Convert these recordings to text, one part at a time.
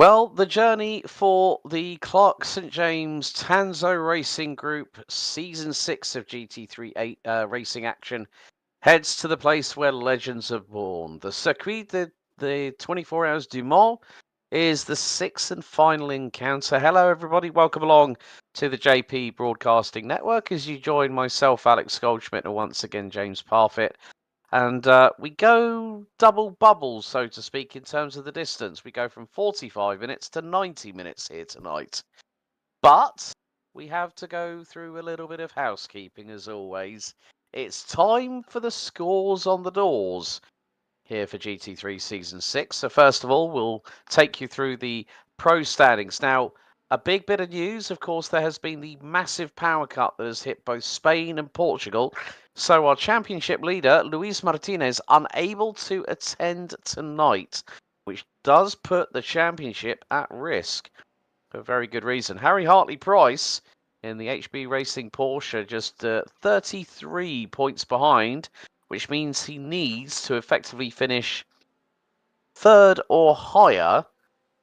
Well, the journey for the Clark St James Tanso Racing Group Season 6 of GT3 racing action heads to the place where legends are born. The Circuit the 24 Hours du Mans is the sixth and final encounter. Hello, everybody. Welcome along to the JP Broadcasting Network as you join myself, Alex Goldschmidt, and once again, James Parfitt. And we go double bubbles, so to speak, in terms of the distance. We go from 45 minutes to 90 minutes here tonight. But we have to go through a little bit of housekeeping, as always. It's time for the scores on the doors here for GT3 Season 6. So first of all, we'll take you through the pro standings. Now, a big bit of news, of course, there has been the massive power cut that has hit both Spain and Portugal. So our championship leader, Luis Martinez, unable to attend tonight, which does put the championship at risk for a very good reason. Harry Hartley-Price in the HB Racing Porsche just 33 points behind, which means he needs to effectively finish third or higher,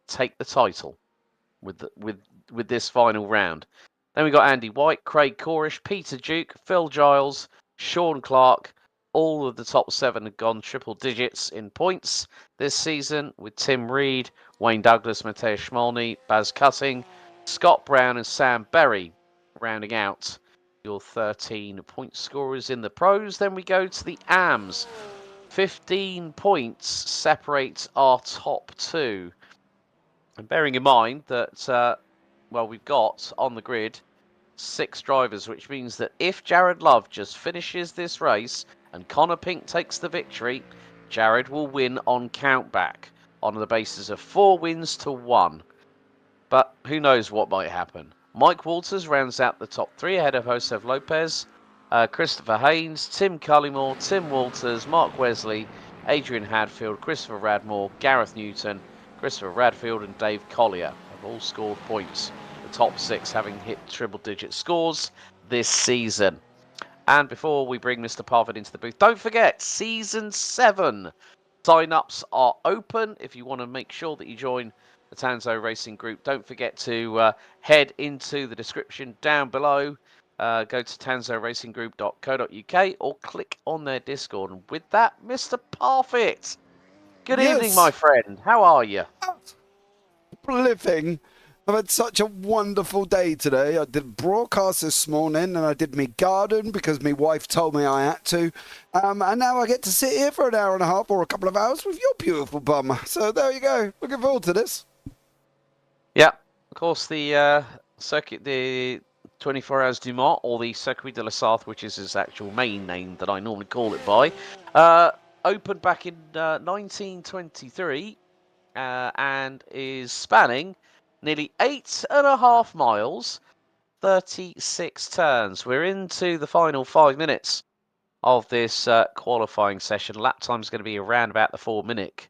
take the title with this final round. Then we got Andy White, Craig Corish, Peter Duke, Phil Giles, Sean Clark. All of the top 7 have gone triple digits in points this season, with Tim Reed, Wayne Douglas, Mateo Schmolny, Baz Cutting, Scott Brown and Sam Berry rounding out your 13 point scorers in the pros. Then we go to the AMs. 15 points separates our top 2. And bearing in mind that, we've got on the grid 6 drivers, which means that if Jared Love just finishes this race and Connor Pink takes the victory, Jared will win on countback on the basis of 4 wins to 1. But who knows what might happen. Mike Walters rounds out the top 3 ahead of Josef Lopez, Christopher Haynes, Tim Cullymore, Tim Walters, Mark Wesley, Adrian Hadfield, Christopher Radmore, Gareth Newton, Christopher Radfield and Dave Collier have all scored points. The top 6 having hit triple-digit scores this season. And before we bring Mr. Parfitt into the booth, don't forget, Season 7 sign-ups are open. If you want to make sure that you join the Tanso Racing Group, don't forget to head into the description down below. Go to tansoracing.group.co.uk or click on their Discord. And with that, Mr. Parfitt, good evening, my friend. How are you? Living. I've had such a wonderful day today. I did broadcast this morning and I did my garden because my wife told me I had to. And now I get to sit here for an hour and a half or a couple of hours with your beautiful bum. So there you go. Looking forward to this. Yeah, of course, the circuit, the 24 Hours du Mans, or the Circuit de la Sarthe, which is his actual main name that I normally call it by, opened back in 1923 and is spanning nearly 8.5 miles, 36 turns. We're into the final 5 minutes of this qualifying session. Lap time is going to be around about the 4-minute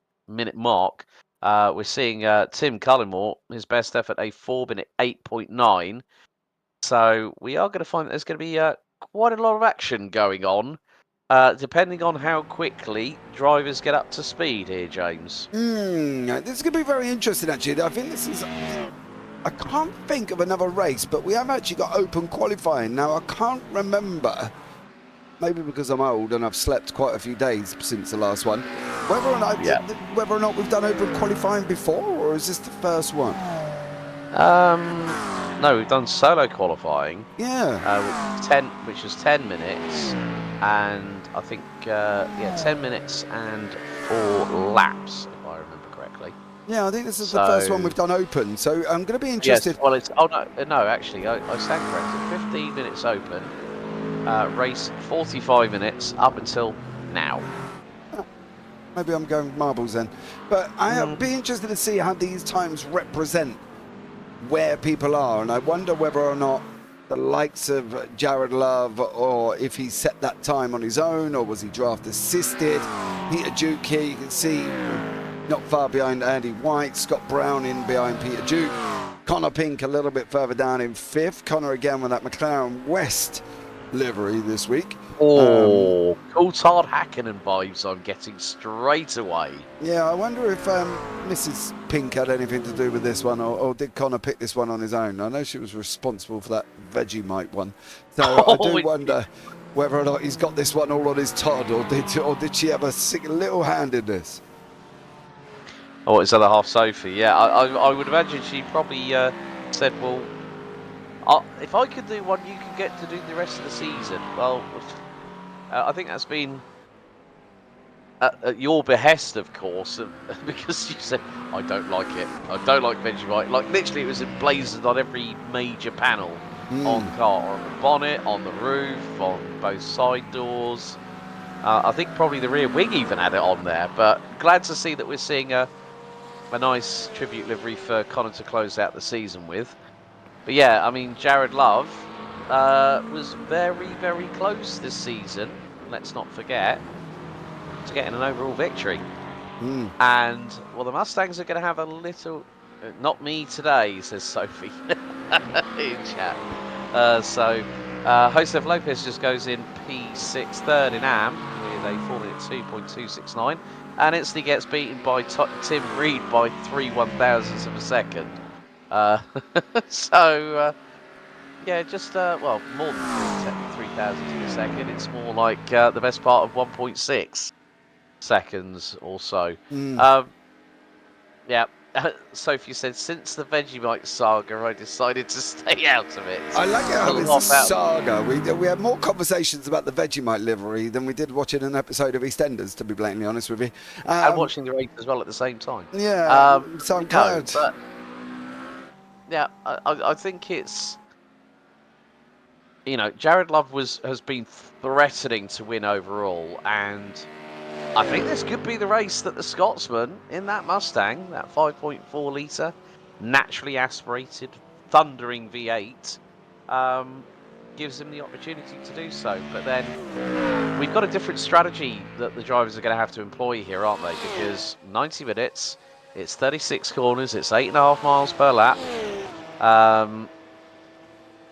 mark. We're seeing Tim Cullymore, his best effort, a 4-minute 8.9. So we are going to find that there's going to be quite a lot of action going on, depending on how quickly drivers get up to speed here, James. This is going to be very interesting, actually. I think this is... I can't think of another race, but we have actually got open qualifying. Now, I can't remember, maybe because I'm old and I've slept quite a few days since the last one, whether or not we've done open qualifying before, or is this the first one? No, we've done solo qualifying. Yeah. Which is 10 minutes, and I think 10 minutes and 4 laps, if I remember correctly. Yeah, I think this is the first one we've done open, so I'm going to be interested. Yes, well, it's no, actually, I stand corrected. 15 minutes open, race 45 minutes up until now. Maybe I'm going with marbles then, but I'll be interested to see how these times represent where people are, and I wonder whether or not the likes of Jared Love, or if he set that time on his own, or was he draft assisted. Peter Duke here, you can see not far behind Andy White, Scott Brown in behind Peter Duke, Connor Pink a little bit further down in 5th, Connor again with that McLaren West livery this week. Oh, Coulthard Hakkinen vibes I'm getting straight away. Yeah, I wonder if Mrs. Pink had anything to do with this one, or did Connor pick this one on his own? I know she was responsible for that Vegemite one, so I do wonder whether or not he's got this one all on his Todd, or did she have a little hand in this? Oh, it's other half Sophie. Yeah, I would imagine she probably said, well, if I could do one, you can get to do the rest of the season. Well, I think that's been at your behest, of course, because you said, I don't like it. I don't like Vegemite. Like, literally, it was emblazoned on every major panel on the car, on the bonnet, on the roof, on both side doors. I think probably the rear wing even had it on there, but glad to see that we're seeing a nice tribute livery for Connor to close out the season with. But yeah, I mean, Jared Love was very, very close this season, let's not forget, to getting an overall victory. And, well, the Mustangs are going to have a little... not me today, says Sophie in chat. So, Josef Lopez just goes in P6 third in AM with a 4:02.269. And instantly gets beaten by Tim Reed by 3/1000ths of a second. Yeah, just, well, more than 3 thousandths of a second. It's more like the best part of 1.6 seconds or so. Yeah, Sophie said, since the Vegemite saga, I decided to stay out of it. I like it how it's a saga. We had more conversations about the Vegemite livery than we did watching an episode of EastEnders, to be blatantly honest with you. And watching the race as well at the same time. Yeah, so I'm glad. But, yeah, I think it's... You know, Jared Love has been threatening to win overall, and I think this could be the race that the Scotsman in that Mustang, that 5.4 litre, naturally aspirated, thundering V8, gives him the opportunity to do so. But then we've got a different strategy that the drivers are going to have to employ here, aren't they? Because 90 minutes, it's 36 corners, it's 8.5 miles per lap.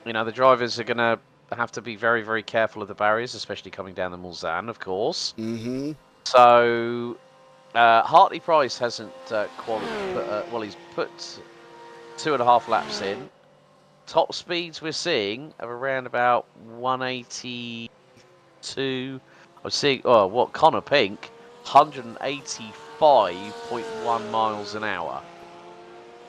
You know, the drivers are going to have to be very, very careful of the barriers, especially coming down the Mulsanne, of course. So, Hartley Price hasn't qualified. Well, he's put 2.5 laps in. Top speeds we're seeing are around about 182. I'm seeing, Connor Pink, 185.1 miles an hour.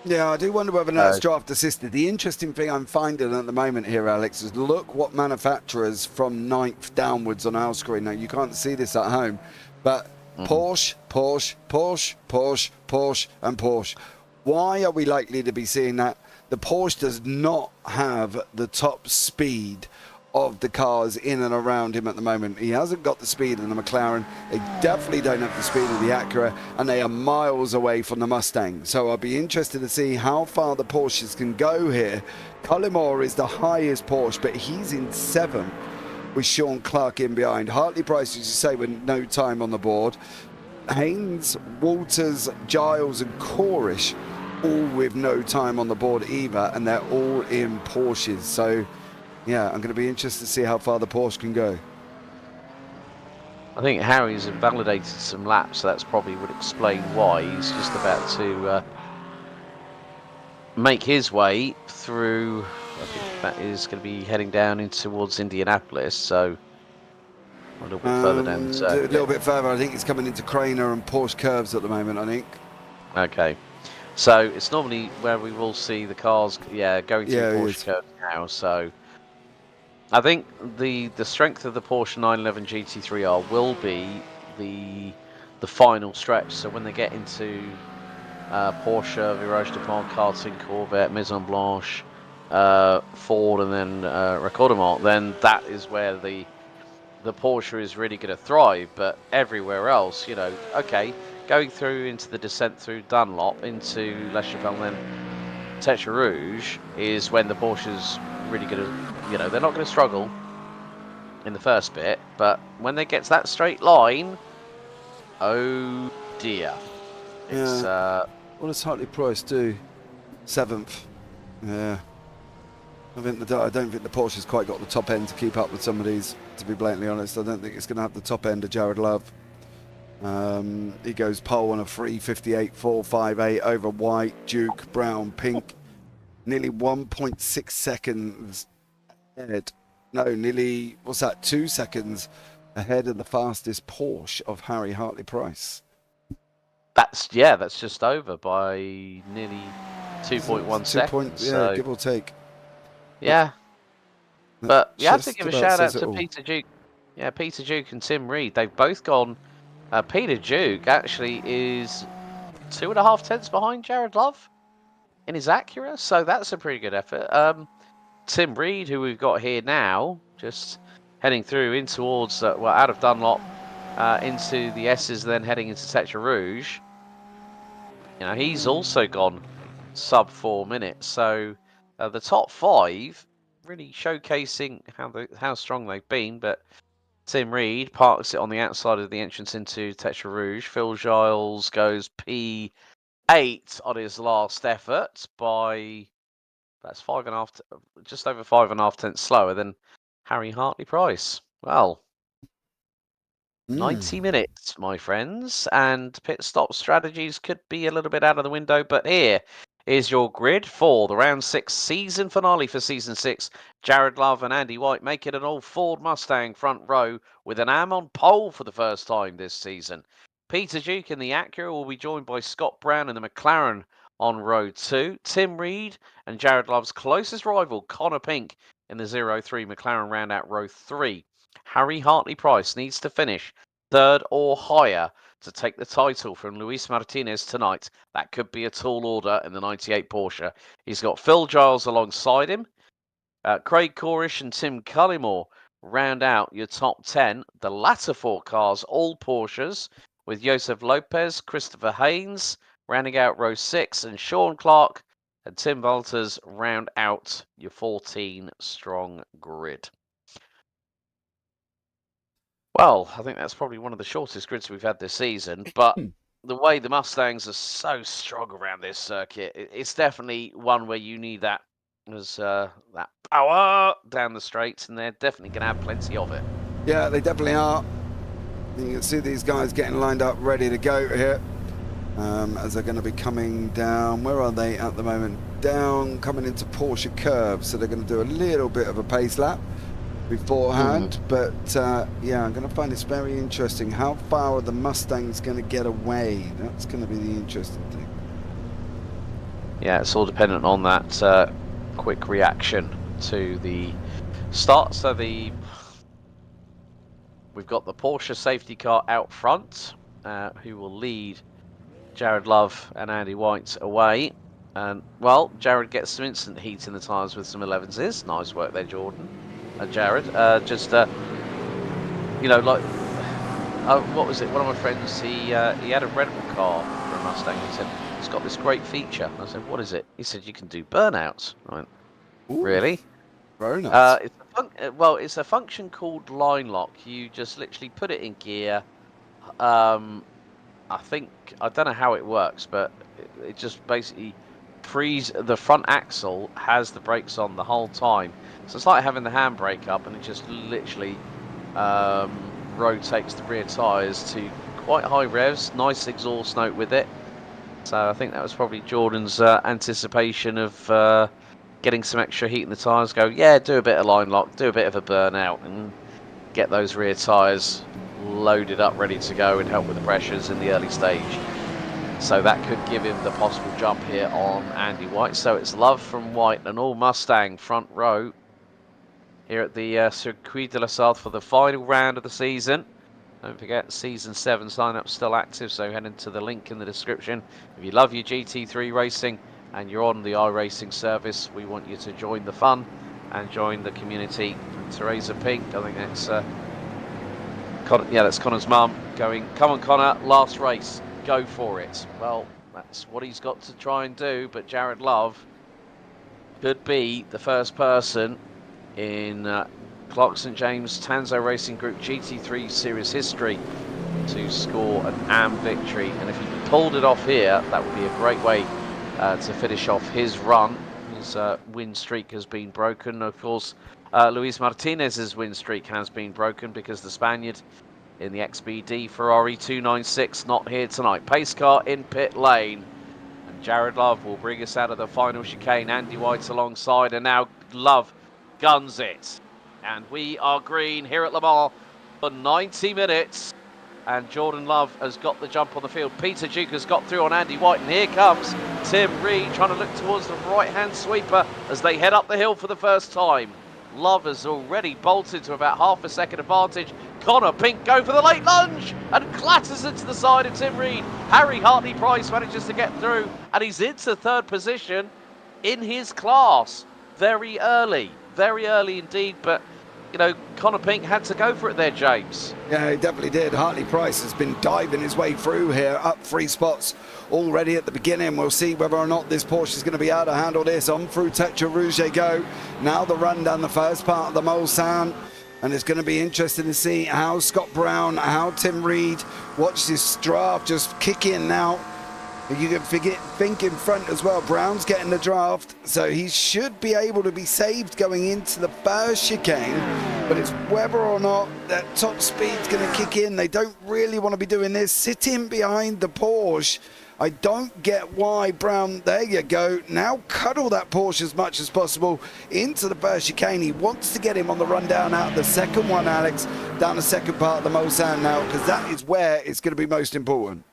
Yeah, I do wonder whether that's draft assisted. The interesting thing I'm finding at the moment here, Alex, is look what manufacturers from 9th downwards on our screen. Now, you can't see this at home, but Porsche, Porsche, Porsche, Porsche, Porsche, and Porsche. Why are we likely to be seeing that? The Porsche does not have the top speed of the cars in and around him at the moment. He hasn't got the speed of the McLaren. They definitely don't have the speed of the Acura, and they are miles away from the Mustang. So I'll be interested to see how far the Porsches can go here. Cullimore is the highest Porsche, but he's in 7th with Sean Clark in behind. Hartley Price, as you say, with no time on the board. Haynes, Walters, Giles and Corish all with no time on the board either, and they're all in Porsches. So yeah, I'm going to be interested to see how far the Porsche can go. I think Harry's invalidated some laps, so that's probably would explain why he's just about to make his way through. I think that is going to be heading down in towards Indianapolis, so a little bit further down the circuit. A little bit further. I think it's coming into Craner and Porsche curves at the moment, I think. Okay. So it's normally where we will see the cars, going through Porsche curves now, so... I think the strength of the Porsche 911 GT3R will be the final stretch. So when they get into Porsche, Virage Depart, Karting, Corvette, Maison Blanche, Ford, and then Raccordomont, then that is where the Porsche is really going to thrive. But everywhere else, you know, okay, going through into the descent through Dunlop into La Chapelle, and then Tetra Rouge is when the Porsche's really going to, you know, they're not going to struggle in the first bit, but when they get to that straight line, oh dear. It's, what does Hartley Price do? 7th. Yeah. I don't think the Porsche's quite got the top end to keep up with some of these, to be blatantly honest. I don't think it's going to have the top end of Jared Love. He goes pole on a 3:58.458 over white, Duke, brown, pink. Nearly 1.6 seconds ahead. No, nearly, what's that, 2 seconds ahead of the fastest Porsche of Harry Hartley Price. That's just over by nearly 2.1 seconds. So, give or take. Yeah. But you have to give a shout out to all. Peter Duke. Yeah, Peter Duke and Tim Reed. They've both gone. Peter Duke actually is 2.5 tenths behind Jared Love in his Acura, so that's a pretty good effort. Tim Reed, who we've got here now, just heading through in towards, out of Dunlop into the S's, then heading into Tetra Rouge. You know, he's also gone sub 4 minutes. So the top 5 really showcasing how strong they've been. But Tim Reed parks it on the outside of the entrance into Tetra Rouge. Phil Giles goes P8 on his last effort by, that's 5.5, just over 5.5 tenths slower than Harry Hartley Price. Well, 90 minutes, my friends, and pit stop strategies could be a little bit out of the window, but here is your grid for the round 6 season finale for season 6. Jared Love and Andy White make it an all Ford Mustang front row with an AM on pole for the first time this season. Peter Duke in the Acura will be joined by Scott Brown in the McLaren on row 2. Tim Reed and Jared Love's closest rival, Connor Pink, in the 03 McLaren round out row 3. Harry Hartley Price needs to finish 3rd or higher to take the title from Luis Martinez tonight. That could be a tall order in the 98 Porsche. He's got Phil Giles alongside him. Craig Corish and Tim Cullimore round out your top 10. The latter 4 cars, all Porsches, with Joseph Lopez, Christopher Haynes rounding out row 6, and Sean Clark and Tim Valters round out your 14-strong grid. Well, I think that's probably one of the shortest grids we've had this season, but the way the Mustangs are so strong around this circuit, it's definitely one where you need that power down the straights, and they're definitely going to have plenty of it. Yeah, they definitely are. You can see these guys getting lined up, ready to go here, as they're going to be coming down. Where are they at the moment? Down, coming into Porsche curve, so they're going to do a little bit of a pace lap beforehand, but yeah, I'm going to find this very interesting. How far are the Mustangs going to get away? That's going to be the interesting thing. Yeah, it's all dependent on that quick reaction to the start. So we've got the Porsche safety car out front, who will lead Jared Love and Andy White away. And well, Jared gets some instant heat in the tyres with some 11s. Nice work there, Jordan. Jared, you know, like, what was it? One of my friends, he had a rental car for a Mustang. He said, it's got this great feature. I said, what is it? He said, you can do burnouts. I went, really? Very nice. It's a function called line lock. You just literally put it in gear. I don't know how it works, but it just basically the front axle has the brakes on the whole time. So it's like having the handbrake up, and it just literally rotates the rear tyres to quite high revs. Nice exhaust note with it. So I think that was probably Jordan's anticipation of getting some extra heat in the tyres. Go, yeah, do a bit of line lock, do a bit of a burnout, and get those rear tyres loaded up, ready to go, and help with the pressures in the early stage. So that could give him the possible jump here on Andy White. So it's Love from White and all Mustang front row here at the Circuit de la Sarthe for the final round of the season. Don't forget, Season 7 sign-up's still active, so head into the link in the description. If you love your GT3 racing and you're on the iRacing service, we want you to join the fun and join the community. Teresa Pink, I think that's that's Connor's mum, going, come on Connor, last race, go for it. Well, that's what he's got to try and do, but Jared Love could be the first person in Clark St James Tanso Racing Group GT3 Series history to score an AM victory. And if he pulled it off here, that would be a great way to finish off his run. His win streak has been broken. Of course, Luis Martinez's win streak has been broken because the Spaniard in the XBD Ferrari 296 not here tonight. Pace car in pit lane. And Jared Love will bring us out of the final chicane. Andy White alongside, and now Love guns it. And we are green here at Le Mans for 90 minutes. And Jordan Love has got the jump on the field. Peter Duke has got through on Andy White. And here comes Tim Reed trying to look towards the right-hand sweeper as they head up the hill for the first time. Love has already bolted to about half a second advantage. Connor Pink go for the late lunge and clatters into the side of Tim Reed. Harry Hartley-Price manages to get through and he's into third position in his class. Very early indeed, but you know, Connor Pink had to go for it there, James. Yeah, he definitely did. Hartley-Price has been diving his way through here, up 3 spots already at the beginning. We'll see whether or not this Porsche is going to be able to handle this. On through Tetra Rouge they go. Now the run down the first part of the Mulsanne. And it's going to be interesting to see how Scott Brown, how Tim Reed, watch this draft just kick in now. You can think in front as well. Brown's getting the draft, so he should be able to be saved going into the first chicane. But it's whether or not that top speed's going to kick in. They don't really want to be doing this. Sitting behind the Porsche. I don't get why Brown, there you go, now cuddle that Porsche as much as possible into the first chicane. He wants to get him on the run down out of the second one, Alex, down the second part of the Mulsanne now, because that is where it's going to be most important.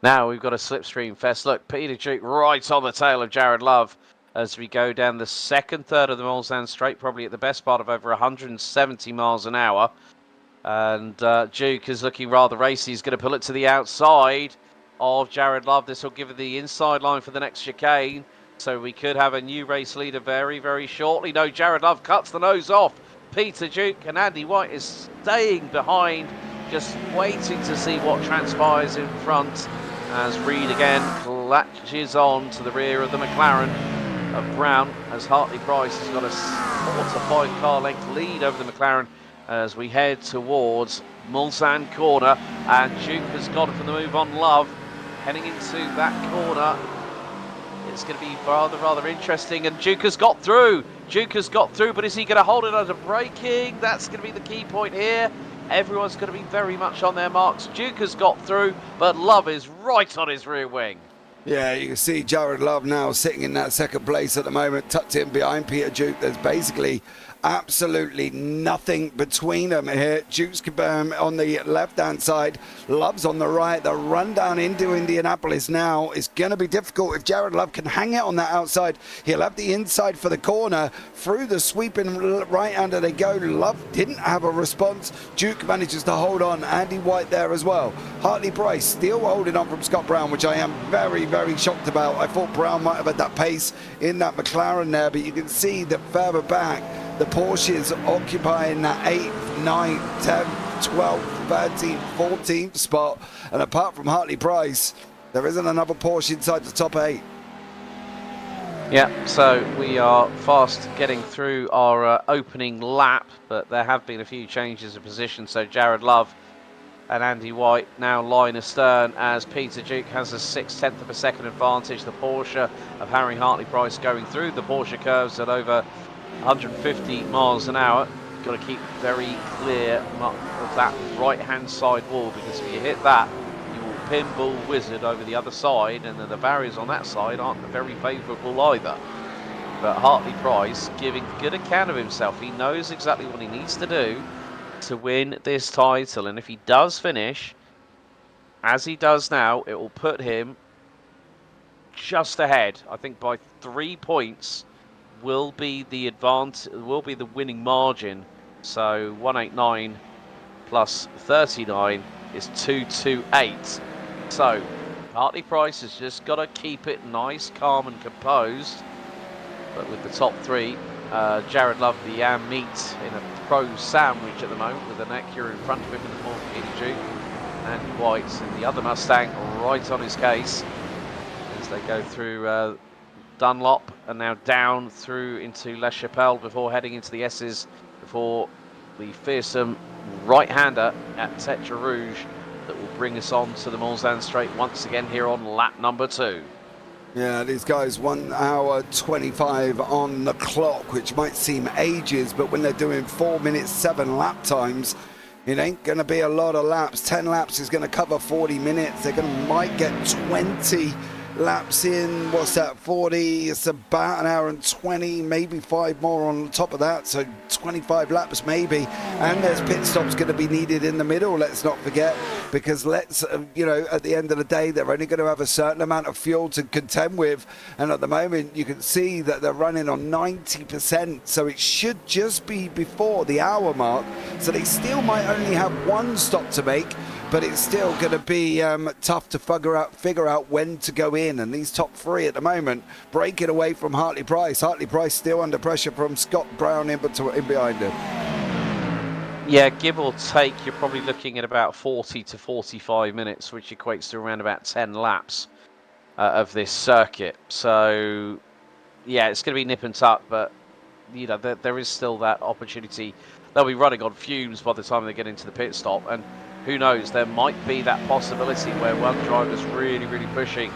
Now we've got a slipstream fest. Look, Peter Duke right on the tail of Jared Love as we go down the second third of the Mulsanne straight, probably at the best part of over 170 miles an hour. And Duke is looking rather racy. He's going to pull it to the outside of Jared Love. This will give it the inside line for the next chicane. So we could have a new race leader very, very shortly. No, Jared Love cuts the nose off Peter Duke, and Andy White is staying behind, just waiting to see what transpires in front. As Reed again latches on to the rear of the McLaren of Brown, as Hartley-Price has got a 4 to 5 car length lead over the McLaren as we head towards Mulsanne corner, and Duke has gone for the move on Love, heading into that corner. It's going to be rather interesting, and Duke has got through, but is he going to hold it under braking? That's going to be the key point here. Everyone's going to be very much on their marks. Duke has got through, but Love is right on his rear wing. Yeah, you can see Jared Love now sitting in that second place at the moment, tucked in behind Peter Duke. There's basically absolutely nothing between them here. Duke's on the left-hand side, Love's on the right. The run down into Indianapolis now is going to be difficult. If Jared Love can hang it on that outside, he'll have the inside for the corner. Through the sweeping right-hander they go. Love didn't have a response. Duke manages to hold on. Andy White there as well. Hartley-Price still holding on from Scott Brown, which I am very, very shocked about. I thought Brown might have had that pace in that McLaren there, but you can see that further back, the Porsches occupying that 8th, 9th, 10th, 12th, 13th, 14th spot. And apart from Hartley-Price, there isn't another Porsche inside the top 8. Yeah, so we are fast getting through our opening lap, but there have been a few changes of position. So Jared Love and Andy White now line astern as Peter Duke has a 6/10 of a second advantage. The Porsche of Harry Hartley-Price going through the Porsche curves at over 150 miles an hour. You've got to keep very clear of that right-hand side wall, because if you hit that, you will pinball wizard over the other side, and then the barriers on that side aren't very favourable either. But Hartley-Price giving good account of himself. He knows exactly what he needs to do to win this title, and if he does finish as he does now, it will put him just ahead. I think by 3 points will be the winning margin. So 189 plus 39 is 228. So Hartley-Price has just got to keep it nice, calm and composed. But with the top 3, Jared Love, the meet in a pro sandwich at the moment, with an Acura in front of him in the fourth Peter Duke, and White in the other Mustang right on his case as they go through Dunlop and now down through into La Chapelle before heading into the S's, before the fearsome right-hander at Tetra Rouge that will bring us on to the Mulsanne straight once again here on lap number 2. Yeah, these guys 1 hour 25 on the clock, which might seem ages, but when they're doing 4 minutes 7 lap times, it ain't going to be a lot of laps. 10 laps is going to cover 40 minutes. They're going to might get 20 laps in. What's that, 40? It's about an hour and 20, maybe 5 more on top of that, so 25 laps maybe. And there's pit stops going to be needed in the middle, let's not forget, because you know, at the end of the day, they're only going to have a certain amount of fuel to contend with, and at the moment you can see that they're running on 90%, so it should just be before the hour mark, so they still might only have 1 stop to make, but it's still going to be tough to figure out when to go in. And these top 3 at the moment breaking away from Hartley Price. Hartley Price still under pressure from Scott Brown in behind him. Yeah, give or take, you're probably looking at about 40 to 45 minutes, which equates to around about 10 laps of this circuit. So, yeah, it's going to be nip and tuck, but you know there is still that opportunity. They'll be running on fumes by the time they get into the pit stop, and who knows, there might be that possibility where one driver's really, really pushing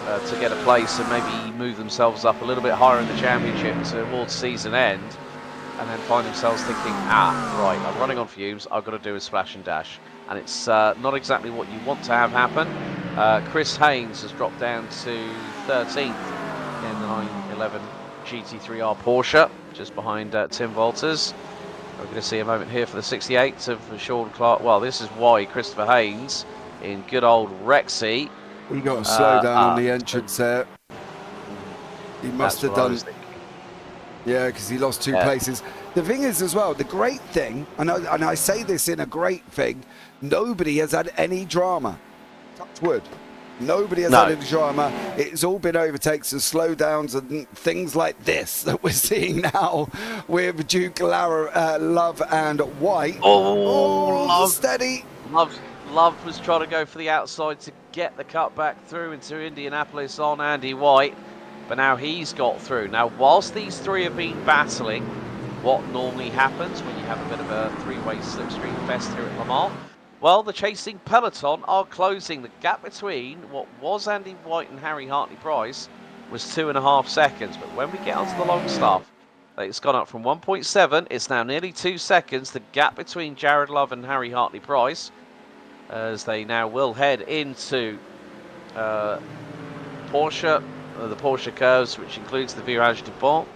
to get a place and maybe move themselves up a little bit higher in the championship towards season end, and then find themselves thinking, right, I'm running on fumes, I've got to do a splash and dash. And it's not exactly what you want to have happen. Chris Haynes has dropped down to 13th in the 911 GT3R Porsche, just behind Tim Walters. We're going to see a moment here for the 68 of Sean Clark. Well, this is why Christopher Haynes in good old Rexy. He got to slow down on the entrance there. He must have done. Yeah, because he lost 2 places. The thing is as well, the great thing, and I say this in a great thing, nobody has had any drama. Touch wood. Nobody has had any drama. It's all been overtakes and slowdowns and things like this that we're seeing now with Duke, Love and White. Love. Steady. Love was trying to go for the outside to get the cut back through into Indianapolis on Andy White, but now he's got through. Now, whilst these 3 have been battling, what normally happens when you have a bit of a 3-way slipstream fest here at Le Mans, well, the chasing peloton are closing. The gap between what was Andy White and Harry Hartley Price was 2.5 seconds. But when we get onto the long stuff, it's gone up from 1.7. It's now nearly 2 seconds. The gap between Jared Love and Harry Hartley Price, as they now will head into Porsche, the Porsche curves, which includes the Virage du Pont.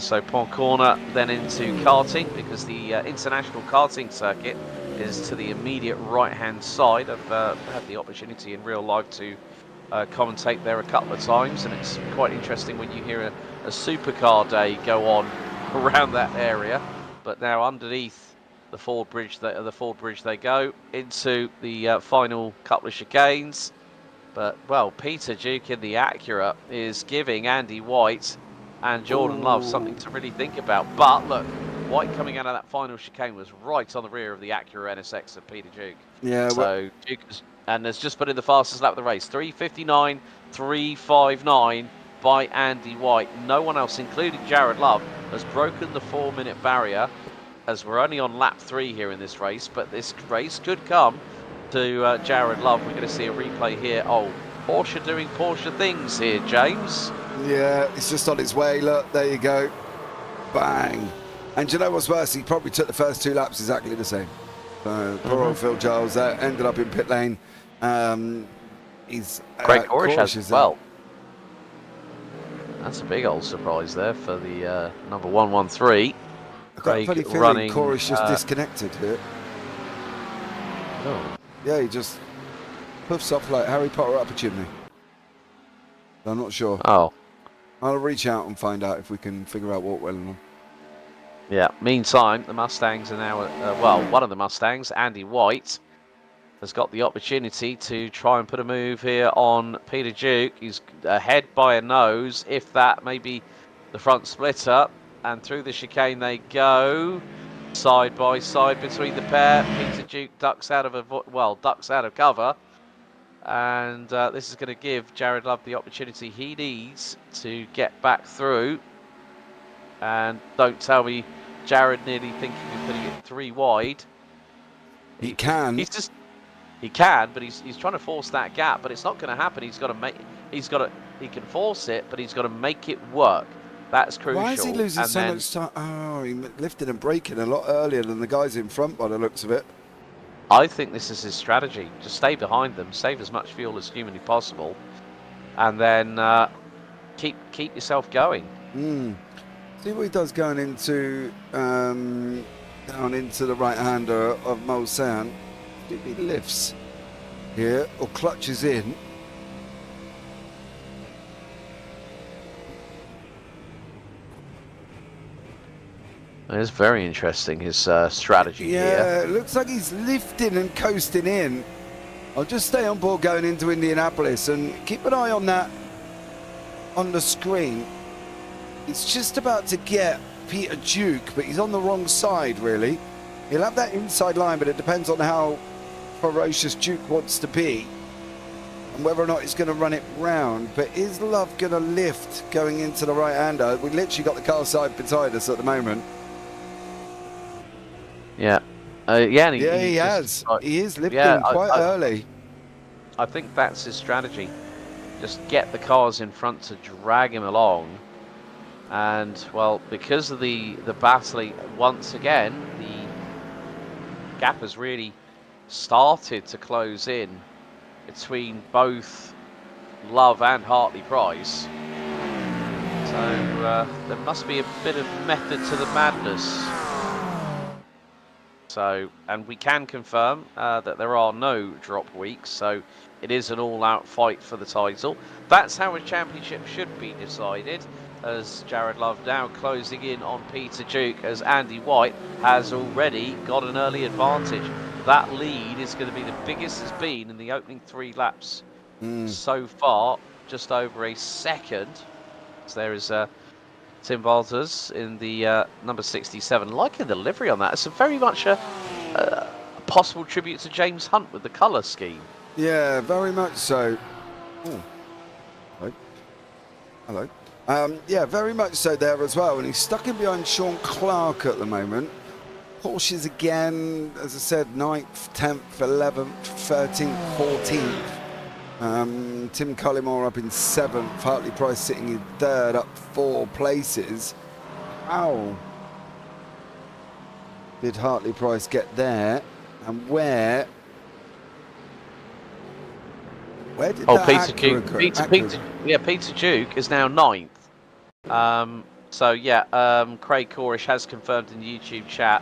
So Pont Corner, then into karting, because the international karting circuit is to the immediate right-hand side. I've had the opportunity in real life to commentate there a couple of times, and it's quite interesting when you hear a supercar day go on around that area. But now underneath the Ford Bridge, they go into the final couple of chicanes. But, well, Peter Duke in the Acura is giving Andy White and Jordan Love something to really think about. But, look, White coming out of that final chicane was right on the rear of the Acura NSX of Peter Duke. Yeah. So, Duke has just put in the fastest lap of the race. 3:59, 3:59 by Andy White. No one else, including Jared Love, has broken the 4-minute barrier, as we're only on lap 3 here in this race. But this race could come to Jared Love. We're going to see a replay here. Oh, Porsche doing Porsche things here, James. Yeah, it's just on its way. Look, there you go. Bang. And do you know what's worse? He probably took the first 2 laps exactly the same. Poor old Phil Giles there ended up in pit lane. He's Craig Corrish has as well. That's a big old surprise there for the number 113. I've got a funny feeling Corrish just disconnected here. Oh. Yeah, he just puffs off like Harry Potter up a chimney. I'm not sure. Oh. I'll reach out and find out if we can figure out what went on. Yeah, meantime, the Mustangs are now, well, one of the Mustangs, Andy White, has got the opportunity to try and put a move here on Peter Duke. He's ahead by a nose, if that, maybe the front splitter, and through the chicane they go, side by side between the pair. Peter Duke ducks out of cover, and this is going to give Jared Love the opportunity he needs to get back through. And don't tell me Jared nearly thinking of putting it 3 wide. He can. He can, but he's trying to force that gap, but it's not going to happen. He's got to he can force it, but he's got to make it work. That's crucial. Why is he losing so much time? Oh, he lifted and braking a lot earlier than the guys in front by the looks of it. I think this is his strategy. Just stay behind them, save as much fuel as humanly possible, and then keep yourself going. See what he does going into down into the right-hander of Mulsanne. See if he lifts here or clutches in. It's very interesting, his strategy here. Yeah, it looks like he's lifting and coasting in. I'll just stay on board going into Indianapolis and keep an eye on that on the screen. It's just about to get Peter Duke, but he's on the wrong side, really. He'll have that inside line, but it depends on how ferocious Duke wants to be and whether or not he's going to run it round. But is Love going to lift going into the right-hander? We literally got the car side beside us at the moment. Yeah. Yeah, he has. He is lifting quite early. I think that's his strategy. Just get the cars in front to drag him along. And, well, because of the battle, once again, the gap has really started to close in between both Love and Hartley Price. So there must be a bit of method to the madness. So, and we can confirm that there are no drop weeks, so it is an all-out fight for the title. That's how a championship should be decided, as Jared Love now closing in on Peter Duke, as Andy White has already got an early advantage. That lead is going to be the biggest it's been in the opening 3 laps so far, just over a second. So there is Tim Walters in the number 67. Liking the livery on that. It's very much a possible tribute to James Hunt with the colour scheme. Yeah, very much so. Oh. Hello. Yeah, very much so there as well. And he's stuck in behind Sean Clark at the moment. Porsches again, as I said, 9th, 10th, 11th, 13th, 14th. Tim Cullimore up in 7th. Hartley Price sitting in 3rd, up 4 places. How did Hartley Price get there? And where did Peter Duke? Peter Duke is now 9th. So yeah, Craig Corish has confirmed in the YouTube chat.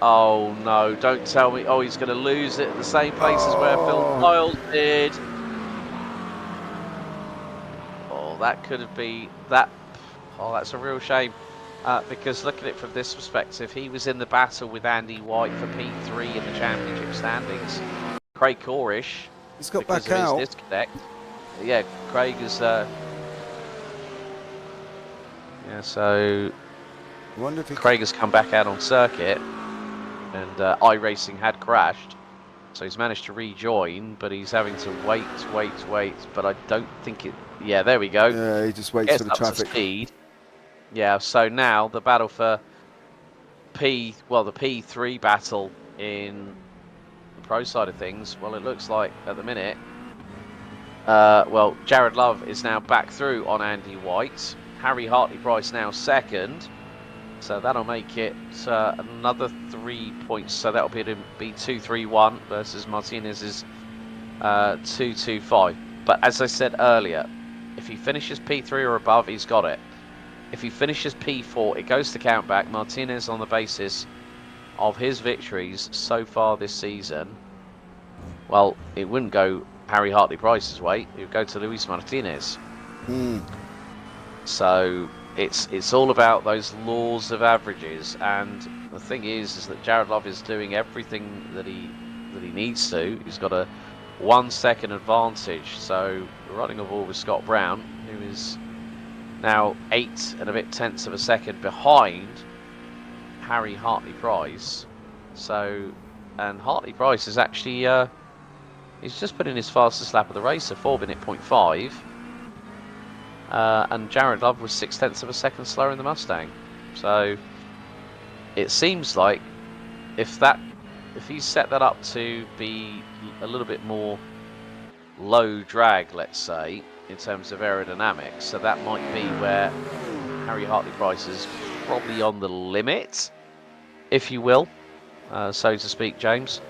Oh no, don't tell me. Oh, he's going to lose it at the same place as where Phil Kyle did. Oh, that could have been that. Oh, that's a real shame. Because look at it from this perspective, he was in the battle with Andy White for P3 in the championship standings. Craig Corish, he's got back out. Disconnect. Yeah, Craig is. Yeah, so I wonder if Craig has come back out on circuit, and iRacing had crashed, so he's managed to rejoin, but he's having to wait. But I don't think it. Yeah, there we go. Yeah, he just waits for the traffic. Speed. Yeah, so now the battle for the P3 battle in the pro side of things. Well, it looks like at the minute, Jared Love is now back through on Andy White. Harry Hartley Price now 2nd. So that'll make it another 3 points. So that'll be 2-3-1 versus Martinez's 2-2-5. But as I said earlier, if he finishes P3 or above, he's got it. If he finishes P4, it goes to count back. Martinez, on the basis of his victories so far this season, well, it wouldn't go Harry Hartley Price's way. It would go to Luis Martinez. So it's all about those laws of averages, and the thing is that Jared Love is doing everything that he needs to. He's got a 1 second advantage. So we're running a ball with Scott Brown, who is now 8 and a bit tenths of a second behind Harry Hartley Price. So, and Hartley Price is actually he's just put in his fastest lap of the race, a 4:05. And Jared Love was 0.6 of a second slower in the Mustang. So it seems like if he set that up to be a little bit more low drag, let's say, in terms of aerodynamics. So that might be where Harry Hartley-Price is probably on the limit, if you will, so to speak, James.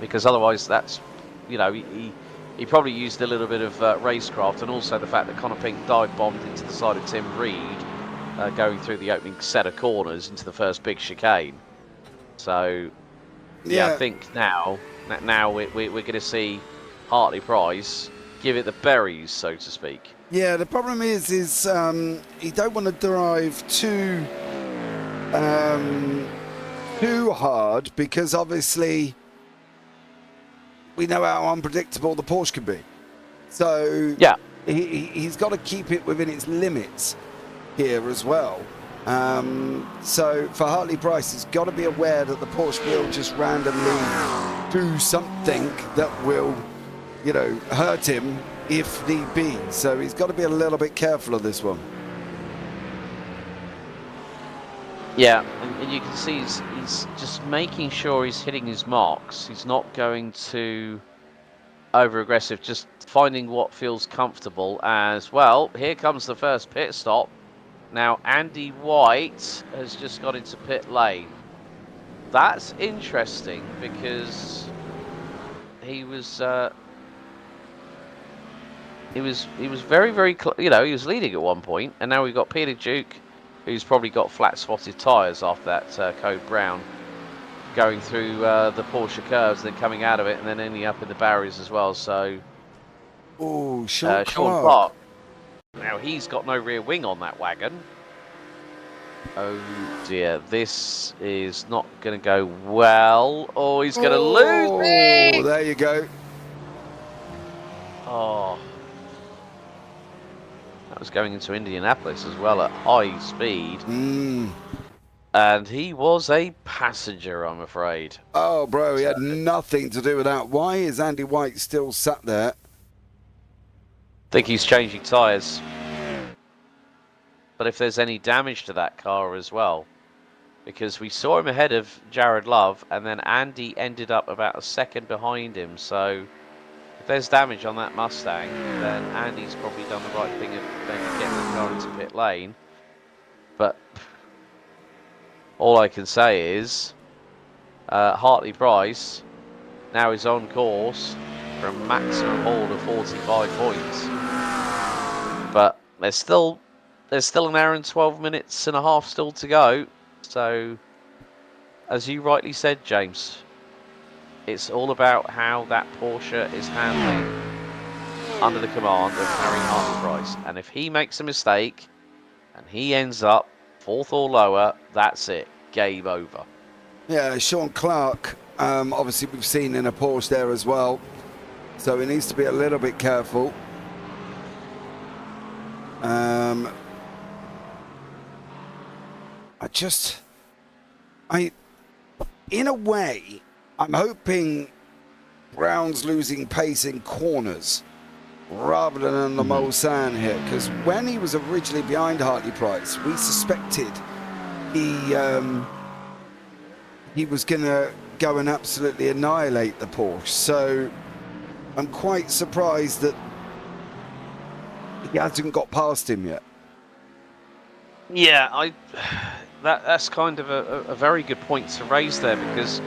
Because otherwise, that's, you know, he probably used a little bit of racecraft, and also the fact that Connor Pink dive bombed into the side of Tim Reed, going through the opening set of corners into the first big chicane. So, yeah, I think now we're going to see Hartley-Price give it the berries, so to speak. Yeah, the problem is you don't want to drive too hard, because obviously we know how unpredictable the Porsche can be. So yeah, he's got to keep it within its limits here as well. So for Hartley-Price, he's got to be aware that the Porsche will just randomly do something that will, you know, hurt him if need be. So he's got to be a little bit careful of this one. Yeah, and you can see he's just making sure he's hitting his marks. He's not going to over-aggressive, just finding what feels comfortable. As well, here comes the first pit stop. Now, Andy White has just got into pit lane. That's interesting, because he was very, very you know, he was leading at one point, and now we've got Peter Duke, who's probably got flat-spotted tyres after that Code Brown, going through the Porsche curves, then coming out of it, and then ending up in the barriers as well. So, Sean Clark. Now, he's got no rear wing on that wagon. Oh dear, this is not going to go well. Oh, he's going to lose it! Oh, there you go. Oh. That was going into Indianapolis as well at high speed. And he was a passenger, I'm afraid. Oh, bro, he had nothing to do with that. Why is Andy White still sat there? I think he's changing tyres. But if there's any damage to that car as well, because we saw him ahead of Jared Love, and then Andy ended up about a second behind him. So if there's damage on that Mustang, then Andy's probably done the right thing of then getting the car into pit lane. But all I can say is Hartley-Price now is on course for a maximum hold of 45 points. But there's still an hour and 12 minutes and a half still to go. So, as you rightly said, James, it's all about how that Porsche is handling under the command of Harry Hartley-Price. And if he makes a mistake and he ends up fourth or lower, that's it. Game over. Yeah, Sean Clark, obviously we've seen in a Porsche there as well. So he needs to be a little bit careful. In a way, I'm hoping Brown's losing pace in corners rather than on the Mulsanne here, because when he was originally behind Hartley-Price, we suspected he was going to go and absolutely annihilate the Porsche. So I'm quite surprised that he hasn't got past him yet. Yeah, that's kind of a very good point to raise there, because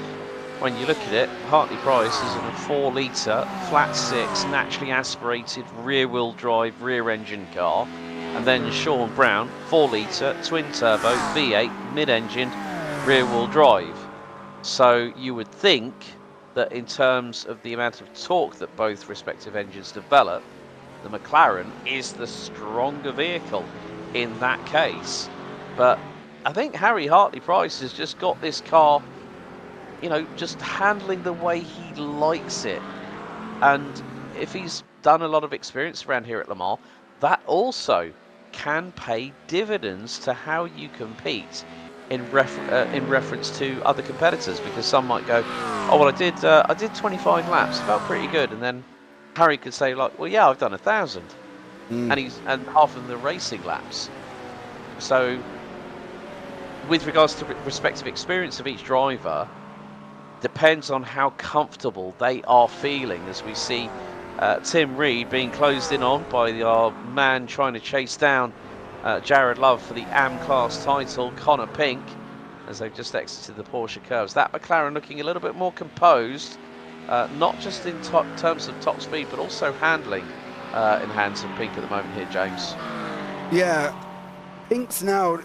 when you look at it, Hartley-Price is in a 4-litre, flat 6, naturally aspirated, rear-wheel drive, rear-engine car. And then Sean Brown, 4-litre, twin-turbo, V8, mid-engine, rear-wheel drive. So you would think that in terms of the amount of torque that both respective engines develop, the McLaren is the stronger vehicle in that case. But I think Harry Hartley-Price has just got this car, you know, just handling the way he likes it. And if he's done a lot of experience around here at Le Mans, that also can pay dividends to how you compete in reference to other competitors, because some might go, oh well, I did 25 laps, felt pretty good, and then Harry could say like, well yeah, I've done 1,000, and half of the racing laps. So with regards to respective experience of each driver, depends on how comfortable they are feeling, as we see Tim Reed being closed in on by our man trying to chase down Jared Love for the AM class title, Connor Pink, as they've just exited the Porsche curves. That McLaren looking a little bit more composed, not just in terms of top speed, but also handling in hands of Pink at the moment here, James. Yeah, Pink's now,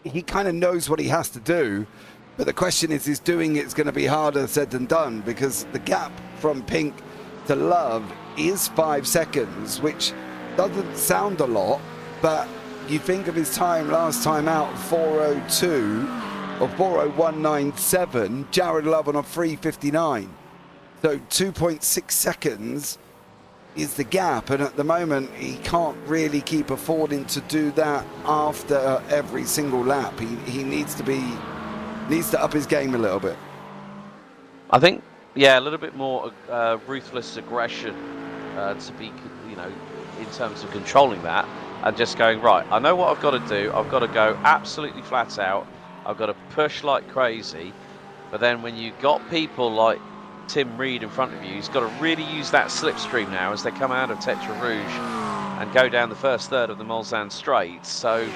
he kind of knows what he has to do, but the question is doing it's going to be harder said than done, because the gap from Pink to Love is 5 seconds, which doesn't sound a lot, but you think of his time last time out, 4:02 or 4:01.97, Jared Love on a 3:59. So 2.6 seconds is the gap, and at the moment he can't really keep affording to do that after every single lap. He needs to up his game a little bit. I think, yeah, a little bit more ruthless aggression to be, in terms of controlling that, and just going, right, I know what I've got to do. I've got to go absolutely flat out. I've got to push like crazy. But then when you've got people like Tim Reed in front of you, he's got to really use that slipstream now as they come out of Tetra Rouge and go down the first third of the Mulsanne Straight. So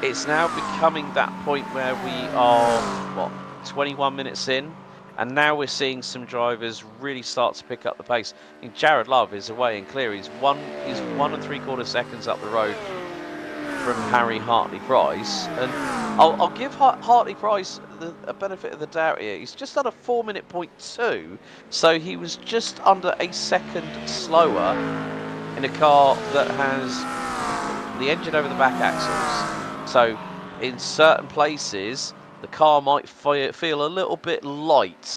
it's now becoming that point where we are, 21 minutes in, and now we're seeing some drivers really start to pick up the pace. I mean, Jared Love is away and clear. He's 1 3/4 seconds up the road from Harry Hartley-Price, and I'll give Hartley-Price a benefit of the doubt here. He's just done a 4-minute .2, so he was just under a second slower in a car that has the engine over the back axles. So in certain places, the car might feel a little bit light,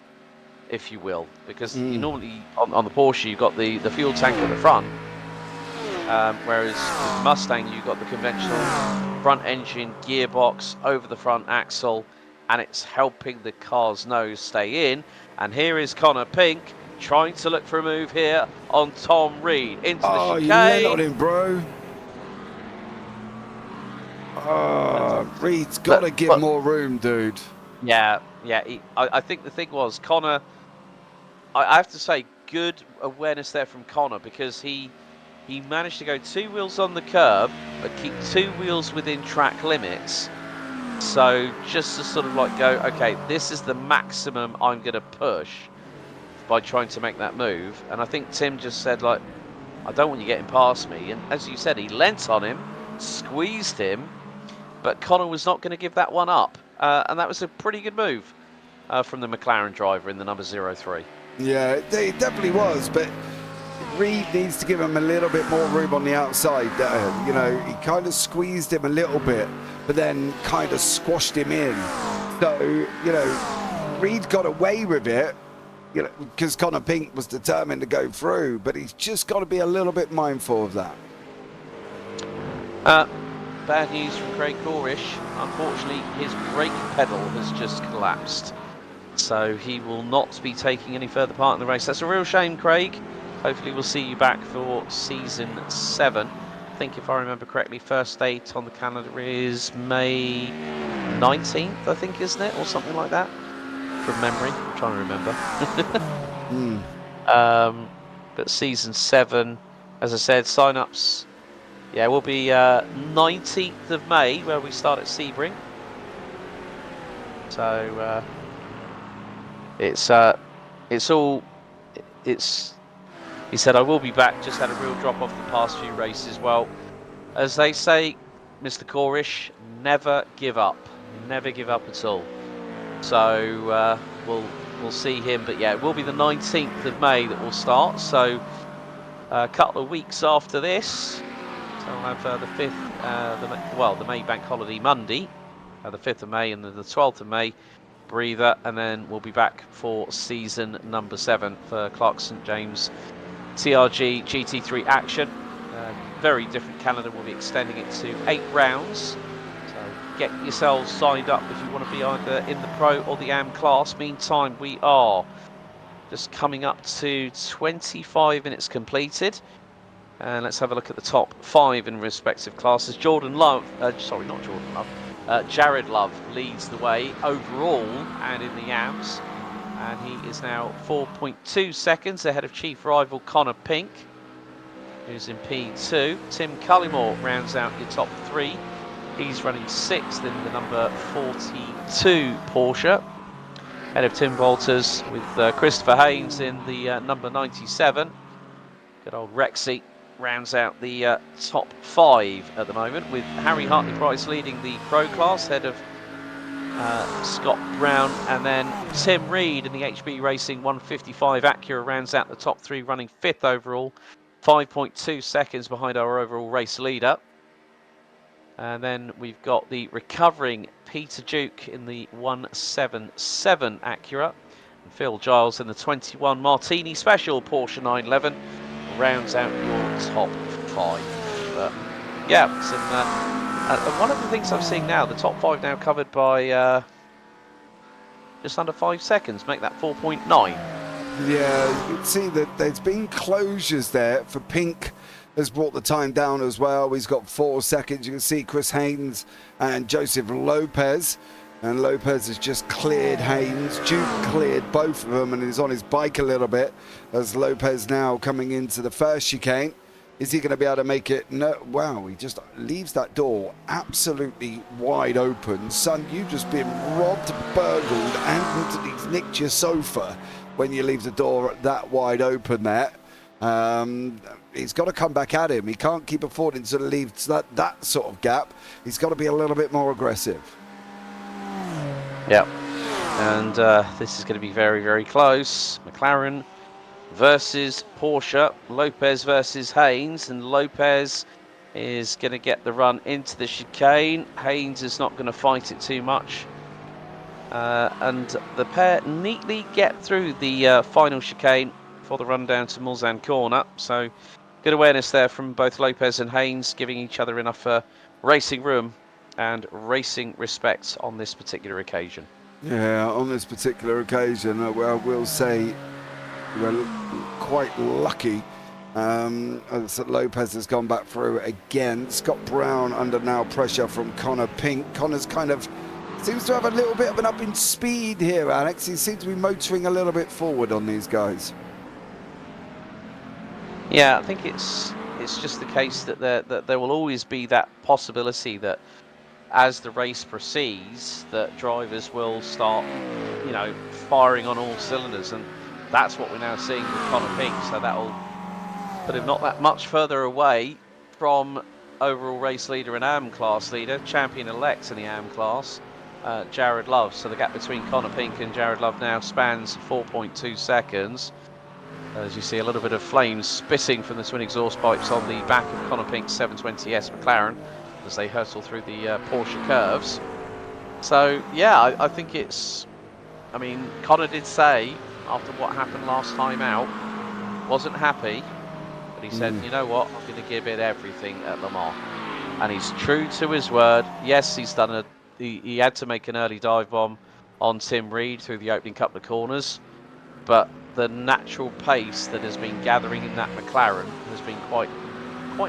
if you will, because you normally, on the Porsche, you've got the fuel tank at the front, whereas with the Mustang, you've got the conventional front engine, gearbox, over the front axle, and it's helping the car's nose stay in. And here is Connor Pink trying to look for a move here on Tom Reed into the chicane. You let on him, bro. Reed's got to give more room, dude. Yeah. I think the thing was, Connor, I have to say, good awareness there from Connor, because he managed to go 2 wheels on the curb, but keep 2 wheels within track limits. So just to sort of like go, okay, this is the maximum I'm going to push by trying to make that move. And I think Tim just said, like, I don't want you getting past me. And as you said, he leant on him, squeezed him, but Connor was not going to give that one up. And that was a pretty good move from the McLaren driver in the number 03. Yeah, it definitely was, but Reed needs to give him a little bit more room on the outside. He kind of squeezed him a little bit, but then kind of squashed him in. So, Reed got away with it, because Connor Pink was determined to go through, but he's just got to be a little bit mindful of that. Bad news from Craig Corrish. Unfortunately, his brake pedal has just collapsed, so he will not be taking any further part in the race. That's a real shame, Craig. Hopefully we'll see you back for season 7. I think, if I remember correctly, first date on the calendar is May 19th, I think, isn't it? Or something like that. From memory. I'm trying to remember. But season 7, as I said, sign-ups, will be 19th of May, where we start at Sebring. So he said, I will be back, just had a real drop off the past few races. Well, as they say, Mr. Corrish, never give up. Never give up at all. So we'll see him. But yeah, it will be the 19th of May that will start. So a couple of weeks after this, so we'll have the 5th, the May Bank Holiday Monday, the 5th of May and the 12th of May, breather, and then we'll be back for season number 7 for Clark St James TRG GT3 action. Very different calendar. We'll be extending it to 8 rounds. So get yourselves signed up if you want to be either in the Pro or the AM class. Meantime, we are just coming up to 25 minutes completed. And let's have a look at the top 5 in respective classes. Jared Love leads the way overall and in the AMs. And he is now 4.2 seconds ahead of chief rival Connor Pink. who's in P2. Tim Cullimore rounds out your top 3. He's running 6th in the number 42 Porsche. Ahead of Tim Walters with Christopher Haynes in the number 97. Good old Rexy rounds out the top 5 at the moment, with Harry Hartley-Price leading the Pro class, ahead of Scott Brown, and then Tim Reed in the HB Racing 155 Acura rounds out the top 3, running 5th overall, 5.2 seconds behind our overall race leader. And then we've got the recovering Peter Duke in the 177 Acura, and Phil Giles in the 21 Martini Special Porsche 911 rounds out your top 5. But yeah, one of the things I'm seeing now, the top 5 now covered by just under 5 seconds, make that 4.9. Yeah, you can see that there's been closures there. For Pink has brought the time down as well. He's got 4 seconds. You can see Chris Haynes and Joseph Lopez. And Lopez has just cleared Haynes. Duke cleared both of them and is on his bike a little bit, as Lopez now coming into the first chicane. Is he going to be able to make it? No. Wow, he just leaves that door absolutely wide open. Son, you've just been robbed, burgled, and he's nicked your sofa when you leave the door that wide open there. He's got to come back at him. He can't keep affording to leave that sort of gap. He's got to be a little bit more aggressive. Yeah, and this is going to be very, very close. McLaren versus Porsche, Lopez versus Haynes, and Lopez is going to get the run into the chicane. Haynes is not going to fight it too much, and the pair neatly get through the final chicane for the run down to Mulsanne corner. So good awareness there from both Lopez and Haynes, giving each other enough racing room and racing respect on this particular occasion. Yeah, on this particular occasion, I will say we're quite lucky. Lopez has gone back through again. Scott Brown under now pressure from Connor Pink. Connor's kind of seems to have a little bit of an up in speed here, Alex. He seems to be motoring a little bit forward on these guys. Yeah, I think it's just the case that there will always be that possibility that as the race proceeds, that drivers will start, firing on all cylinders, and that's what we're now seeing with Connor Pink. So that'll put him not that much further away from overall race leader and AM class leader, champion-elect in the AM class, Jared Love. So the gap between Connor Pink and Jared Love now spans 4.2 seconds. As you see, a little bit of flames spitting from the twin exhaust pipes on the back of Connor Pink's 720S McLaren as they hurtle through the Porsche curves. So yeah, I think Connor did say after what happened last time out, wasn't happy, but he said, you know what, I'm going to give it everything at Le Mans. And he's true to his word. Yes, he had to make an early dive bomb on Tim Reed through the opening couple of corners, but the natural pace that has been gathering in that McLaren has been quite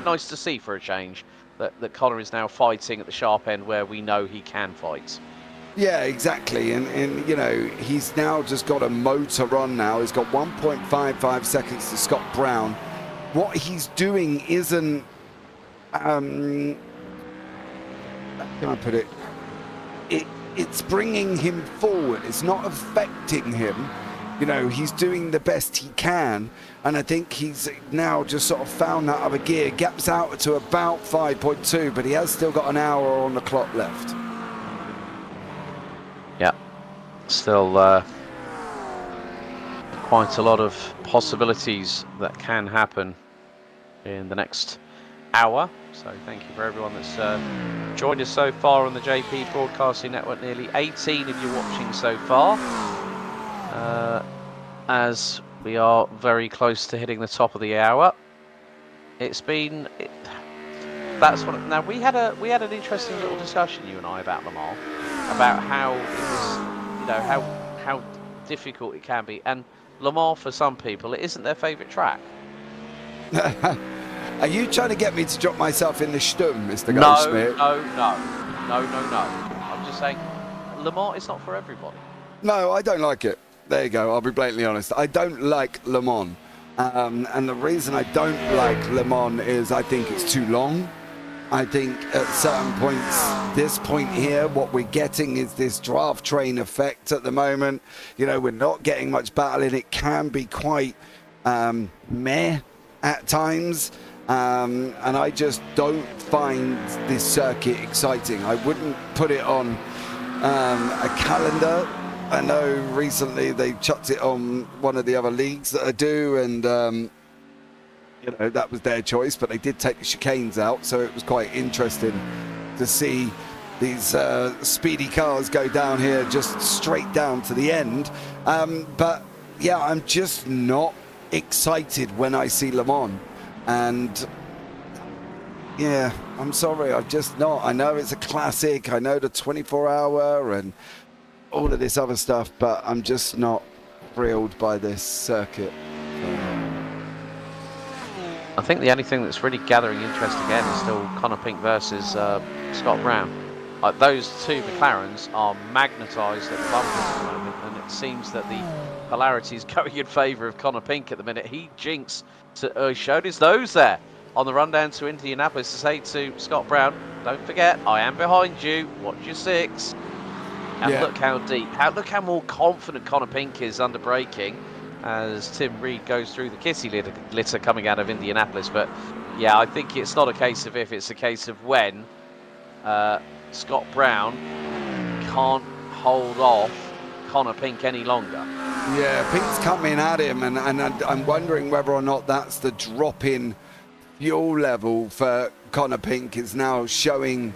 nice to see for a change. That Connor is now fighting at the sharp end where we know he can fight. Yeah, exactly. And he's now just got a motor on now. He's got 1.55 seconds to Scott Brown. What he's doing isn't, how can I put it? It's bringing him forward. It's not affecting him. He's doing the best he can, and I think he's now just sort of found that other gear. Gaps out to about 5.2, but he has still got an hour on the clock left. Yeah, still quite a lot of possibilities that can happen in the next hour. So thank you for everyone that's joined us so far on the JP Broadcasting Network. Nearly 18 of you watching so far. As we are very close to hitting the top of the hour. Now we had an interesting little discussion, you and I, about Le Mans, about how it was, how difficult it can be, and Le Mans for some people it isn't their favourite track. Are you trying to get me to drop myself in the Sturm, Mr. Goldschmidt? No. I'm just saying Le Mans is not for everybody. No, I don't like it. There you go. I'll be blatantly honest. I don't like Le Mans. And the reason I don't like LeMans is I think it's too long. I think at certain points, this point here, what we're getting is this draft train effect at the moment. You know, we're not getting much battling. It can be quite meh at times. And I just don't find this circuit exciting. I wouldn't put it on a calendar. I know recently they chucked it on one of the other leagues that I do, and you know, that was their choice, but they did take the chicanes out, so it was quite interesting to see these speedy cars go down here just straight down to the end. But yeah, I'm just not excited when I see Le Mans, and yeah, I'm sorry, I'm just not. I know it's a classic, I know the 24-hour and all of this other stuff, but I'm just not thrilled by this circuit. I think the only thing that's really gathering interest again is still Connor Pink versus Scott Brown. Those two McLarens are magnetised at the bumpers at the moment, and it seems that the polarity is going in favour of Connor Pink at the minute. He jinxed, showed his nose there on the run down to Indianapolis to say to Scott Brown, don't forget, I am behind you, watch your six. And look how deep, look how more confident Connor Pink is under braking as Tim Reed goes through the kitty litter coming out of Indianapolis. But yeah, I think it's not a case of if, it's a case of when. Scott Brown can't hold off Connor Pink any longer. Yeah, Pink's coming at him, and I'm wondering whether or not that's the drop in fuel level for Connor Pink is now showing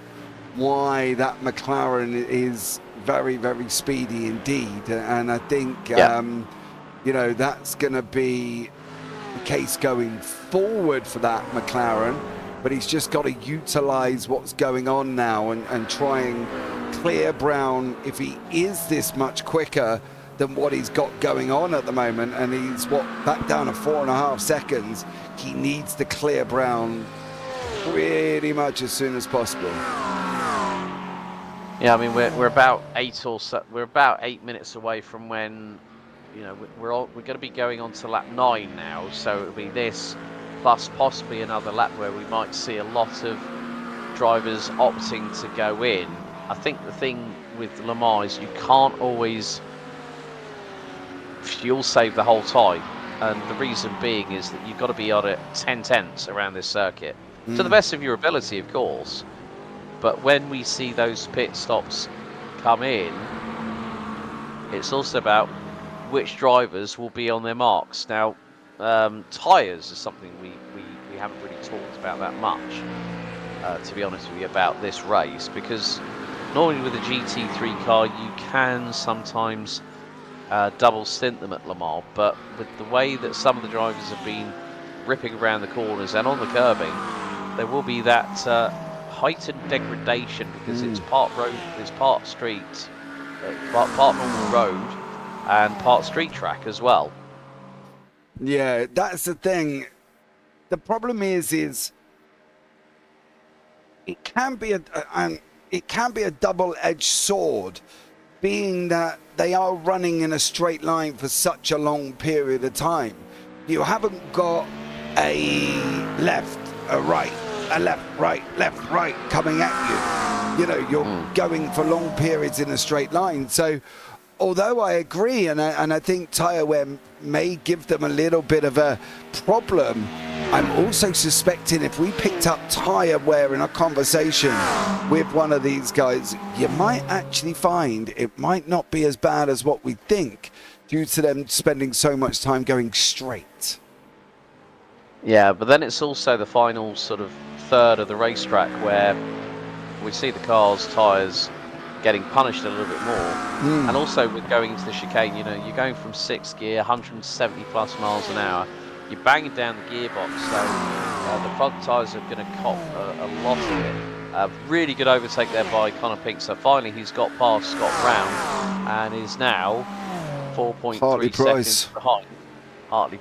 why that McLaren is very, very speedy indeed. And I think you know, that's going to be the case going forward for that McLaren, but he's just got to utilize what's going on now and try and clear Brown. If he is this much quicker than what he's got going on at the moment, and he's back down to 4.5 seconds, he needs to clear Brown pretty much as soon as possible. Yeah, I mean we're about 8 minutes away from when, you know, we're going to be going on to lap 9 now, so it'll be this plus possibly another lap where we might see a lot of drivers opting to go in. I think the thing with Le Mans is you can't always fuel save the whole time, and the reason being is that you've got to be on it 10 tenths around this circuit to the best of your ability, of course. But when we see those pit stops come in, it's also about which drivers will be on their marks. Now, tyres is something we haven't really talked about that much, to be honest with you, about this race, because normally with a GT3 car you can sometimes double stint them at Le Mans, but with the way that some of the drivers have been ripping around the corners and on the curbing, there will be that heightened degradation, because it's part road, it's part street, part normal road, and part street track as well. Yeah, that's the thing. The problem is it can be a double-edged sword, being that they are running in a straight line for such a long period of time. You haven't got a left, a right, a left, right coming at you. You know, you're going for long periods in a straight line. So although I agree, and I think tyre wear may give them a little bit of a problem, I'm also suspecting if we picked up tyre wear in a conversation with one of these guys, you might actually find it might not be as bad as what we think, due to them spending so much time going straight. Yeah, but then it's also the final sort of third of the racetrack where we see the cars' tyres getting punished a little bit more. And also with going into the chicane, you know, you're going from 6th gear, 170 plus miles an hour, you're banging down the gearbox, so the front tyres are going to cop a lot of it. Really good overtake there by Connor Pink, so finally he's got past Scott Brown and is now 4.3 seconds behind Hartley,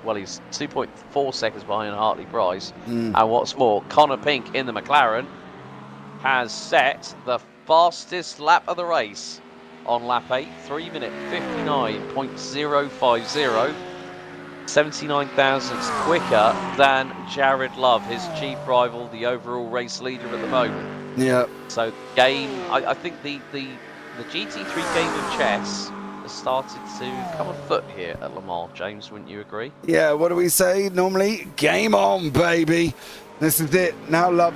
well, he's 2.4 seconds behind Hartley Price. And what's more, Connor Pink in the McLaren has set the fastest lap of the race on lap 8, 3 minute 59.050. 79 thousandths quicker than Jared Love, his chief rival, the overall race leader at the moment. Yeah. So I think the GT3 game of chess has started to come afoot here at Le Mans. James, wouldn't you agree? Yeah, what do we say normally? Game on, baby. This is it. Now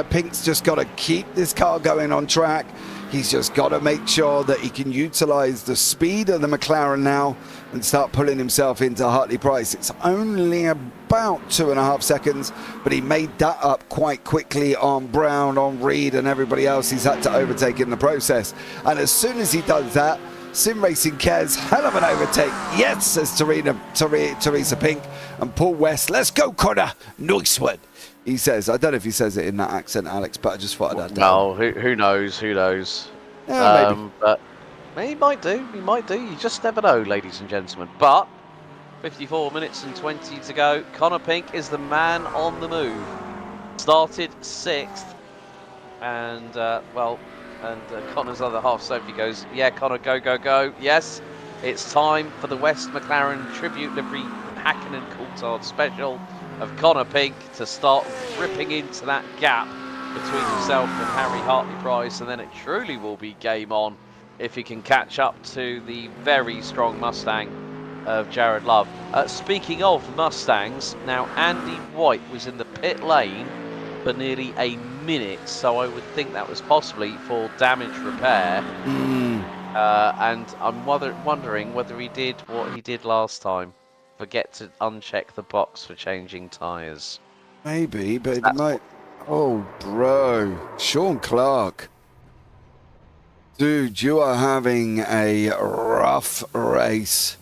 Pink's just got to keep this car going on track. He's just got to make sure that he can utilize the speed of the McLaren now and start pulling himself into Hartley-Price. It's only about 2.5 seconds, but he made that up quite quickly on Brown, on Reed, and everybody else he's had to overtake in the process. And as soon as he does that, Sim Racing cares hell of an overtake. Yes, says Teresa Pink and Paul West. Let's go, Connor. Nice one. He says, I don't know if he says it in that accent, Alex, but I just thought I'd add that. No, who knows? Who knows? Yeah, maybe. But he might do. He might do. You just never know, ladies and gentlemen. But 54 minutes and 20 to go. Connor Pink is the man on the move. Started 6th. And, Connor's other half, Sophie, goes, yeah, Connor, go, go, go. Yes, it's time for the West McLaren Tribute Livery Hackney Coulthard Special of Connor Pink to start ripping into that gap between himself and Harry Hartley-Price, and then it truly will be game on if he can catch up to the very strong Mustang of Jared Love. Speaking of Mustangs, now Andy White was in the pit lane for nearly a minute, so I would think that was possibly for damage repair. And I'm wondering whether he did what he did last time. Forget to uncheck the box for changing tyres. Maybe, but it might... Oh, bro. Sean Clark. Dude, you are having a rough race.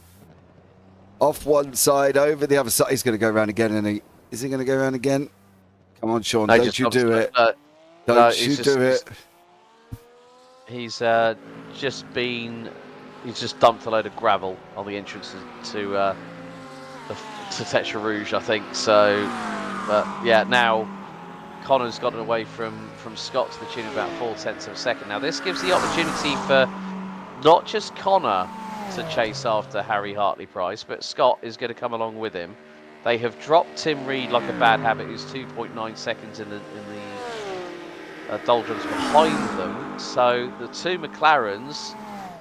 Off one side, over the other side. He's going to go around again, and is he going to go around again? Come on, Sean, No, don't you do it. Don't you do it. He's just dumped a load of gravel on the entrance to Tetra Rouge, I think. So, but yeah, now Connor's gotten away from Scott to the tune of about 0.4 of a second. Now this gives the opportunity for not just Connor to chase after Harry Hartley-Price, but Scott is going to come along with him. They have dropped Tim Reed like a bad habit, who's 2.9 seconds in the doldrums behind them. So the two McLarens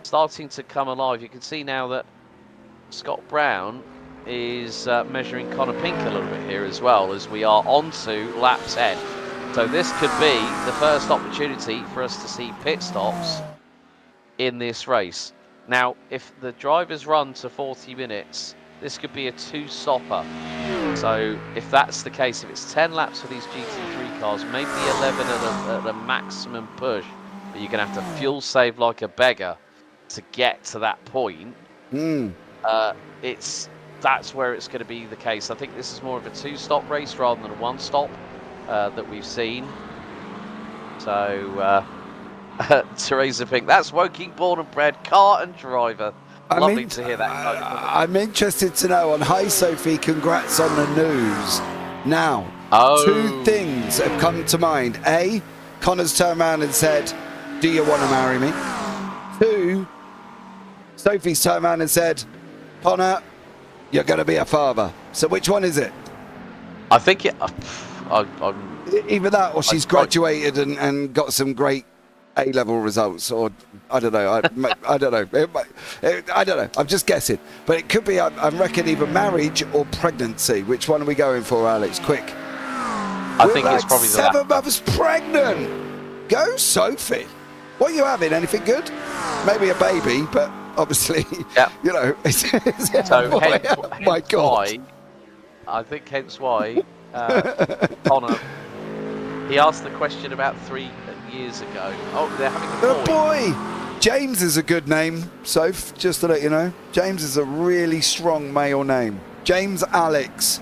starting to come alive. You can see now that Scott Brown is measuring Connor Pink a little bit here as well, as we are on to lap 10. So this could be the first opportunity for us to see pit stops in this race. Now, if the drivers run to 40 minutes, this could be a 2-stopper. So if that's the case, if it's 10 laps for these GT3 cars, maybe 11 at a maximum push, but you're going to have to fuel save like a beggar to get to that point. That's where it's going to be the case. I think this is more of a 2-stop race rather than a 1-stop that we've seen. So Teresa Pink, that's Woking born and bred car and driver. Lovely to hear that. I'm interested to know on Hi Sophie, congrats on the news. Now, two things have come to mind. A, Connor's turned around and said, do you want to marry me? 2, Sophie's turned around and said, Connor, you're going to be a father. So which one is it? I think either that or she's graduated and got some great A-level results, or I don't know. I don't know. I don't know. I'm just guessing. But it could be, I reckon, either marriage or pregnancy. Which one are we going for, Alex? Quick. I think it's probably 7 months pregnant. Go, Sophie. What are you having? Anything good? Maybe a baby, but obviously, you know. So my God. I think hence why Connor, he asked the question about 3 years ago. Oh, they're having a boy. James is a good name, Soph, just to let you know. James is a really strong male name. James Alex.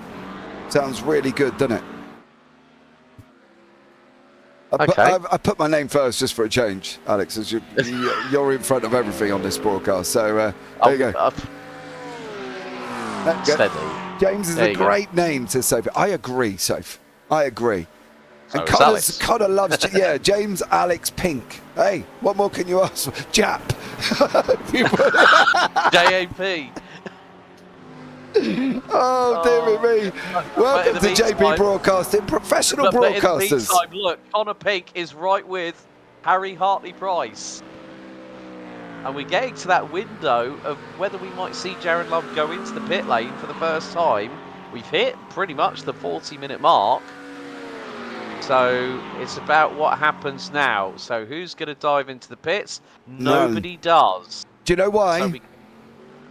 Sounds really good, doesn't it? I put my name first just for a change, Alex, as you're in front of everything on this broadcast. So there you go. Steady. James is a great name to Sophie. I agree, Soph. I agree. And Connor loves, James Alex Pink. Hey, what more can you ask for? Jap. JAP. Oh, dear me. Welcome to JP Broadcasting, professional broadcasters. In the meantime, look, Connor Pink is right with Harry Hartley-Price. And we're getting to that window of whether we might see Jaron Love go into the pit lane for the first time. We've hit pretty much the 40-minute mark. So it's about what happens now. So who's going to dive into the pits? Nobody does. Do you know why? So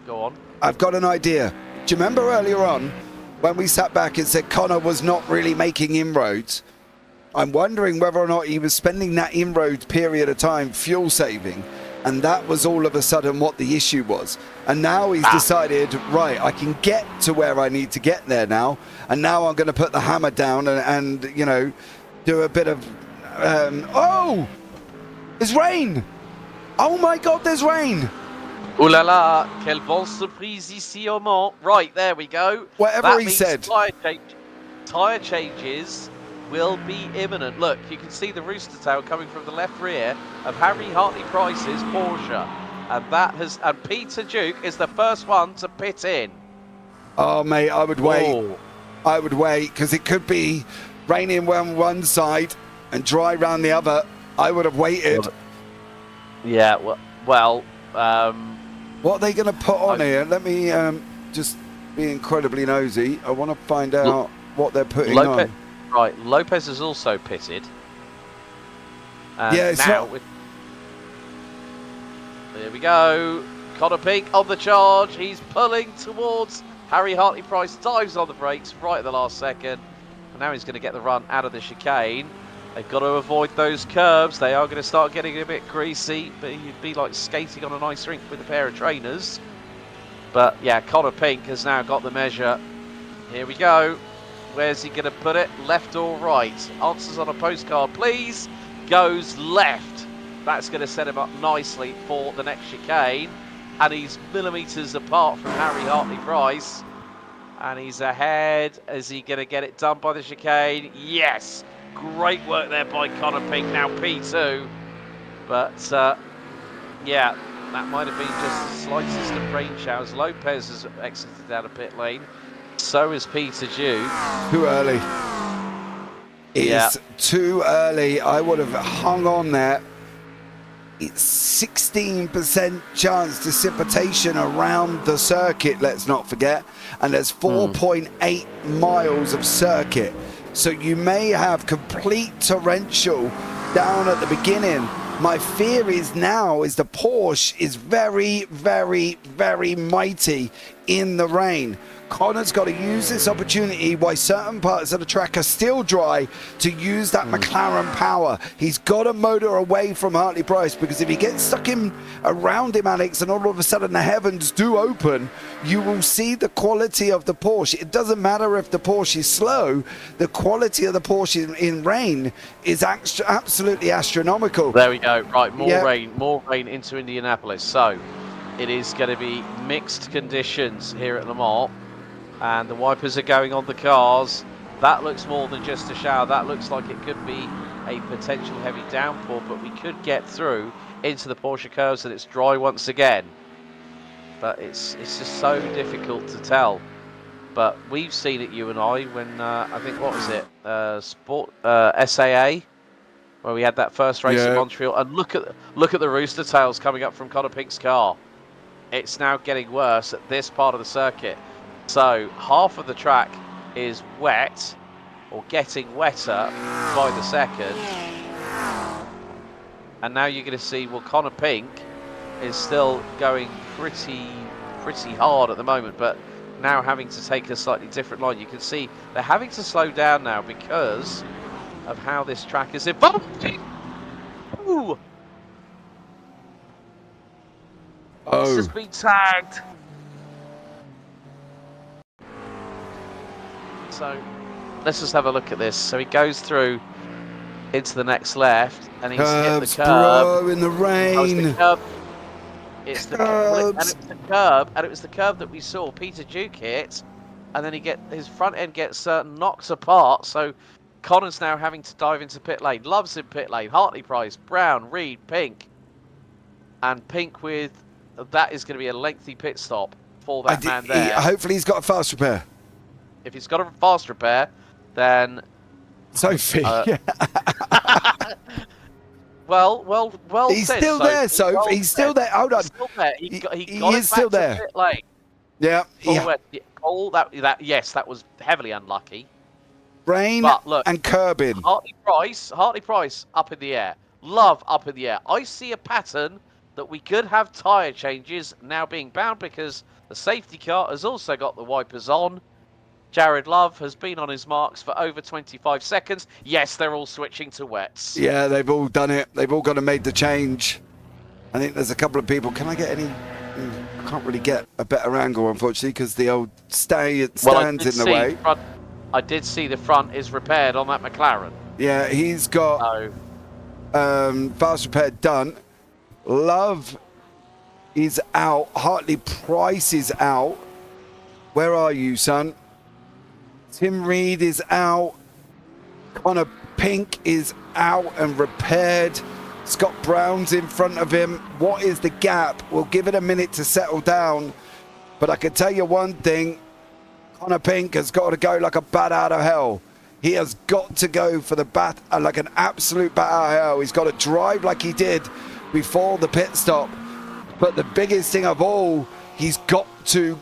go on. I've got an idea. Do you remember earlier on when we sat back and said Connor was not really making inroads? I'm wondering whether or not he was spending that inroads period of time fuel saving, and that was all of a sudden what the issue was. And now he's decided, right, I can get to where I need to get there now, and now I'm going to put the hammer down and you know, do a bit of oh, there's rain. Oh my god, there's rain. Ooh la la, quelle bonne surprise ici au Mans. Right, there we go. Whatever he said. Tyre changes will be imminent. Look, you can see the rooster tail coming from the left rear of Harry Hartley-Price's Porsche. And Peter Duke is the first one to pit in. Oh, mate, I would wait. I would wait, because it could be raining on one side and dry round the other. I would have waited. Yeah, well... what are they going to put on here? Let me just be incredibly nosy. I want to find out what they're putting on. Right, Lopez is also pitted. Yeah, it's now there we go. Connor Pink on the charge. He's pulling towards Harry Hartley-Price. Dives on the brakes right at the last second. And now he's going to get the run out of the chicane. They've got to avoid those curbs. They are going to start getting a bit greasy. But you'd be like skating on an ice rink with a pair of trainers. But yeah, Connor Pink has now got the measure. Here we go. Where's he going to put it? Left or right? Answers on a postcard, please. Goes left. That's going to set him up nicely for the next chicane. And he's millimetres apart from Harry Hartley-Price. And he's ahead. Is he going to get it done by the chicane? Yes. Great work there by Connor Pink. Now P2. But, yeah, that might have been just the slightest of rain showers. Lopez has exited down a pit lane. So is Peter Duke. Too early. It's too early. I would have hung on there. It's 16% chance precipitation around the circuit, let's not forget. And there's 4.8 miles of circuit. So you may have complete torrential down at the beginning. My fear is now is the Porsche is very, very, very mighty in the rain. Connor's got to use this opportunity while certain parts of the track are still dry to use that McLaren power. He's got to motor away from Hartley-Price, because if he gets stuck in around him, Alex, and all of a sudden the heavens do open, you will see the quality of the Porsche. It doesn't matter if the Porsche is slow. The quality of the Porsche in rain is absolutely astronomical. There we go. Right, more rain into Indianapolis. So it is going to be mixed conditions here at Le Mans. And the wipers are going on the cars. That looks more than just a shower. That looks like it could be a potential heavy downpour, but we could get through into the Porsche curves and it's dry once again. But it's just so difficult to tell. But we've seen it, you and I, when I think, what was it, SAA, where we had that first race in Montreal. And look at the rooster tails coming up from Connor Pink's car. It's now getting worse at this part of the circuit. So half of the track is wet, or getting wetter by the second. And now you're going to see, well, Connor Pink is still going pretty hard at the moment, but now having to take a slightly different line. You can see they're having to slow down now because of how this track is evolving. Ooh. This has been tagged. So let's just have a look at this. So he goes through into the next left, and he's hit the curb. Bro, in the rain. It's the curb, and it was the curb that we saw Peter Duke hit, and then his front end gets knocked apart. So Connor's now having to dive into pit lane. Love's in pit lane. Hartley-Price, Brown, Reed, Pink, and Pink with that is going to be a lengthy pit stop for that man there. Hopefully he's got a fast repair. If he's got a fast repair, then... Sophie. Well he's said, still there, Soph. Well he's still there. Hold on. He's still there. He got is it still back there. To pit lane. Yeah. Yes, that was heavily unlucky. Rain but look, and curbing. Hartley Price up in the air. Love up in the air. I see a pattern that we could have tyre changes now being bound because the safety car has also got the wipers on. Jared Love has been on his marks for over 25 seconds. Yes, they're all switching to wets. Yeah, they've all done it. They've all gone and made the change. I think there's a couple of people. Can I get any... I can't really get a better angle, unfortunately, because the old stands in the way. I did see the front is repaired on that McLaren. Yeah, he's got fast repair done. Love is out. Hartley Price is out. Where are you, son? Tim Reed is out. Connor Pink is out and repaired. Scott Brown's in front of him. What is the gap? We'll give it a minute to settle down. But I can tell you one thing. Connor Pink has got to go like a bat out of hell. He has got to go for the bat, like an absolute bat out of hell. He's got to drive like he did before the pit stop. But the biggest thing of all, he's got to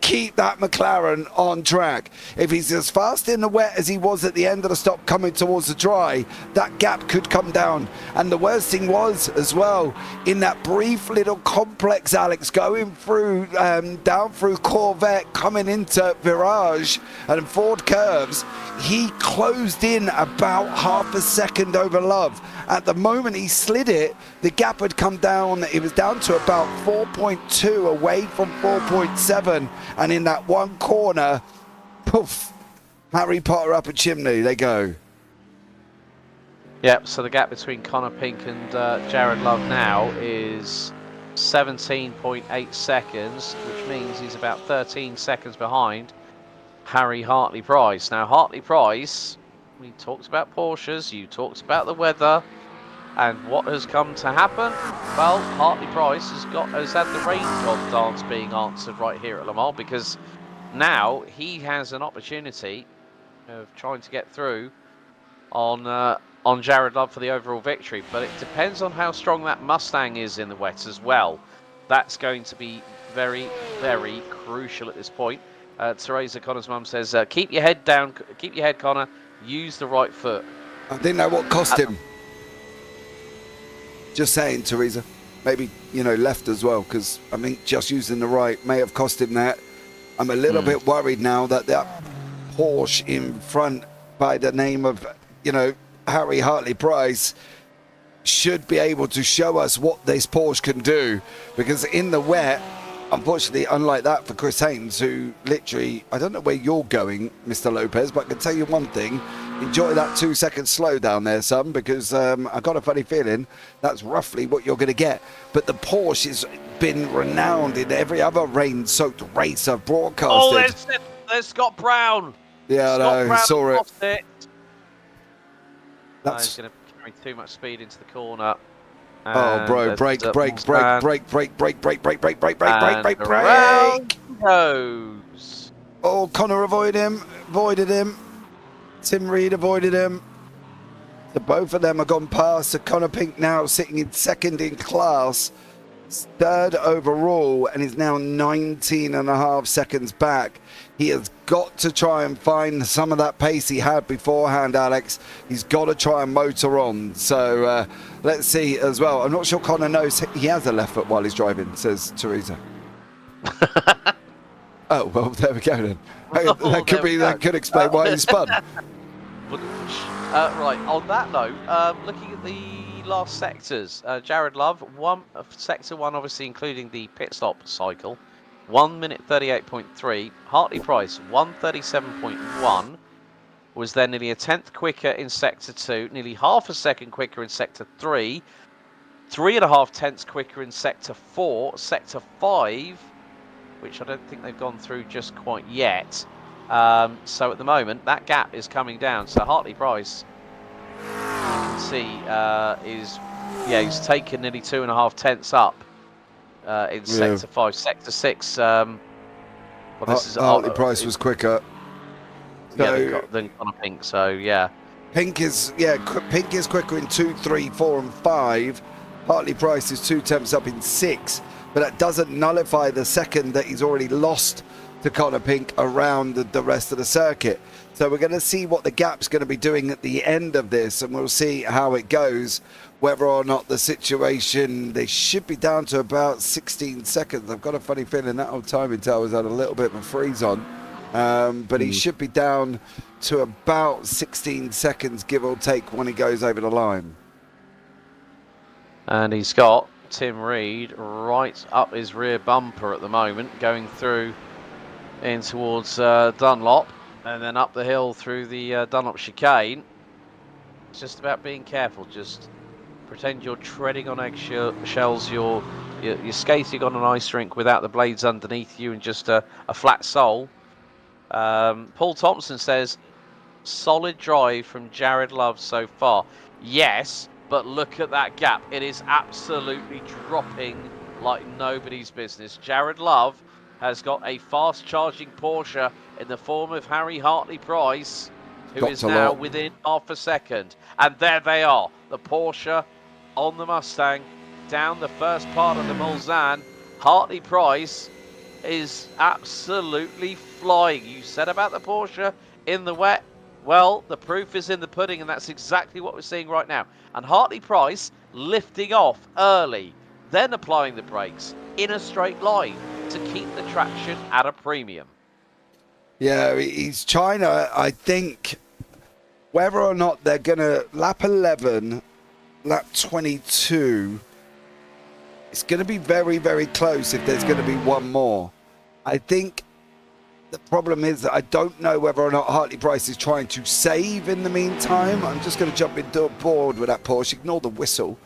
keep that McLaren on track. If he's as fast in the wet as he was at the end of the stop coming towards the dry, that gap could come down. And the worst thing was as well, in that brief little complex, Alex, going through down through Corvette, coming into Virage and Ford curves, he closed in about half a second over Love. At the moment he slid it, the gap had come down. It was down to about 4.2 away from 4.7. And in that one corner, poof, Harry Potter up a chimney, they go. Yep, so the gap between Connor Pink and Jared Love now is 17.8 seconds, which means he's about 13 seconds behind Hartley Price. Now, Hartley Price, we talked about Porsches, you talked about the weather, and what has come to happen? Well, Hartley Price has had the rain god dance being answered right here at Le Mans, because now he has an opportunity of trying to get through on Jared Love for the overall victory. But it depends on how strong that Mustang is in the wet as well. That's going to be very, very crucial at this point. Teresa, Connor's mum, says, keep your head down, keep your head, Connor, use the right foot. I didn't know what cost him. Just saying, Teresa. Maybe, left as well, because I think just using the right may have cost him that. I'm a little bit worried now that Porsche in front by the name of, Hartley Price should be able to show us what this Porsche can do, because in the wet, unfortunately, unlike that for Chris Haynes, who literally, I don't know where you're going, Mr. Lopez, but I can tell you one thing. Enjoy that 2-second slowdown there, son, because I've got a funny feeling that's roughly what you're going to get. But the Porsche has been renowned in every other rain-soaked race I've broadcasted. Oh, there's Scott Brown. Yeah, I know, saw it. He's going to carry too much speed into the corner. Oh, bro, brake. Goes. Oh, Connor avoided him. Tim Reed avoided him. So both of them have gone past. So Connor Pink now sitting in second in class, third overall, and is now 19.5 seconds back. He has got to try and find some of that pace he had beforehand, Alex. He's got to try and motor on. So let's see as well. I'm not sure Connor knows he has a left foot while he's driving, says Teresa. Oh, well, there we go then. That could explain why he spun. Right, on that note, looking at the last sectors, Jared Love, sector 1 obviously including the pit stop cycle, 1 minute 38.3. Hartley Price, 1:37.1, was then nearly a tenth quicker in sector 2, nearly half a second quicker in sector 3, 3.5 tenths quicker in sector 4, sector 5, which I don't think they've gone through just quite yet. So at the moment, that gap is coming down. So Hartley Price, you can see, he's taken nearly 2.5 tenths up in Sector 5. Sector 6, well, this is... Hartley Price was quicker. Yeah, than Connor Pink, so yeah. Pink is quicker in 2, 3, 4 and 5. Hartley Price is 2 tenths up in 6, but that doesn't nullify the second that he's already lost to Connor Pink around the rest of the circuit. So we're going to see what the gap's going to be doing at the end of this, and we'll see how it goes, whether or not the situation, they should be down to about 16 seconds. I've got a funny feeling that old timing tower's had a little bit of a freeze on. But he should be down to about 16 seconds, give or take, when he goes over the line. And he's got Tim Reed right up his rear bumper at the moment, going through in towards Dunlop, and then up the hill through the Dunlop chicane. It's just about being careful. Just pretend you're treading on eggshells. You're skating on an ice rink without the blades underneath you and just a flat sole. Paul Thompson says, solid drive from Jared Love so far. Yes, but look at that gap. It is absolutely dropping like nobody's business. Jared Love has got a fast-charging Porsche in the form of Harry Hartley Price, who is now within half a second. And there they are, the Porsche on the Mustang, down the first part of the Mulsanne. Hartley Price is absolutely flying. You said about the Porsche in the wet. Well, the proof is in the pudding, and that's exactly what we're seeing right now. And Hartley Price lifting off early, then applying the brakes in a straight line to keep the traction at a premium. Yeah, he's trying to, I think, whether or not they're going to lap 11, lap 22, it's going to be very, very close if there's going to be one more. I think the problem is that I don't know whether or not Hartley Price is trying to save in the meantime. I'm just going to jump into board with that Porsche. Ignore the whistle.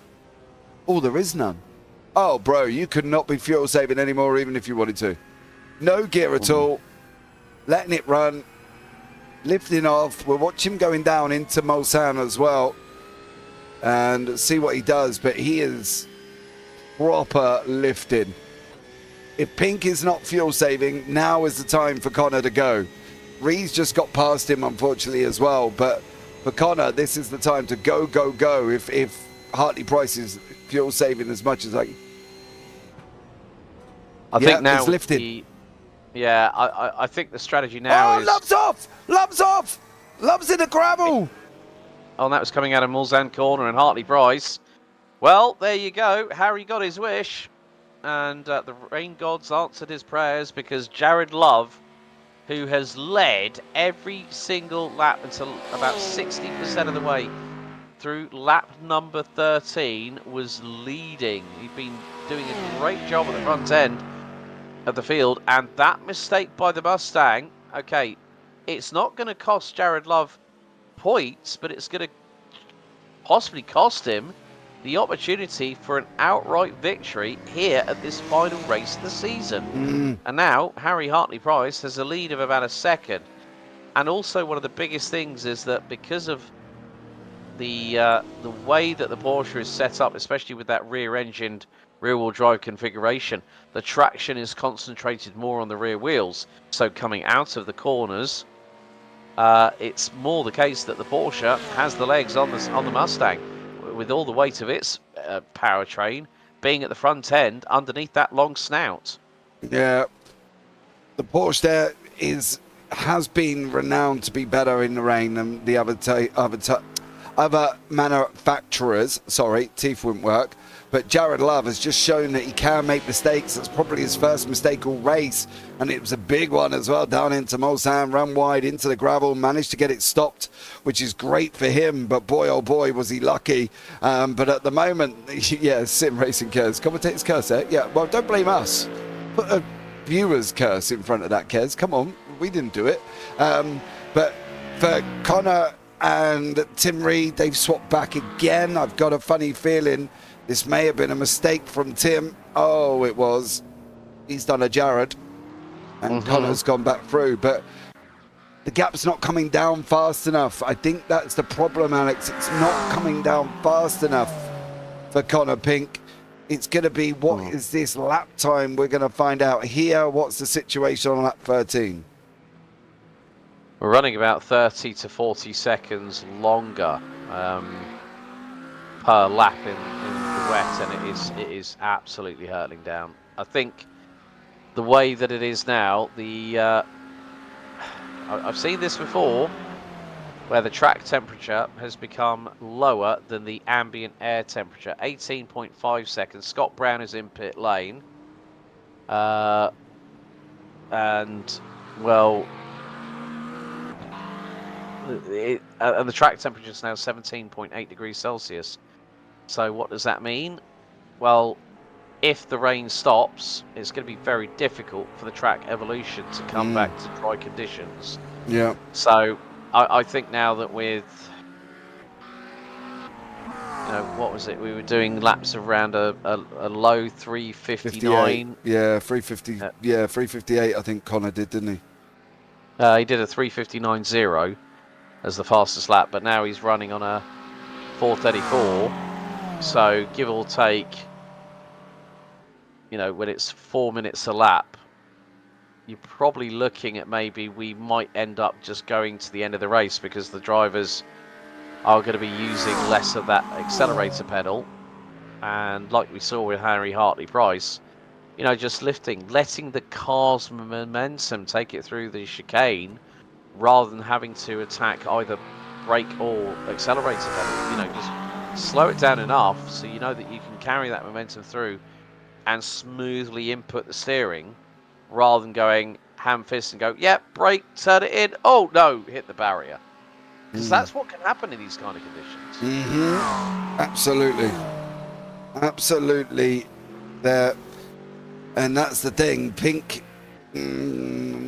Oh, there is none. Oh, bro, you could not be fuel saving anymore even if you wanted to. No gear at all. Letting it run. Lifting off. We'll watch him going down into Mulsanne as well. And see what he does. But he is proper lifting. If Pink is not fuel saving, now is the time for Connor to go. Reed's just got past him, unfortunately, as well. But for Connor, this is the time to go, go, go. If Hartley Price is fuel saving as much as I think now it's lifted. I think the strategy now is... Love's off! Love's off! Love's in the gravel! Oh, and that was coming out of Mulsanne corner, and Hartley Price. Well, there you go. Harry got his wish. And the rain gods answered his prayers, because Jared Love, who has led every single lap until about 60% of the way through lap number 13, was leading. He'd been doing a great job at the front end of the field, and that mistake by the Mustang, okay, it's not going to cost Jared Love points, but it's going to possibly cost him the opportunity for an outright victory here at this final race of the season. And now Harry Hartley Price has a lead of about a second. And also one of the biggest things is that because of the way that the Porsche is set up, especially with that rear-engined rear-wheel drive configuration, the traction is concentrated more on the rear wheels. So coming out of the corners, it's more the case that the Porsche has the legs on the Mustang, with all the weight of its powertrain being at the front end underneath that long snout. Yeah, the Porsche there has been renowned to be better in the rain than the other manufacturers. Sorry, teeth wouldn't work. But Jared Love has just shown that he can make mistakes. That's probably his first mistake all race, and it was a big one as well, down into Mulsanne, run wide into the gravel, managed to get it stopped, which is great for him, but boy, oh boy, was he lucky. But at the moment, yeah, sim racing curse. Commentator's curse there. Yeah, well, don't blame us. Put a viewer's curse in front of that, Kez. Come on, we didn't do it. But for Connor and Tim Reed, they've swapped back again. I've got a funny feeling this may have been a mistake from Tim. Oh, it was. He's done a Jared. And Connor's gone back through. But the gap's not coming down fast enough. I think that's the problem, Alex. It's not coming down fast enough for Connor Pink. It's going to be, what is this lap time? We're going to find out here. What's the situation on lap 13? We're running about 30 to 40 seconds longer per lap in the wet, and it is absolutely hurtling down. I think the way that it is now, I've seen this before, where the track temperature has become lower than the ambient air temperature. 18.5 seconds. Scott Brown is in pit lane. And, well, and the track temperature is now 17.8 degrees Celsius. So what does that mean? Well, if the rain stops, it's going to be very difficult for the track evolution to come back to dry conditions. Yeah. So I think now that with, what was it? We were doing laps around a low 3:59. Yeah, 3:50. Yeah, 3:58. I think Connor did, didn't he? He did a 3:59.0 as the fastest lap, but now he's running on a 4:34. So give or take, when it's 4 minutes a lap, you're probably looking at maybe we might end up just going to the end of the race because the drivers are going to be using less of that accelerator pedal. And like we saw with Harry Hartley-Price, just letting the car's momentum take it through the chicane rather than having to attack either brake or accelerator pedal. Just slow it down enough so you know that you can carry that momentum through and smoothly input the steering, rather than going ham fist and go, brake, turn it in, oh no, hit the barrier. Because that's what can happen in these kind of conditions. Absolutely. Absolutely. There. And that's the thing. Pink,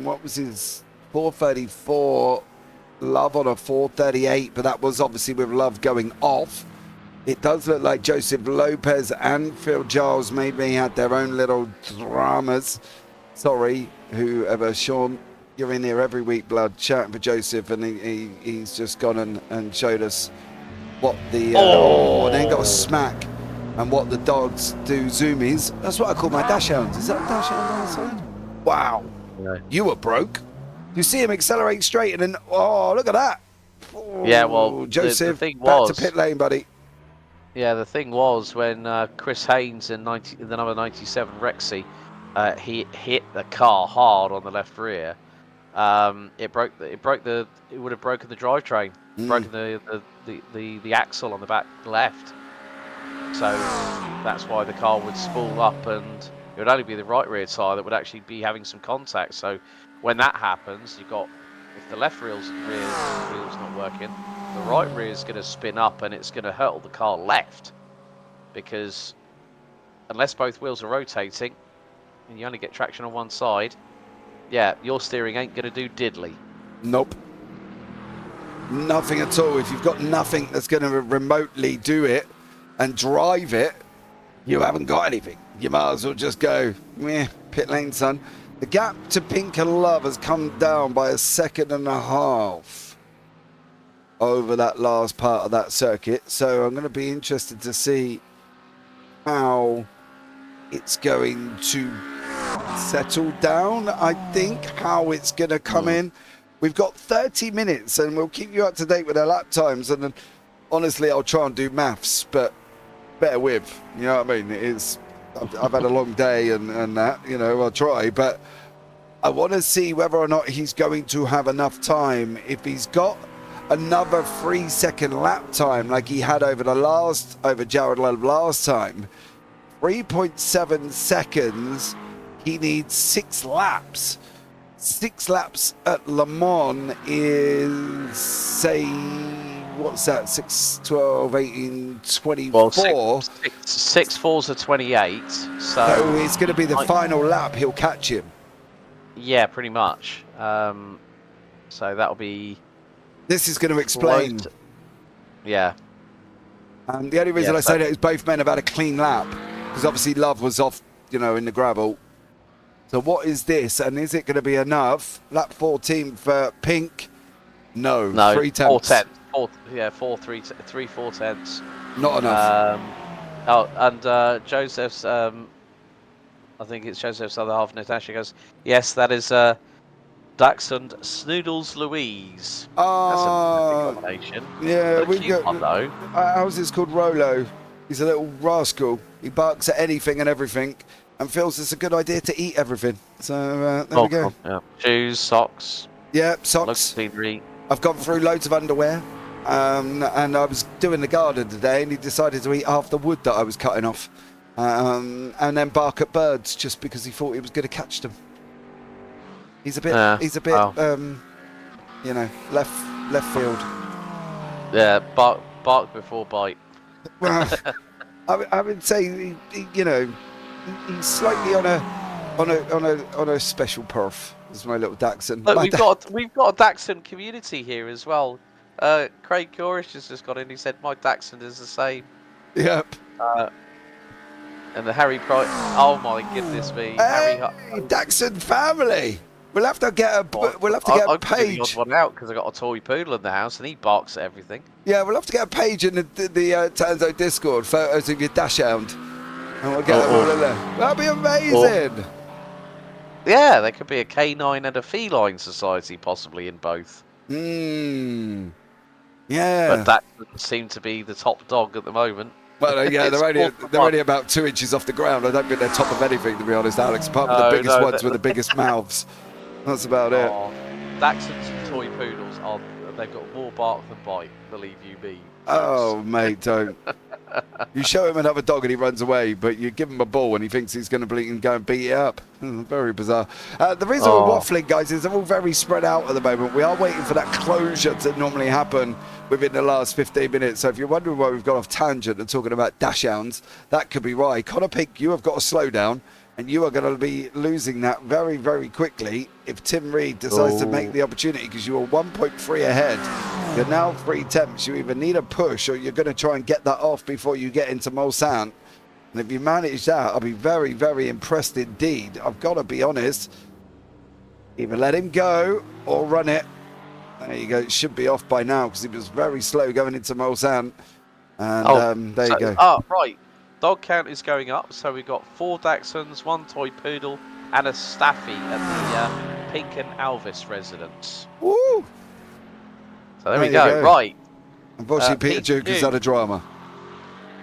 what was his 4:34? Love on a 4:38, but that was obviously with Love going off. It does look like Joseph Lopez and Phil Giles maybe had their own little dramas. Sorry, whoever. Sean, you're in here every week, blood, chatting for Joseph, and he's just gone and showed us what the... and then got a smack, and what the dogs do zoomies. That's what I call my dash hounds. Is that a dash hound on the side? Wow. No. You were broke. You see him accelerate straight, and then, look at that. Yeah, well, Joseph, the thing back was, to pit lane, buddy. Yeah, the thing was when Chris Haynes in the number 97 Rexy, he hit the car hard on the left rear. It would have broken the drivetrain, broken the axle on the back left. So that's why the car would spool up, and it would only be the right rear tyre that would actually be having some contact. So when that happens, if the left rear's not working, the right rear is going to spin up and it's going to hurtle the car left, because unless both wheels are rotating and you only get traction on one side, your steering ain't going to do diddly. Nope. Nothing at all. If you've got nothing that's going to remotely do it and drive it, you haven't got anything. You might as well just go, pit lane, son. The gap to Pink and Love has come down by 1.5 seconds over that last part of that circuit. So I'm going to be interested to see how it's going to settle down. I think how it's going to come in. We've got 30 minutes and we'll keep you up to date with our lap times. And then, honestly, I'll try and do maths, but bear with. You know what I mean? I've had a long day and that, I'll try. But I want to see whether or not he's going to have enough time. If he's got another 3-second lap time like he had over Jared Love last time, 3.7 seconds, he needs 6 laps. 6 laps at Le Mans is, say, what's that, 6, 12, 18, 24? Well, 6 falls are 28, so it's going to be the final lap, he'll catch him. Yeah, pretty much. So that'll be... This is going to explain. Yeah. The only reason I say that is both men have had a clean lap, because obviously Love was off, in the gravel. So what is this? And is it going to be enough? Lap 14 for Pink? No, 3 tenths. 4 tenths. 3 4 tenths. Not enough. Oh, and Joseph's, I think it's Joseph's other half, Natasha, goes, yes, that is Dachshund Snoodles Louise. That's a nice combination. yeah, But a we've cute got. one, though. Ours is called Rolo. He's a little rascal. He barks at anything and everything, and feels it's a good idea to eat everything. So there we go. Yeah. Shoes, socks. Yeah, socks. I've gone through loads of underwear, and I was doing the garden today, and he decided to eat half the wood that I was cutting off, and then bark at birds just because he thought he was going to catch them. He's a bit, you know, left field. Yeah, bark before bite. Well, I would say, you know, he's slightly on a special perf. Is my little Dachshund. Look, we've got a Dachshund community here as well. Craig Corish has just got in. He said my Dachshund is the same. Yep. And the Harry Price. Oh my goodness me, Hey, Harry Dachshund family. We'll have to get a page. I'm one out because I got a toy poodle in the house and he barks at everything. Yeah, we'll have to get a page in the Tanso Discord, photos of your dachshund, and we'll get them all in there. That'd be amazing. Yeah, there could be a canine and a feline society possibly in both. Yeah. But that doesn't seem to be the top dog at the moment. Well, yeah, they're only about 2 inches off the ground. I don't think they're top of anything, to be honest, Alex. Apart from the biggest ones with the biggest mouths. That's about it. Dachshunds and toy poodles they've got more bark than bite, believe you me. Oh, mate, don't. You show him another dog and he runs away, but you give him a ball and he thinks he's going to go and beat it up. Very bizarre. The reason we're waffling, guys, is they're all very spread out at the moment. We are waiting for that closure to normally happen within the last 15 minutes. So if you're wondering why we've gone off tangent and talking about dachshunds, that could be why. Connor Pink, you have got to slow down. And you are going to be losing that very, very quickly if Tim Reed decides to make the opportunity, because you are 1.3 ahead. You're now 3 tenths. You either need a push or you're going to try and get that off before you get into Mulsanne. And if you manage that, I'll be very, very impressed indeed. I've got to be honest. Either let him go or run it. There you go. It should be off by now because he was very slow going into Mulsanne. And there you go. Oh, right. Dog count is going up, so we've got 4 Dachshunds, 1 toy poodle, and a Staffy at the Pink and Alvis residence. Woo! So there we go. Right. Unfortunately, Peter Duke has had a drama.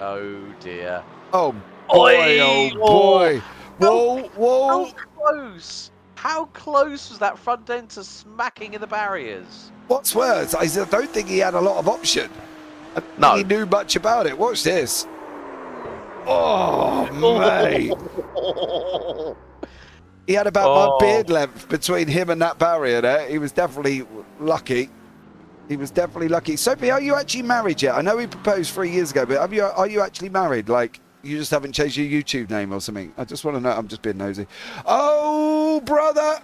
Oh dear. Oh boy! Oh boy! Whoa! How close? How close was that front end to smacking in the barriers? What's worse, I don't think he had a lot of option. I don't think he knew much about it. Watch this. Oh, mate. He had about my beard length between him and that barrier there. He was definitely lucky. Sophie, are you actually married yet? I know he proposed 3 years ago, but are you actually married? Like, you just haven't changed your YouTube name or something? I just want to know. I'm just being nosy. Oh, brother.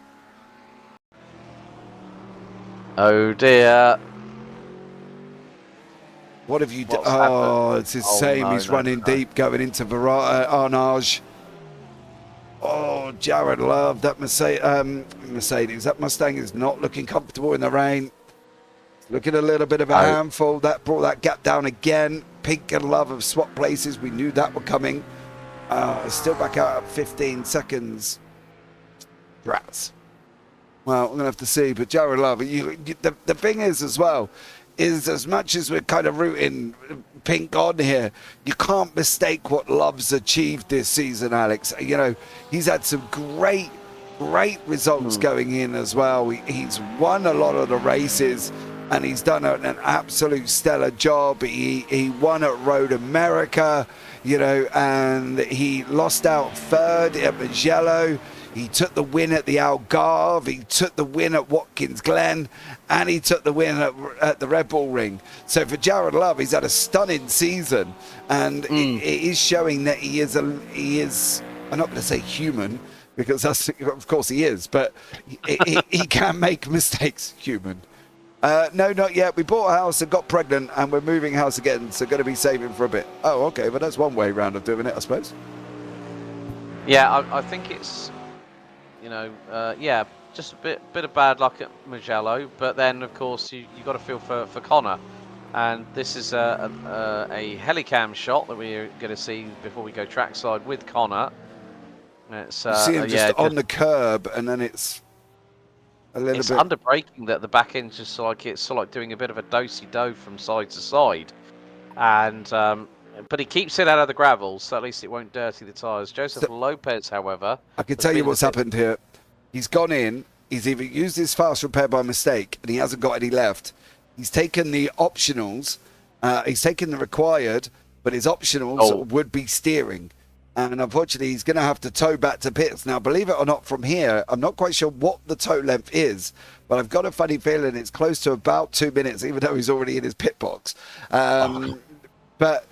Oh, dear. What have you done? Oh, it's his same. No, he's running deep, going into Arnage. Oh, Jared Love, that Mercedes. That Mustang is not looking comfortable in the rain. It's looking a little bit of a handful. That brought that gap down again. Pink and Love have swapped places. We knew that were coming. Still back out at 15 seconds. Rats. Well, we're going to have to see. But Jared Love, the thing is as well, is as much as we're kind of rooting Pink on here, you can't mistake what Love's achieved this season, Alex. You know, he's had some great results going in as well. He's won a lot of the races and he's done an absolute stellar job. He won at Road America, you know, and he lost out third at Mugello. He took the win at the Algarve, he took the win at Watkins Glen, and he took the win at the Red Bull Ring. So for Jared Love, he's had a stunning season, and it is showing that he is, I'm not going to say human, because that's, of course he is, but he can make mistakes, human. No, not yet. We bought a house and got pregnant, and we're moving house again, so going to be saving for a bit. Oh, okay, but that's one way round of doing it, I suppose. Yeah, I think it's... You know, yeah, just a bit of bad luck at Mugello, but then of course you got to feel for Connor And this is a helicam shot that we're going to see before we go trackside with Connor. It's, you see him just on the curb, and then it's a little it's bit under braking that the back end's just like it's sort of like doing a bit of a do-si-do from side to side, and but he keeps it out of the gravel, so at least it won't dirty the tyres. Joseph Lopez, however, I can tell you what's happened here. He's gone in. He's either used his fast repair by mistake, and he hasn't got any left. He's taken the optionals. He's taken the required, but his optionals would be steering. And unfortunately, he's going to have to tow back to pits. Now, believe it or not, from here, I'm not quite sure what the tow length is, but I've got a funny feeling it's close to about 2 minutes, even though he's already in his pit box. But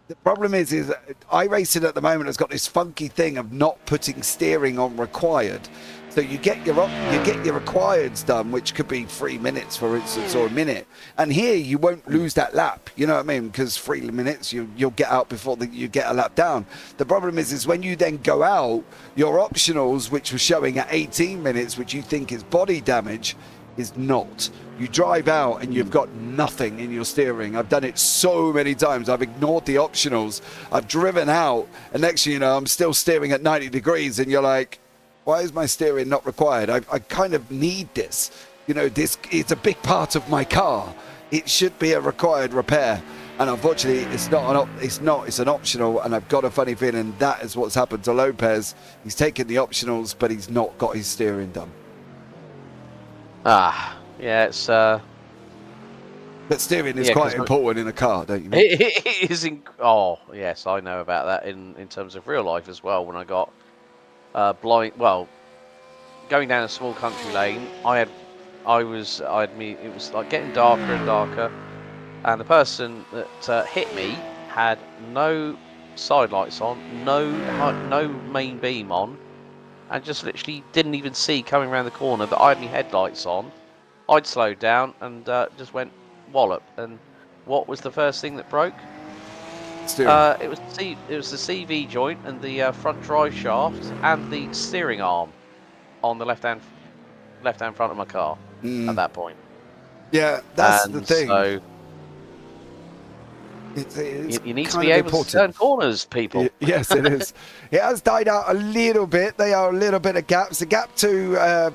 the problem is iRacing at the moment has got this funky thing of not putting steering on required. So you get your requireds done, which could be 3 minutes, for instance, or a minute. And here you won't lose that lap. You know what I mean? Because 3 minutes you'll get out before you get a lap down. The problem is when you then go out, your optionals, which was showing at 18 minutes, which you think is body damage, is not. You drive out and you've got nothing in your steering. I've done it so many times. I've ignored the optionals. I've driven out, and next thing you know, I'm still steering at 90 degrees, and you're like, why is my steering not required? I kind of need this. You know, this it's a big part of my car. It should be a required repair. And unfortunately, it's an optional, and I've got a funny feeling that is what's happened to Lopez. He's taken the optionals, but he's not got his steering done. Yeah, it's but steering is quite important in a car, don't you mean? It is. Oh, yes, I know about that in terms of real life as well. When I got going down a small country lane, it was like getting darker and darker, and the person that hit me had no side lights on, no main beam on, and just literally didn't even see coming around the corner that I had my headlights on. I'd slowed down and just went wallop. And what was the first thing that broke? It was the CV joint and the front drive shaft and the steering arm on the left hand front of my car at that point. Yeah, that's the thing. So you need to be able to turn corners, people. Yes, it is. It has died out a little bit. There are a little bit of gaps. The gap to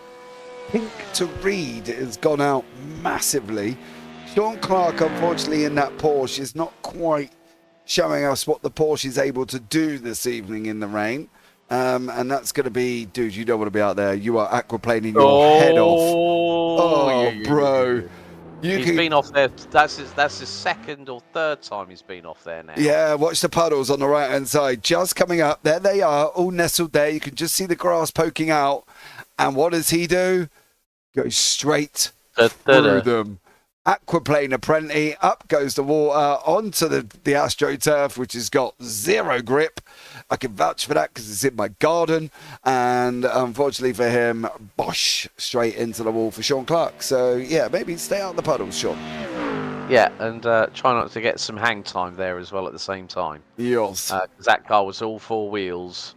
Pink to Reed has gone out massively. Sean Clark, unfortunately, in that Porsche is not quite showing us what the Porsche is able to do this evening in the rain. And that's going to be, dude, you don't want to be out there. You are aquaplaning your head off. Bro. He's been off there. That's his second or third time he's been off there now. Yeah, watch the puddles on the right-hand side. Just coming up. There they are, all nestled there. You can just see the grass poking out. And what does he do? Goes straight through them. Aquaplane aplenty. Up goes the water onto the AstroTurf, which has got zero grip. I can vouch for that because it's in my garden. And unfortunately for him, bosh, straight into the wall for Sean Clark. So, yeah, maybe stay out of the puddles, Sean. Yeah, and try not to get some hang time there as well at the same time. Yes. That car was all four wheels.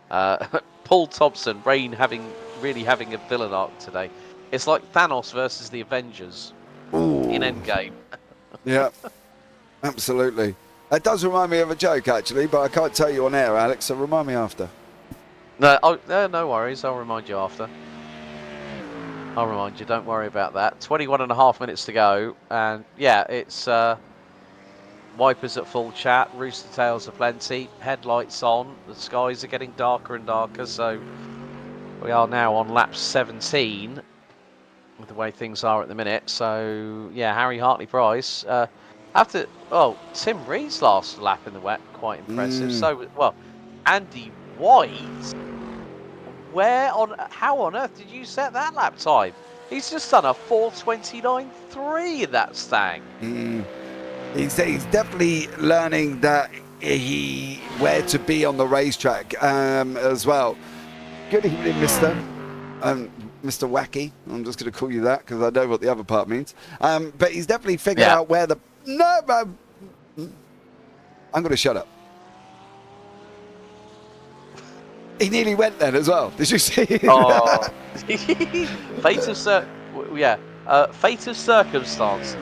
Paul Thompson, really having a villain arc today. It's like Thanos versus the Avengers in Endgame. Yeah, absolutely. It does remind me of a joke, actually, but I can't tell you on air, Alex, so remind me after. No worries. I'll remind you after. I'll remind you. Don't worry about that. 21.5 minutes to go. And, yeah, it's wipers at full chat, rooster tails aplenty, headlights on. The skies are getting darker and darker, so we are now on lap 17 with the way things are at the minute. So, yeah, Harry Hartley-Price. Tim Reed's last lap in the wet, quite impressive. So, Andy White, how on earth did you set that lap time? He's just done a 4:29.3 in that Stang. He's definitely learning that where to be on the racetrack as well. Good evening, Mr. Wacky. I'm just going to call you that because I know what the other part means. But he's definitely figured out where the... No, I'm going to shut up. He nearly went then as well. Did you see? Oh. Fate of circumstance.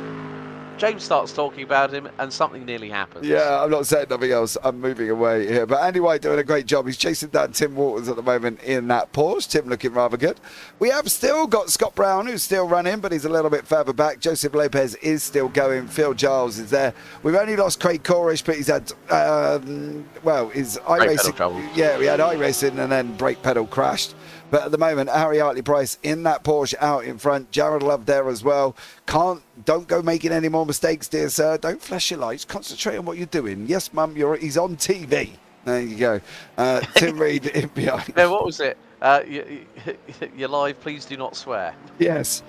James starts talking about him, and something nearly happens. Yeah, I'm not saying nothing else. I'm moving away here. But Andy White doing a great job. He's chasing down Tim Waters at the moment in that Porsche. Tim looking rather good. We have still got Scott Brown, who's still running, but he's a little bit further back. Joseph Lopez is still going. Phil Giles is there. We've only lost Craig Corish, but he's had, his iRacing. Yeah, we had iRacing and then brake pedal crashed. But at the moment, Harry Hartley-Price in that Porsche out in front. Jared Love there as well. Don't go making any more mistakes, dear sir. Don't flash your lights. Concentrate on what you're doing. Yes, mum, he's on TV. There you go. Tim Reed in behind. Yeah, what was it? You're live, please do not swear. Yes.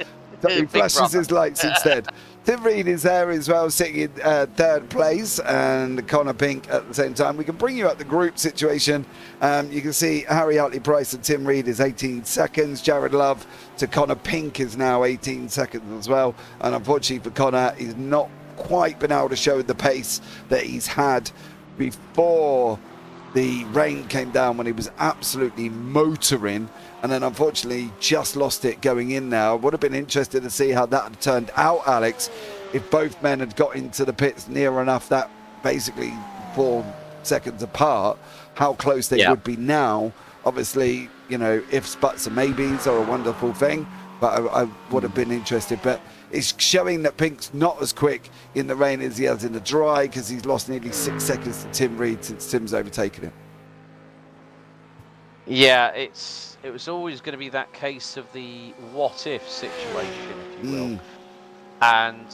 He flashes his lights instead. Tim Reed is there as well, sitting in third place, and Connor Pink at the same time. We can bring you up the group situation. You can see Harry Hartley-Price and Tim Reed is 18 seconds. Jared Love to Connor Pink is now 18 seconds as well. And unfortunately for Connor, he's not quite been able to show the pace that he's had before the rain came down, when he was absolutely motoring, and then unfortunately just lost it going in now. Would have been interested to see how that had turned out, Alex, if both men had got into the pits near enough, that basically 4 seconds apart, how close they would be now. Obviously, you know, ifs, buts and maybes are a wonderful thing, but I would have been interested. But it's showing that Pink's not as quick in the rain as he has in the dry, because he's lost nearly 6 seconds to Tim Reed since Tim's overtaken him. Yeah, it was always going to be that case of the what-if situation, if you will. And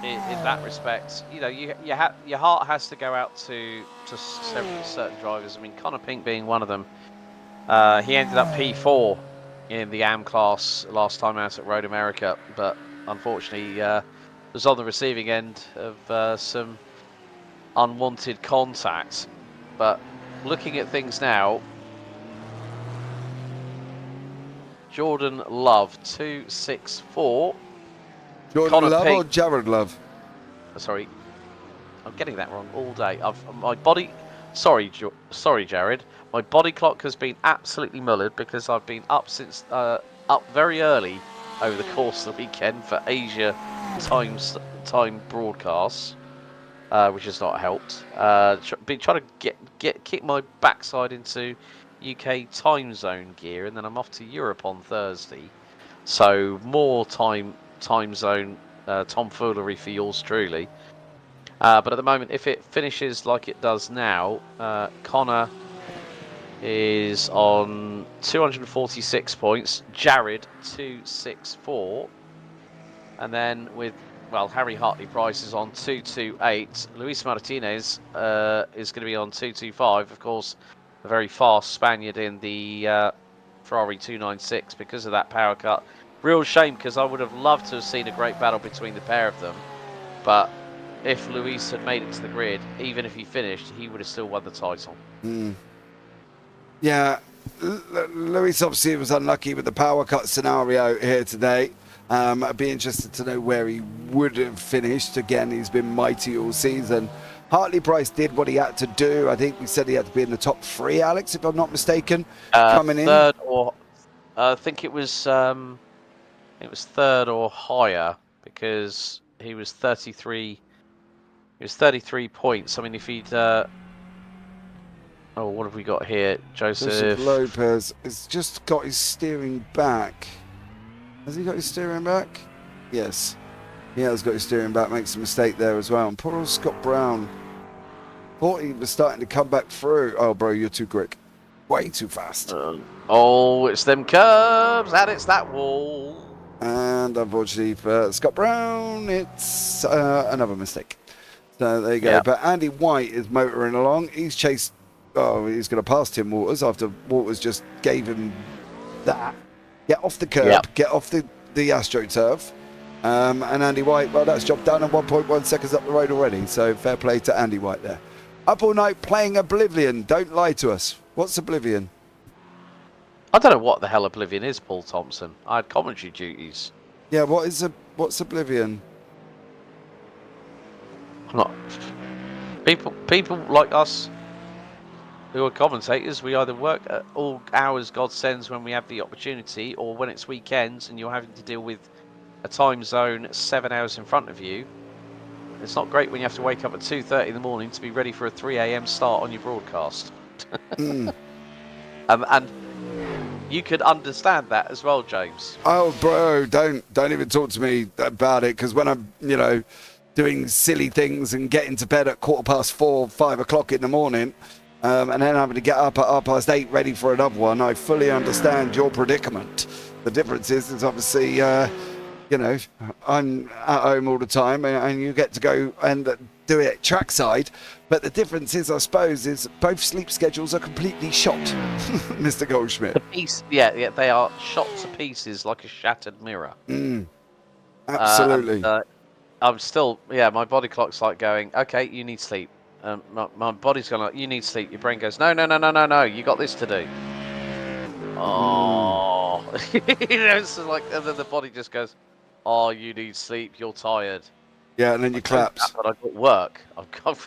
in that respect, you know, your heart has to go out to certain drivers. I mean, Connor Pink being one of them. He ended up P4 in the AM class last time out at Road America, but unfortunately was on the receiving end of some unwanted contact. But looking at things now, Jordan Love 264. Jordan Connor Love Pink, or Jared Love? Sorry, I'm getting that wrong all day. My body. Sorry, Jared. My body clock has been absolutely mullered because I've been up since up very early over the course of the weekend for Asia time broadcasts, which has not helped. Been trying to kick my backside into UK time zone gear, and then I'm off to Europe on Thursday. So more time zone tomfoolery for yours truly. But at the moment, if it finishes like it does now, Connor is on 246 points, Jared 264, and then with, well, Harry Hartley-Price is on 228, Luis Martinez is going to be on 225, of course, a very fast Spaniard in the Ferrari 296 because of that power cut. Real shame, because I would have loved to have seen a great battle between the pair of them, but if Luis had made it to the grid, even if he finished, he would have still won the title. Yeah, Luis obviously was unlucky with the power cut scenario here today. I'd be interested to know where he would have finished. Again, he's been mighty all season. Hartley-Price did what he had to do. I think we said he had to be in the top 3, Alex, if I'm not mistaken, coming in. Third, or I think it was third or higher, because he was 33. It was 33 points. I mean, if he'd... what have we got here? Joseph Lopez has just got his steering back. Has he got his steering back? Yes. He has got his steering back. Makes a mistake there as well. And poor old Scott Brown. Thought he was starting to come back through. Oh, bro, you're too quick. Way too fast. It's them curbs, and it's that wall. And unfortunately for Scott Brown, it's another mistake. So there you go. Yep. But Andy White is motoring along. He's chased. Oh, he's going to pass Tim Waters after Waters just gave him that. Get off the curb. Get off the AstroTurf. And Andy White, well, that's job done, and 1.1 seconds up the road already. So fair play to Andy White there. Up all night playing Oblivion. Don't lie to us. What's Oblivion? I don't know what the hell Oblivion is, Paul Thompson. I had commentary duties. Yeah, what's Oblivion? I'm not. People like us who are commentators, we either work at all hours God sends when we have the opportunity, or when it's weekends and you're having to deal with a time zone 7 hours in front of you, It's not great when you have to wake up at 2:30 in the morning to be ready for a 3 a.m. start on your broadcast. And you could understand that as well, James. Oh, bro, don't even talk to me about it, because when I'm, doing silly things and getting to bed at 4:15, 5 o'clock in the morning, and then having to get up at 8:30 ready for another one, I fully understand your predicament. The difference is obviously, I'm at home all the time, and you get to go and do it trackside. But the difference is, I suppose, is both sleep schedules are completely shot, Mr. Goldschmidt. Yeah, they are shot to pieces like a shattered mirror. Absolutely. I'm still, my body clock's like going, okay, you need sleep. My body's going like, you need sleep. Your brain goes, no, you got this to do. Oh, it's like, and then the body just goes, oh, you need sleep. You're tired. Yeah, and then you collapse. But I've got work. I've got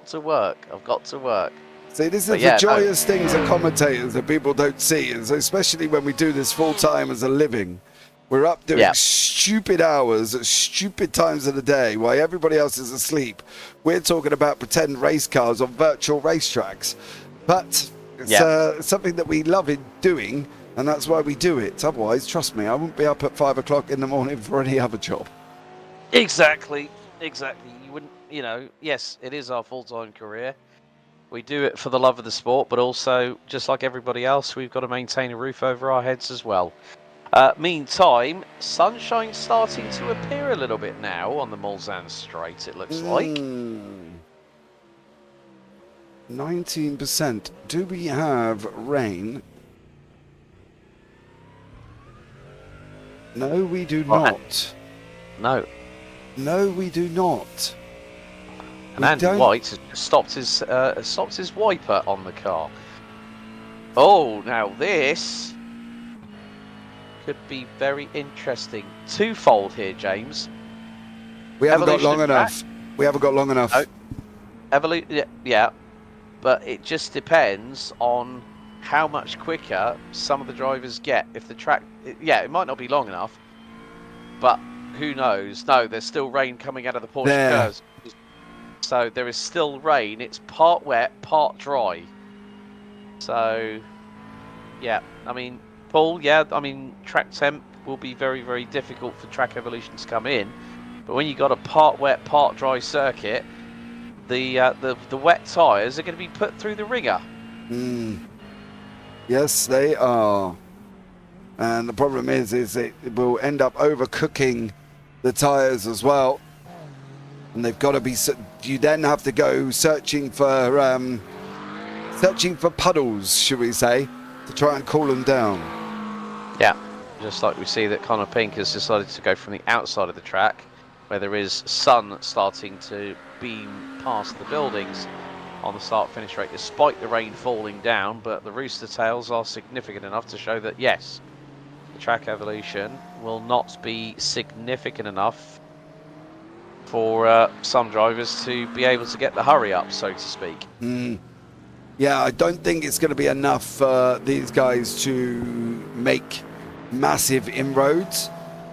to work. I've got to work. See, this is the joyous things as commentators that people don't see, and so especially when we do this full time as a living. We're up doing stupid hours at stupid times of the day while everybody else is asleep. We're talking about pretend race cars on virtual racetracks. But it's something that we love in doing, and that's why we do it. Otherwise, trust me, I wouldn't be up at 5 o'clock in the morning for any other job. Exactly. You wouldn't, yes, it is our full-time career. We do it for the love of the sport, but also, just like everybody else, we've got to maintain a roof over our heads as well. Meantime, sunshine's starting to appear a little bit now on the Mulsanne Straight, it looks like. 19%. Do we have rain? No, we do not. No. No, we do not. And Andy White has stopped his wiper on the car. Oh, now this could be very interesting. Twofold here, James. We haven't got long enough. We haven't got long enough. Yeah, but it just depends on how much quicker some of the drivers get. If the track, it might not be long enough, but who knows? No, there's still rain coming out of the Porsche curves. So there is still rain. It's part wet, part dry. So, Paul, track temp will be very, very difficult for Track Evolution to come in. But when you got a part wet, part dry circuit, the wet tyres are going to be put through the ringer. Yes, they are. And the problem is it will end up overcooking the tyres as well. And they've got to be. You then have to go searching for puddles, should we say, to try and cool them down. Yeah, just like we see that Connor Pink has decided to go from the outside of the track, where there is sun starting to beam past the buildings on the start-finish rate, despite the rain falling down. But the rooster tails are significant enough to show that yes, the Track Evolution will not be significant enough for some drivers to be able to get the hurry up, so to speak. Yeah, I don't think it's going to be enough for these guys to make massive inroads.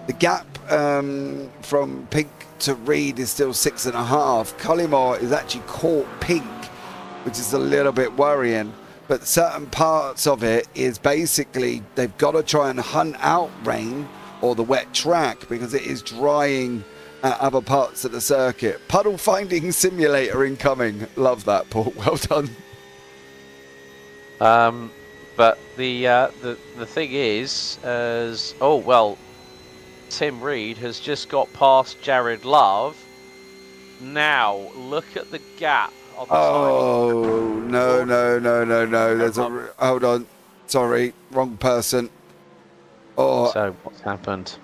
The gap from Pink to Reed is still 6.5. Cullimore is actually caught Pink, which is a little bit worrying. But certain parts of it is basically they've got to try and hunt out rain or the wet track because it is drying at other parts of the circuit. Puddle finding simulator incoming. Love that, Paul. Well done. But the thing is, Tim Reed has just got past Jared Love. Now look at the gap on the side. No. There's hold on. Sorry, wrong person. Oh. So what's happened?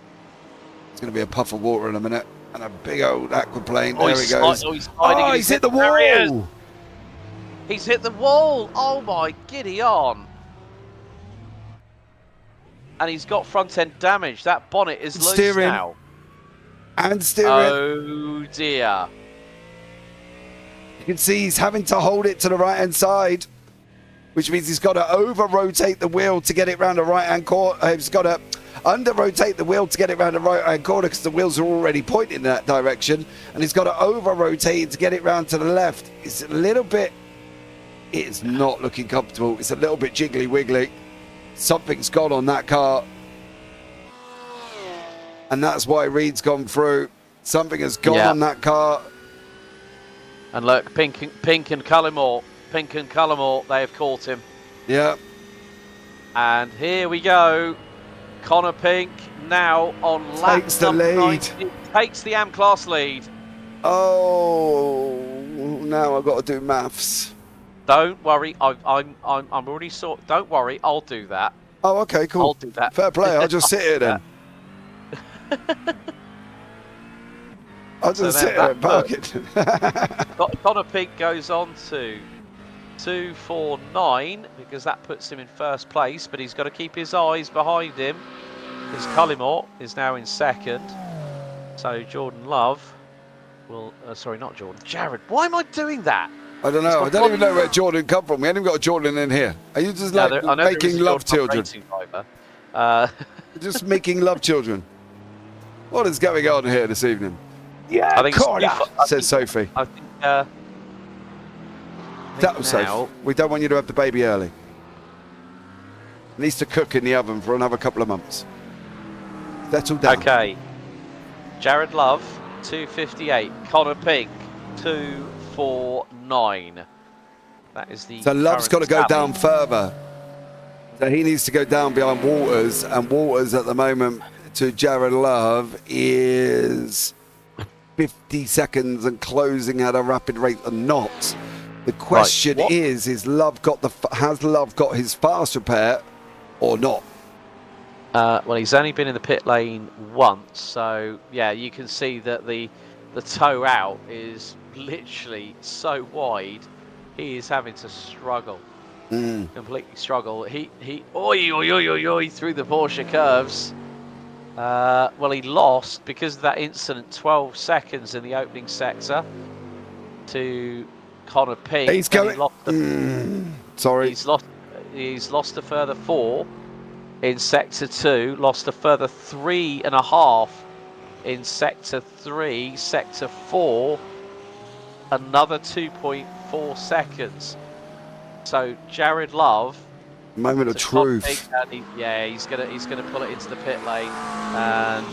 It's going to be a puff of water in a minute. And a big old aquaplane. There he goes. He's hit the wall. He's hit the wall. Oh my, giddy on. And he's got front end damage. That bonnet is loose now. And steering. Oh dear. You can see he's having to hold it to the right hand side, which means he's got to over rotate the wheel to get it round the right hand corner. He's got to under-rotate the wheel to get it around the right-hand corner because the wheels are already pointing in that direction, and he's got to over-rotate to get it round to the left. It's a little bit... It's not looking comfortable. It's a little bit jiggly-wiggly. Something's gone on that car. And that's why Reed's gone through. Something has gone on that car. And look, Pink and Cullimore. Pink and Cullimore, they have caught him. Yeah. And here we go. Connor Pink now on lap takes the lead. Takes the AM class lead. Oh, now I've got to do maths. Don't worry, I'm already sort. Don't worry, I'll do that. Oh, okay, cool. I'll do that. Fair play. I'll just sit here then. I'll just sit here and park it. Connor Pink goes on to 249 because that puts him in first place, but he's got to keep his eyes behind him. Because Cullimore is now in second. So Jordan Love will. Sorry, not Jordan. Jared. Why am I doing that? I don't know. I don't even know where Jordan come from. We haven't even got a Jordan in here. Are you just making love children? Just making love children. What is going on here this evening? Yeah, I think says Sophie. I think, that was Sophie. We don't want you to have the baby early. It needs to cook in the oven for another couple of months. Settle down. Okay. Jared Love, 258. Connor Pink, 249. That is the. So Love's got to go down further. So he needs to go down behind Walters, and Walters at the moment to Jared Love is 50 seconds and closing at a rapid rate of knots. The question is has Love got his fast repair or not? Well, he's only been in the pit lane once, so yeah, you can see that the toe out is literally so wide. He is having to struggle, completely struggle. He through the Porsche curves. Well, he lost because of that incident 12 seconds in the opening sector to Connor Pink. He's going. Sorry. He's lost a further 4 in sector 2. Lost a further 3.5 in sector 3. Sector 4, another 2.4 seconds. So Jared Love. Moment of truth. He's gonna pull it into the pit lane, and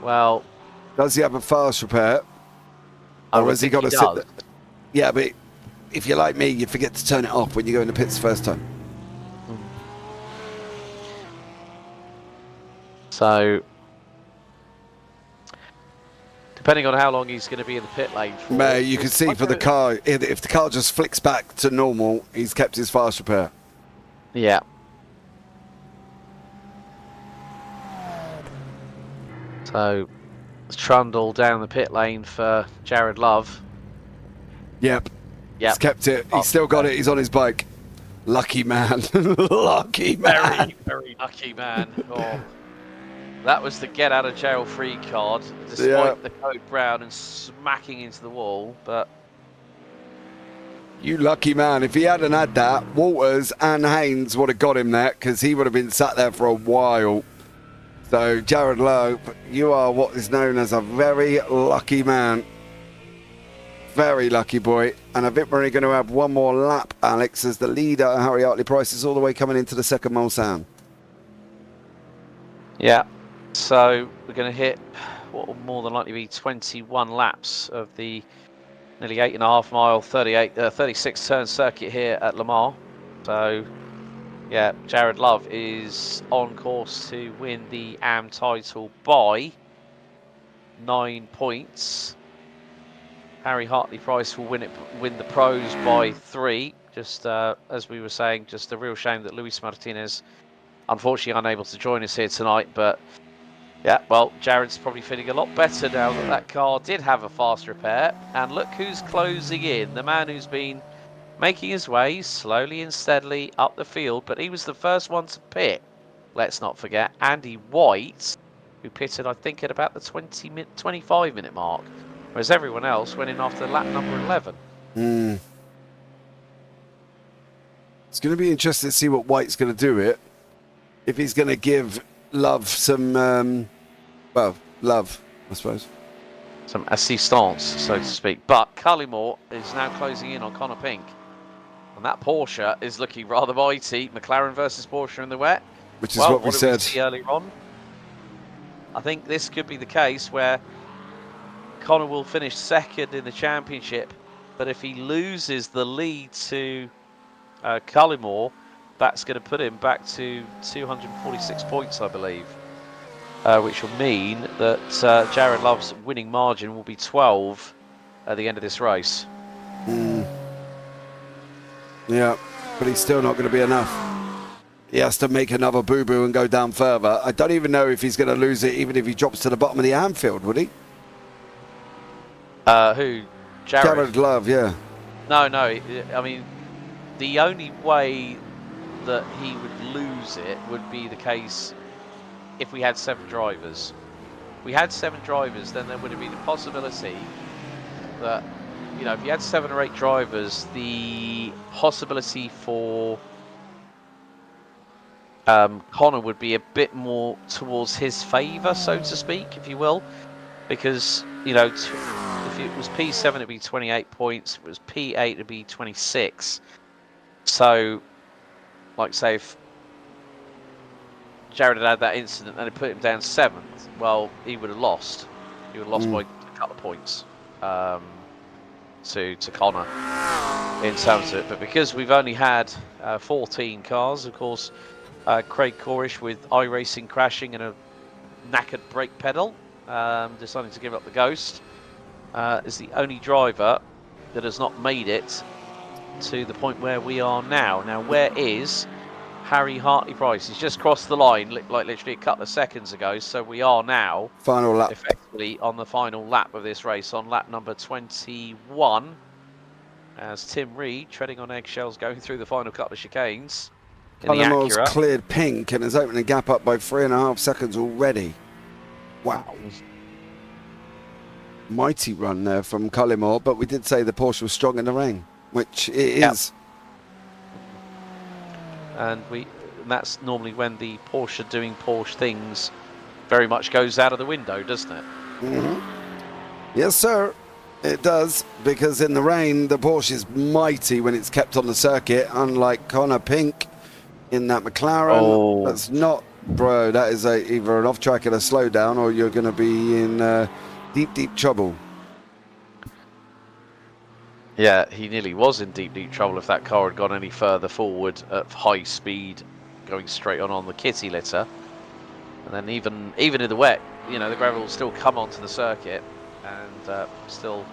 well, does he have a fast repair, or has he got to sit there? Yeah, but if you're like me, you forget to turn it off when you go in the pits the first time. So, depending on how long he's going to be in the pit lane for, Mate, you can see for the car, if the car just flicks back to normal, he's kept his fast repair. Yeah. So, Trundle down the pit lane for Jared Love. Yep. He's kept it. He's still got it. He's on his bike. Lucky man. Lucky man. Very, very lucky man. Oh. That was the get out of jail free card, despite the code brown and smacking into the wall, but... You lucky man. If he hadn't had that, Walters and Haynes would have got him there, because he would have been sat there for a while. So, Jared Lowe, you are what is known as a very lucky man. Very lucky boy. And I think we're only going to have one more lap, Alex, as the leader, Harry Hartley-Price, is all the way coming into the second Mulsanne. Yeah. So, we're going to hit what will more than likely be 21 laps of the nearly 8.5 mile, 36 turn circuit here at Le Mans. So, yeah, Jared Love is on course to win the AM title by 9 points. Harry Hartley-Price will win the pros by 3. Just as we were saying, just a real shame that Luis Martinez, unfortunately, unable to join us here tonight. But yeah, well, Jared's probably feeling a lot better now that that car did have a fast repair. And look who's closing in. The man who's been making his way slowly and steadily up the field. But he was the first one to pit. Let's not forget Andy White, who pitted, I think, at about the 25-minute mark. Whereas everyone else went in after lap number 11. It's going to be interesting to see what White's going to do it. if he's going to give Love some, love, I suppose. Some assistance, so to speak. But Cullimore is now closing in on Connor Pink. And that Porsche is looking rather mighty. McLaren versus Porsche in the wet. Which is what we said. Did we see earlier on? I think this could be the case where Connor will finish second in the championship. But if he loses the lead to Cullimore, that's going to put him back to 246 points, I believe. Which will mean that Jared Love's winning margin will be 12 at the end of this race. Yeah, but he's still not going to be enough. He has to make another boo-boo and go down further. I don't even know if he's going to lose it, even if he drops to the bottom of the Anfield, would he? Who? Jared Love, yeah. No. I mean, the only way that he would lose it would be the case if we had 7 drivers. If we had 7 drivers, then there would have been a possibility that, you know, if you had 7 or 8 drivers, the possibility for Connor would be a bit more towards his favour, so to speak, if you will. Because, you know, if it was P7, it'd be 28 points. If it was P8, it'd be 26. So, like, say, if Jared had that incident and it put him down 7th, well, he would have lost. He would have lost by a couple of points to Connor in terms of it. But because we've only had 14 cars, of course, Craig Corish with iRacing crashing and a knackered brake pedal, deciding to give up the ghost, is the only driver that has not made it to the point where we are now. Now, where is Harry Hartley-Price? He's just crossed the line, like literally a couple of seconds ago. So we are now final lap, effectively on the final lap of this race, on lap number 21, as Tim Reed, treading on eggshells, going through the final couple of chicanes. Cullimore's cleared Pink and is opening the gap up by 3.5 seconds already. Wow. Mighty run there from Cullimore, but we did say the Porsche was strong in the rain, which it is. And that's normally when the Porsche doing Porsche things very much goes out of the window, doesn't it? Yes, sir. It does, because in the rain, the Porsche is mighty when it's kept on the circuit, unlike Connor Pink in that McLaren. Oh. That's not, bro, that is either an off-track and a slowdown, or you're going to be in deep, deep trouble. Yeah, he nearly was in deep, deep trouble if that car had gone any further forward at high speed, going straight on the kitty litter. And then even in the wet, you know, the gravel will still come onto the circuit and still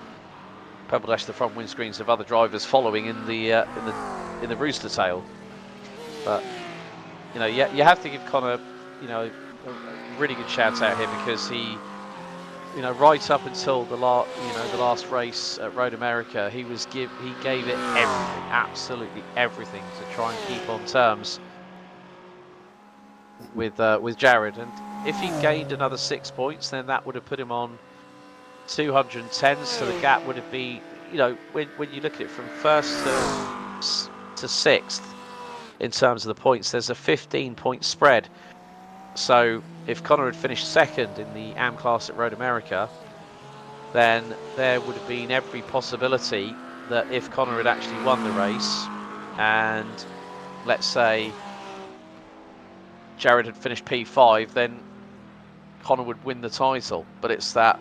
pebble dash the front windscreens of other drivers following in the rooster tail. But you know, you have to give Connor, you know, a really good shout out here, because he, you know, right up until the last race at Road America, he gave it everything, absolutely everything, to try and keep on terms with Jared. And if he gained another 6 points, then that would have put him on 210. So the gap would have been, you know, when you look at it from first to sixth in terms of the points, there's a 15-point spread. So if Connor had finished second in the AM class at Road America, then there would have been every possibility that if Connor had actually won the race, and let's say Jared had finished P5, then Connor would win the title. But it's that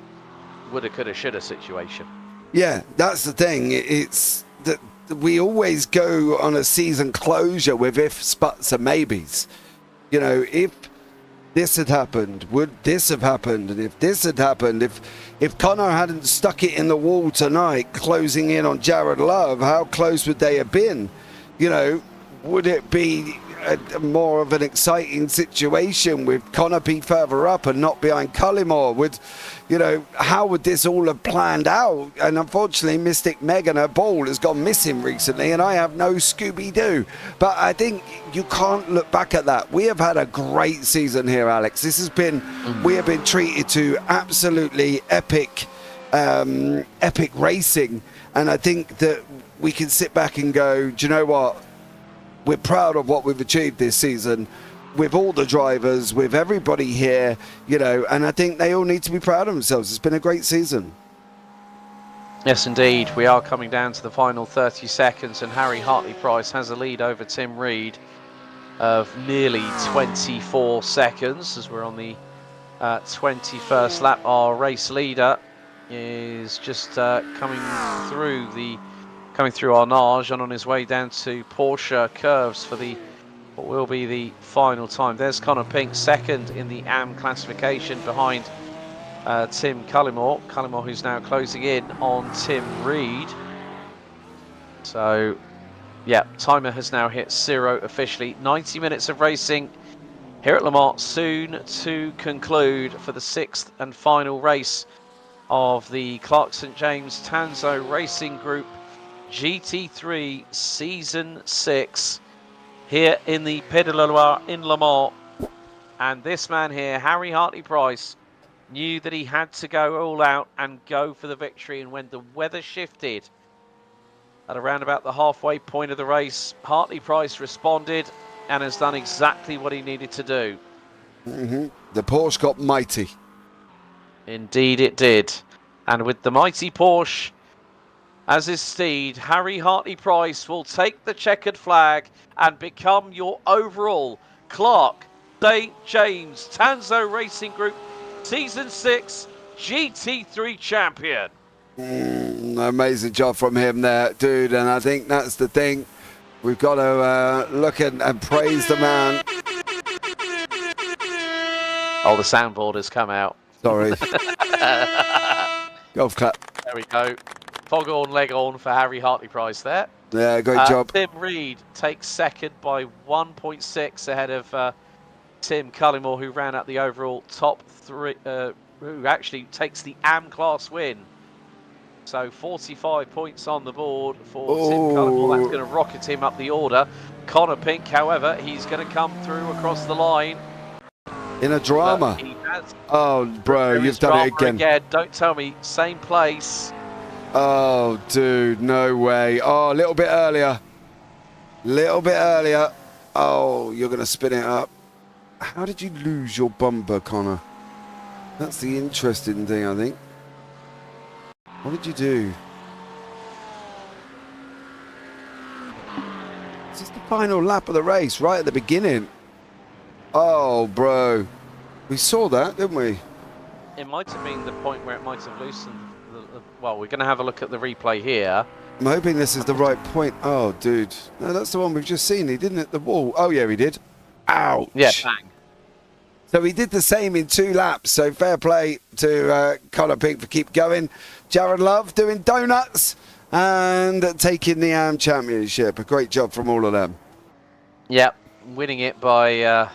woulda, coulda, shoulda situation. Yeah, that's the thing. It's that we always go on a season closure with ifs, buts, and maybes. You know, if this had happened, would this have happened? And if this had happened, if Connor hadn't stuck it in the wall tonight, closing in on Jared Love, how close would they have been? You know, would it be more of an exciting situation with Connor P further up and not behind Cullimore? Would, you know, how would this all have planned out? And unfortunately, Mystic Meg and her ball has gone missing recently, and I have no Scooby-Doo. But I think you can't look back at that. We have had a great season here, Alex. This has been, we have been treated to absolutely epic racing. And I think that we can sit back and go, do you know what? We're proud of what we've achieved this season. with all the drivers, with everybody here, you know, and I think they all need to be proud of themselves. It's been a great season. Yes, indeed. We are coming down to the final 30 seconds, and Harry Hartley-Price has a lead over Tim Reed of nearly 24 seconds as we're on the 21st lap. Our race leader is just coming through our nage and on his way down to Porsche curves for what will be the final time. There's Connor Pink, second in the AM classification behind Tim Cullimore. Cullimore, who's now closing in on Tim Reed. So, yeah, timer has now hit 0 officially. 90 minutes of racing here at Le Mans, soon to conclude for the 6th and final race of the Clark St James Tanso Racing Group GT3 Season 6 here in the Pays de la Loire in Le Mans. And this man here, Harry Hartley-Price, knew that he had to go all out and go for the victory. And when the weather shifted at around about the halfway point of the race, Hartley-Price responded and has done exactly what he needed to do. The Porsche got mighty. Indeed it did. And with the mighty Porsche as his steed, Harry Hartley-Price will take the checkered flag and become your overall Clark St James Tanso Racing Group Season 6 GT3 champion. Amazing job from him there, dude. And I think that's the thing. We've got to look and praise the man. Oh, the soundboard has come out. Sorry. Golf clap. There we go. Foghorn leg on for Harry Hartley-Price there. Yeah, great job. Tim Reed takes second by 1.6 ahead of Tim Cullimore, who ran out the overall top three, who actually takes the AM class win. So 45 points on the board for Tim Cullimore. That's going to rocket him up the order. Connor Pink, however, he's going to come through across the line. In a drama. Oh, bro, you've done it again. Don't tell me. Same place. Oh, dude, no way. Oh, a little bit earlier. Oh, you're going to spin it up. How did you lose your bumper, Connor? That's the interesting thing, I think. What did you do? This is the final lap of the race, right at the beginning. Oh, bro. We saw that, didn't we? It might have been the point where it might have loosened. Well, we're going to have a look at the replay here. I'm hoping this is the right point. Oh, dude. No, that's the one we've just seen. He didn't hit the wall. Oh, yeah, he did. Ouch. Yeah, bang. So he did the same in 2 laps. So fair play to Connor Pink for keep going. Jared Love doing donuts and taking the AM Championship. A great job from all of them. Yep, winning it by a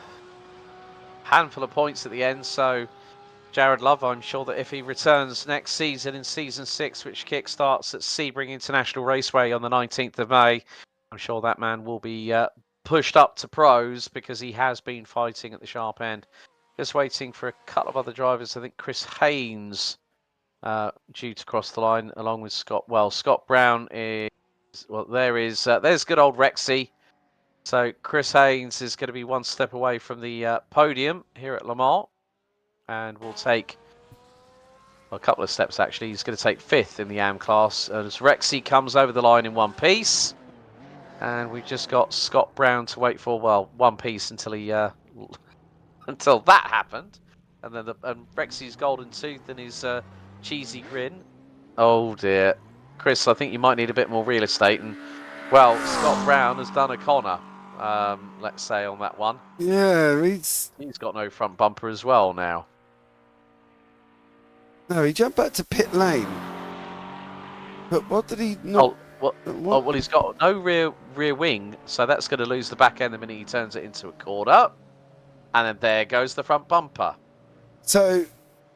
handful of points at the end. So Jared Love, I'm sure that if he returns next season in Season 6, which kick-starts at Sebring International Raceway on the 19th of May, I'm sure that man will be pushed up to pros because he has been fighting at the sharp end. Just waiting for a couple of other drivers. I think Chris Haynes due to cross the line along with Scott. Well, Scott Brown is, well, there's good old Rexy. So Chris Haynes is going to be one step away from the podium here at Le Mans. And will take a couple of steps, actually. He's going to take 5th in the AM class as Rexy comes over the line in one piece. And we've just got Scott Brown to wait for, well, one piece until he until that happened. And then Rexy's golden tooth and his cheesy grin. Oh dear. Chris, I think you might need a bit more real estate. And, well, Scott Brown has done a Connor, let's say, on that one. Yeah, he's got no front bumper as well now. No, he jumped back to pit lane. But what did he not... Well, he's got no rear wing, so that's going to lose the back end the minute he turns it into a corner. And then there goes the front bumper. So,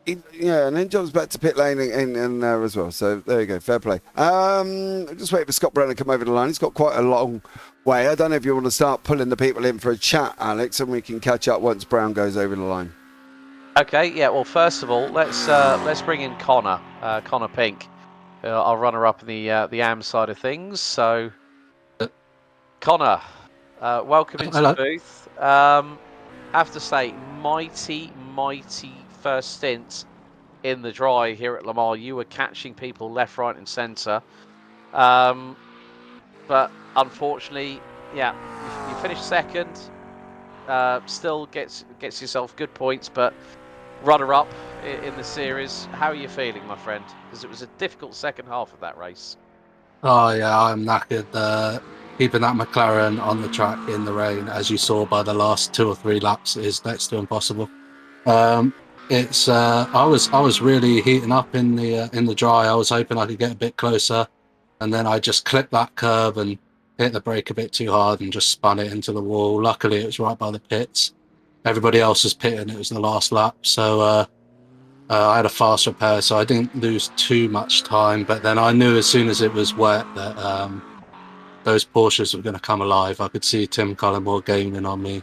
yeah, and then jumps back to pit lane and there as well. So there you go, fair play. Just waiting for Scott Brown to come over the line. He's got quite a long way. I don't know if you want to start pulling the people in for a chat, Alex, and we can catch up once Brown goes over the line. Okay, yeah. Well, first of all, let's bring in Connor Pink, our runner-up in the AM side of things. So, Connor, welcome into the booth. have to say, mighty first stint in the dry here at Le Mans. You were catching people left, right, and centre. But unfortunately, yeah, you finished second. Still gets yourself good points, but runner-up in the series. How are you feeling, my friend? Because it was a difficult second half of that race. Oh yeah, I'm knackered. Keeping that McLaren on the track in the rain, as you saw by the last 2 or 3 laps, is next to impossible. I was really heating up in the dry. I was hoping I could get a bit closer, and then I just clipped that curb and hit the brake a bit too hard and just spun it into the wall. Luckily, it was right by the pits. Everybody else was pitting. It was the last lap, so I had a fast repair, so I didn't lose too much time. But then I knew as soon as it was wet that those Porsches were going to come alive. I could see Tim Cullimore gaining on me.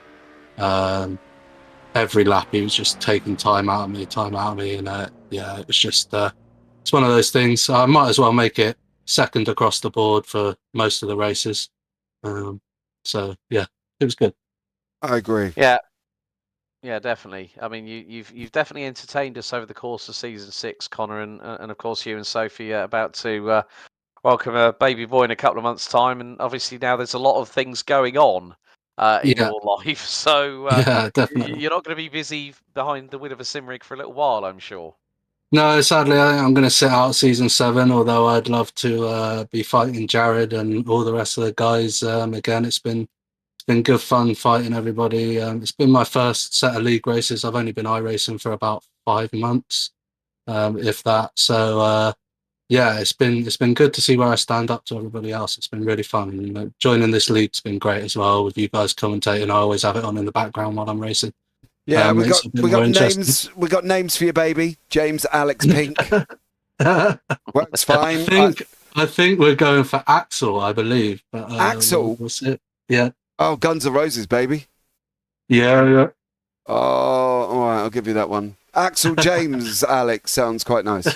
Every lap he was just taking time out of me, and yeah, it was just it's one of those things. I might as well make it second across the board for most of the races. So yeah, it was good. I agree. Yeah, definitely. I mean, you've definitely entertained us over the course of season 6, Connor, and of course you and Sophie are about to welcome a baby boy in a couple of months' time, and obviously now there's a lot of things going on in your life, so yeah, definitely. you're not going to be busy behind the wheel of a sim rig for a little while, I'm sure. No, sadly, I'm going to sit out season 7. Although I'd love to be fighting Jared and all the rest of the guys again. It's been good fun fighting everybody. It's been my first set of league races. I've only been iRacing for about 5 months, if that. So yeah, it's been good to see where I stand up to everybody else. It's been really fun. You know, joining this league's been great as well with you guys commentating. I always have it on in the background while I'm racing. Yeah, we got names for you, baby. James Alex Pink. Works fine. I think we're going for Axel, I believe. But, Axel? We'll see. Yeah. Oh, Guns N' Roses, baby. Yeah. Oh, all right, I'll give you that one. Axel James Alex sounds quite nice.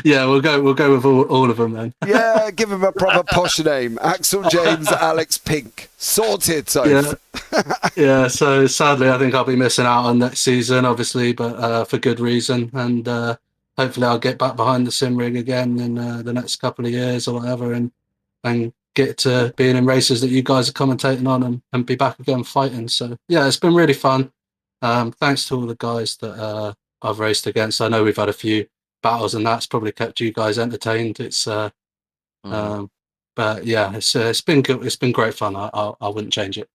Yeah, we'll go with all of them then. Yeah, give him a proper posh name. Axel James Alex Pink. Sorted, so. Yeah, so sadly I think I'll be missing out on next season, obviously, but for good reason. And hopefully I'll get back behind the sim rig again in the next couple of years or whatever, and get to being in races that you guys are commentating on and be back again fighting. So yeah, it's been really fun. Thanks to all the guys that I've raced against. I know we've had a few battles, and that's probably kept you guys entertained. It's but yeah, it's been good. It's been great fun. I wouldn't change it.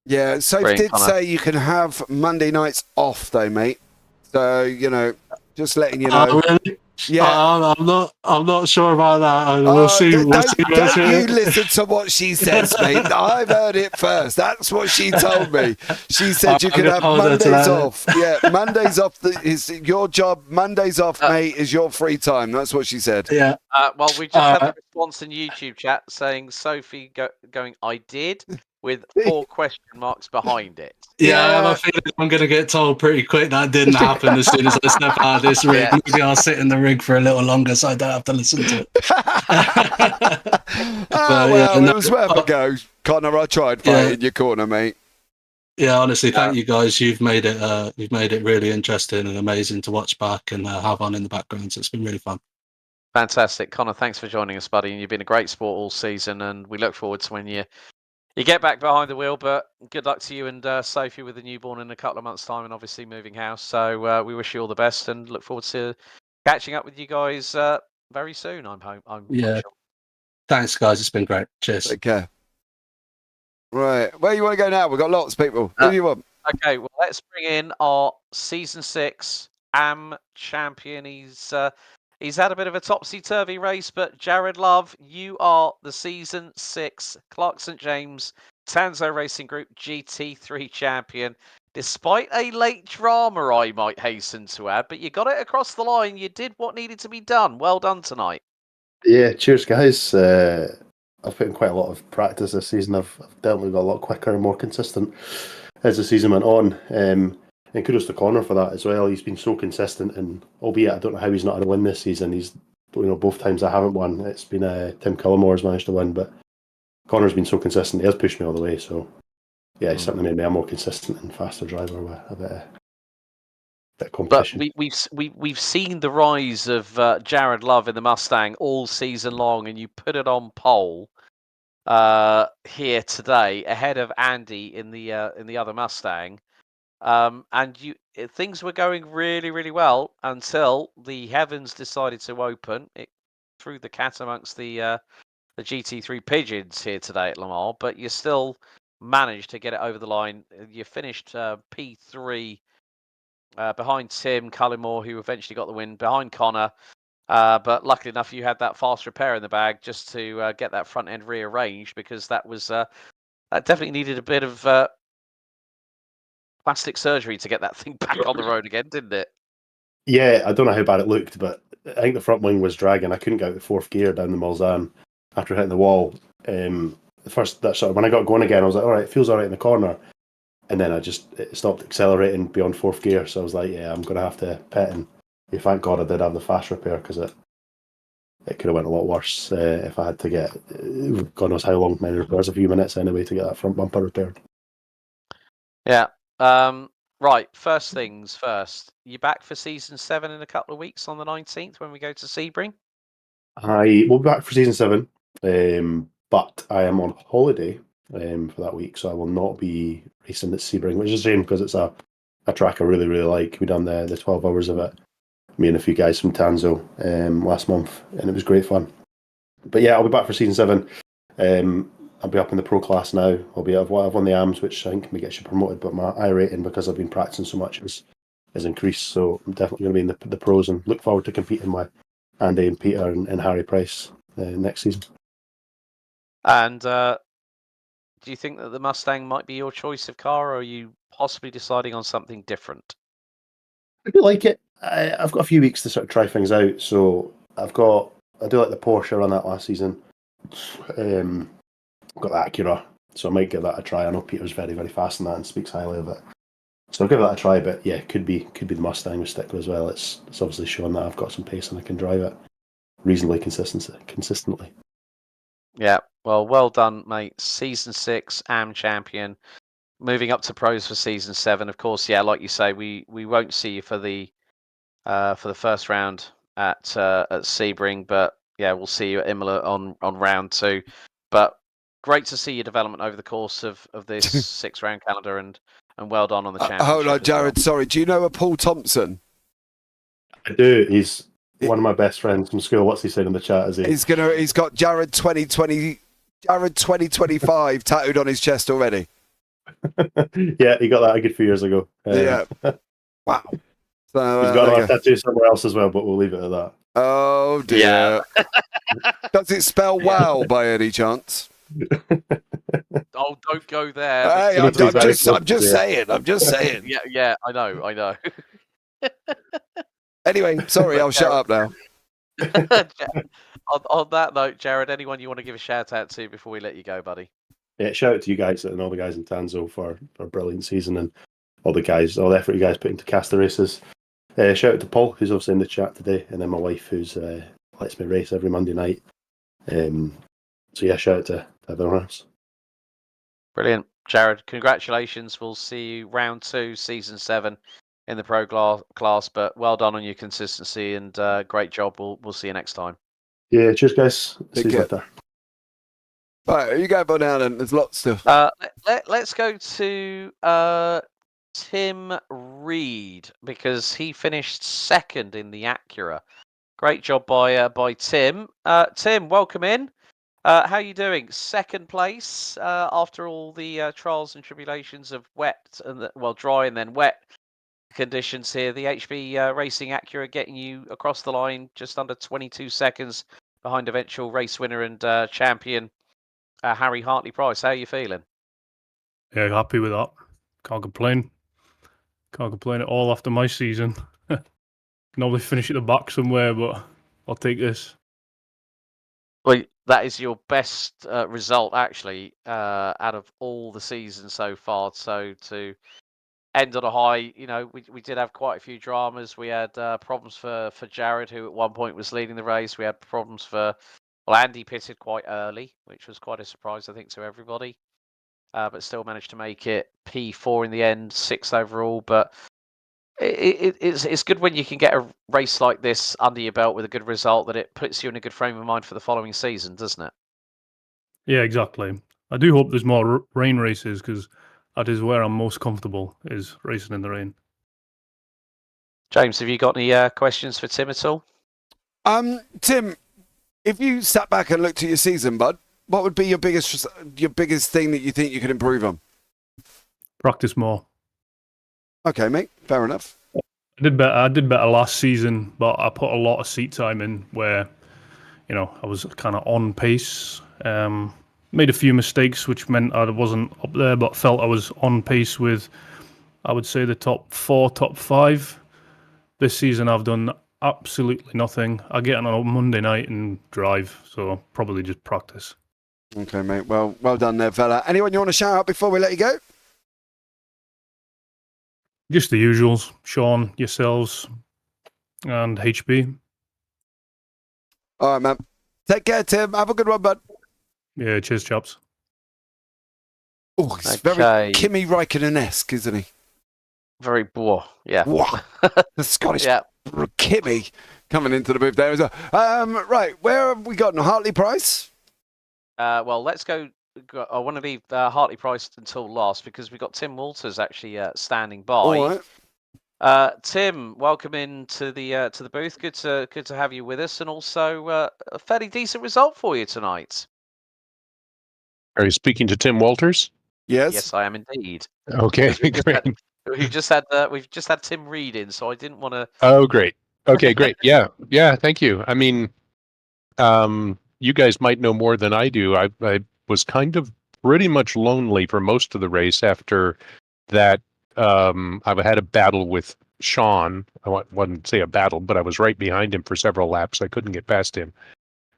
Yeah, Sophie did say you can have Monday nights off though, mate. So you know, just letting you know. Really? Yeah, I'm not sure about that. We'll see. Don't you listen to what she says, mate. I've heard it first. That's what she told me. She said you can have Mondays off. Yeah, Mondays off is your job. Mondays off, mate, is your free time. That's what she said. Yeah. Well, we just had a response in YouTube chat saying Sophie going, I did, with 4 question marks behind it. Yeah, I have a feeling I'm going to get told pretty quick that didn't happen as soon as I step out of this rig. Yeah. Maybe I'll sit in the rig for a little longer so I don't have to listen to it. It was worth a go. Connor, I tried fighting your corner, mate. Yeah, honestly, thank you guys. You've made it really interesting and amazing to watch back and have on in the background. So it's been really fun. Fantastic. Connor, thanks for joining us, buddy. And you've been a great sport all season, and we look forward to when you get back behind the wheel. But good luck to you and Sophie with the newborn in a couple of months' time, and obviously moving house. So we wish you all the best and look forward to catching up with you guys very soon. I'm sure. Thanks, guys. It's been great. Cheers. Take care. Right, where you want to go now? We've got lots of people. Who do you want? Okay, well, let's bring in our season 6 AM champion. He's had a bit of a topsy-turvy race, but Jared Love, you are the season 6 Clark St. James Tanso Racing Group GT3 champion. Despite a late drama, I might hasten to add, but you got it across the line. You did what needed to be done. Well done tonight. Yeah, cheers, guys. I've put in quite a lot of practice this season. I've definitely got a lot quicker and more consistent as the season went on. And kudos to Connor for that as well. He's been so consistent, and albeit I don't know how he's not had a win this season. He's, both times I haven't won, it's been Tim Cullimore's managed to win, but Connor's been so consistent. He has pushed me all the way. So yeah, it certainly made me a more consistent and faster driver with a bit of But competition. we've seen the rise of Jared Love in the Mustang all season long, and you put it on pole here today ahead of Andy in the other Mustang, and things were going really, really well until the heavens decided to open. It threw the cat amongst the GT3 pigeons here today at Le Mans, but you still managed to get it over the line. You finished P3 behind Tim Cullimore, who eventually got the win, behind Connor. But luckily enough, you had that fast repair in the bag just to get that front end rearranged, because that was that definitely needed a bit of plastic surgery to get that thing back on the road again, didn't it? Yeah, I don't know how bad it looked, but I think the front wing was dragging. I couldn't get out the fourth gear down the Mulsanne after hitting the wall. When I got going again, I was like, all right, it feels all right in the corner. And then it stopped accelerating beyond fourth gear. So I was like, yeah, I'm going to have to pit. And thank God I did have the fast repair, because it could have went a lot worse if I had to get, God knows how long, many repairs, a few minutes anyway, to get that front bumper repaired. Yeah. Right. First things first. You back for season 7 in a couple of weeks on the 19th when we go to Sebring? I will be back for season 7, but I am on holiday for that week, so I will not be racing at Sebring, which is a shame because it's a track I really, really like. We done the 12 hours of it, me and a few guys from Tanso last month, and it was great fun. But yeah, I'll be back for season 7. I'll be up in the pro class now. I've won the AMs, which I think may get you promoted, but my I rating, because I've been practicing so much, has increased. So I'm definitely going to be in the pros, and look forward to competing with Andy and Peter and Harry Price next season. And do you think that the Mustang might be your choice of car, or are you possibly deciding on something different? I do like it. I've got a few weeks to sort of try things out. So I do like the Porsche. I ran that last season. Got the Acura, so I might give that a try. I know Peter's very, very fast in that and speaks highly of it. So I'll give that a try, but yeah, could be the Mustang with Stickler as well. It's obviously shown that I've got some pace and I can drive it reasonably consistently. Yeah, well done, mate. Season 6 AM champion, moving up to pros for season 7. Of course, yeah, like you say, we won't see you for the first round at Sebring, but yeah, we'll see you at Imola on round 2. But great to see your development over the course of this 6-round calendar, and well done on the championship. Hold on, Jared. Sorry, do you know a Paul Thompson? I do. He's one of my best friends from school. What's he said in the chat? He's got Jared 2025 tattooed on his chest already. Yeah, he got that a good few years ago. Yeah. Wow. So, he's got a tattoo somewhere else as well, but we'll leave it at that. Oh dear. Yeah. Does it spell wow by any chance? Oh, don't go there. Hey, I'm just saying. Yeah, I know. Anyway, sorry, I'll shut up now. On that note, Jared, anyone you want to give a shout out to before we let you go, buddy? Yeah, shout out to you guys and all the guys in Tanso for a brilliant season, and all the effort you guys put into cast the races. Shout out to Paul, who's obviously in the chat today, and then my wife, who's lets me race every Monday night. So yeah, shout out to everyone else. Brilliant. Jared, congratulations. We'll see you round 2, season 7 in the pro class, but well done on your consistency, and great job. We'll see you next time. Yeah, cheers guys. See you later. Right, you go for now then. There's lots to. Let's go to Tim Reed, because he finished 2nd in the Acura. Great job by Tim. Tim, welcome in. How are you doing? 2nd place after all the trials and tribulations of wet and dry and then wet conditions here. The HB Racing Acura getting you across the line just under 22 seconds behind eventual race winner and champion Harry Hartley Price. How are you feeling? Yeah, happy with that. Can't complain. Can't complain at all after my season. Normally finish at the back somewhere, but I'll take this. Well, that is your best result, actually, out of all the seasons so far. So to end on a high, we did have quite a few dramas. We had problems for Jared, who at one point was leading the race. We had problems Andy pitted quite early, which was quite a surprise, I think, to everybody. but still managed to make it P4 in the end, 6th overall. But it's good when you can get a race like this under your belt with a good result, that it puts you in a good frame of mind for the following season, doesn't it? Yeah, exactly. I do hope there's more rain races, because that is where I'm most comfortable, is racing in the rain. James, have you got any questions for Tim at all? Tim, if you sat back and looked at your season, bud, what would be your biggest thing that you think you could improve on? Practice more. Okay, mate. Fair enough. I did better last season, but I put a lot of seat time in where, I was kind of on pace. Made a few mistakes, which meant I wasn't up there, but felt I was on pace with, I would say, the top 4, top 5. This season I've done absolutely nothing. I get on a Monday night and drive, so probably just practice. Okay, mate. Well done there, fella. Anyone you want to shout out before we let you go? Just the usuals. Sean, yourselves, and HB. All right, man. Take care, Tim. Have a good one, bud. Yeah, cheers, chaps. Oh, he's very Kimi Räikkönen-esque, isn't he? Very, yeah. Wow. The Scottish Kimi coming into the booth there as well. Right, where have we gotten? Hartley Price? Well, let's go. I want to leave Hartley Price until last, because we've got Tim Walters actually standing by. All right. Tim, welcome into the booth. Good to have you with us, and also a fairly decent result for you tonight. Are you speaking to Tim Walters? Yes. Yes, I am indeed. Okay, great. We've just had Tim Reed in, so I didn't want to. Oh, great. Okay, great. Yeah. Thank you. I mean, you guys might know more than I do. I was kind of pretty much lonely for most of the race after that. I've had a battle with Sean. I wouldn't say a battle, but I was right behind him for several laps. I couldn't get past him.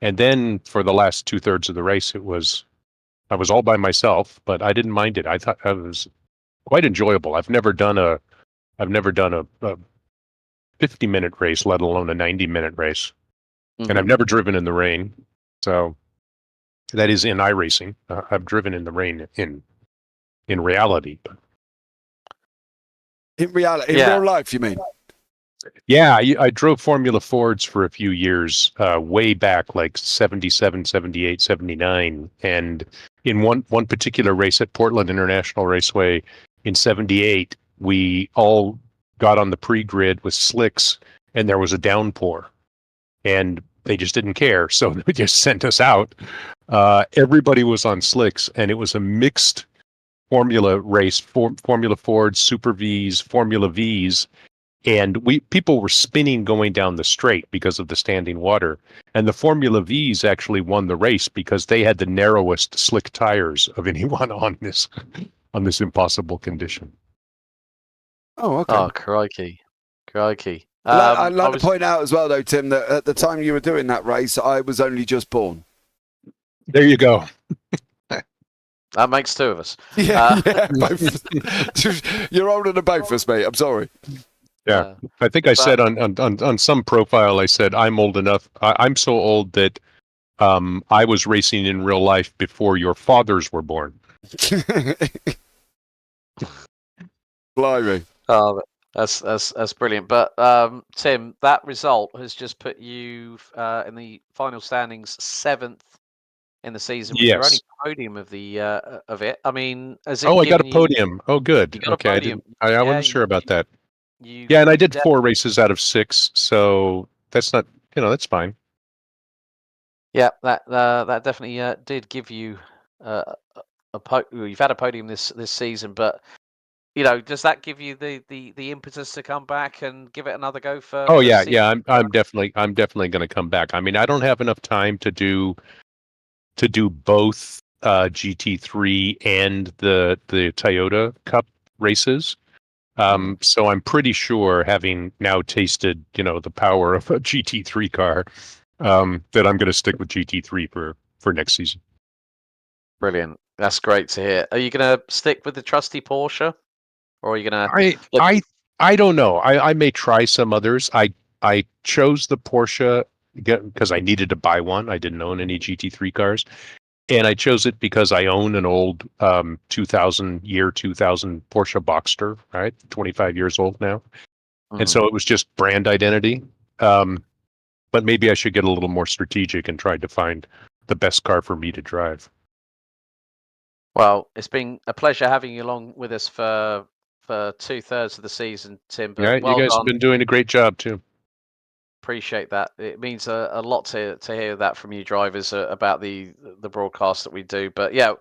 And then for the last 2/3 of the race, I was all by myself, but I didn't mind it. I thought it was quite enjoyable. I've never done a 50-minute race, let alone a 90-minute race. Mm-hmm. And I've never driven in the rain. So that is in iRacing. I've driven in the rain in reality. In reality, in real life, you mean? Yeah, I drove Formula Fords for a few years, way back, like 77, 78, 79. And in one particular race at Portland International Raceway in 78, we all got on the pre-grid with slicks, and there was a downpour. And they just didn't care, so they just sent us out. Everybody was on slicks, and it was a mixed Formula race, Formula Fords, Super Vs, Formula Vs. And people were spinning going down the straight because of the standing water. And the Formula Vs actually won the race because they had the narrowest slick tires of anyone on this impossible condition. Oh, okay. Oh, crikey. I'd like to point out as well, though, Tim, that at the time you were doing that race, I was only just born. There you go. That makes two of us. Yeah, both. You're older than both of us, mate. I'm sorry. Yeah, I think I said on some profile, I said I'm old enough. I'm so old that I was racing in real life before your fathers were born. Blimey. Oh, that's brilliant. But Tim, that result has just put you in the final standings 7th in the season. With your only podium of it. I mean, as I got a podium. Oh, good. Okay, I wasn't sure about that. Yeah, and I did 4 races out of 6, so that's not, that's fine. Yeah, that definitely did give you you've had a podium this season, but does that give you the impetus to come back and give it another go for? Oh yeah, I'm definitely going to come back. I mean, I don't have enough time to do both GT3 and the Toyota Cup races. So I'm pretty sure, having now tasted, the power of a GT3 car, that I'm going to stick with GT3 for next season. Brilliant. That's great to hear. Are you going to stick with the trusty Porsche, or are you going to? I don't know. I may try some others. I chose the Porsche because I needed to buy one. I didn't own any GT3 cars, And I chose it because I own an old 2000 Porsche Boxster, right? 25 years old now. And so it was just brand identity. But maybe I should get a little more strategic and try to find the best car for me to drive. Well, it's been a pleasure having you along with us for 2/3 of the season, Tim. But Yeah, well you guys done. have been doing a great job too. Appreciate that. It means a lot to hear that from you drivers about the broadcast that we do. But yeah,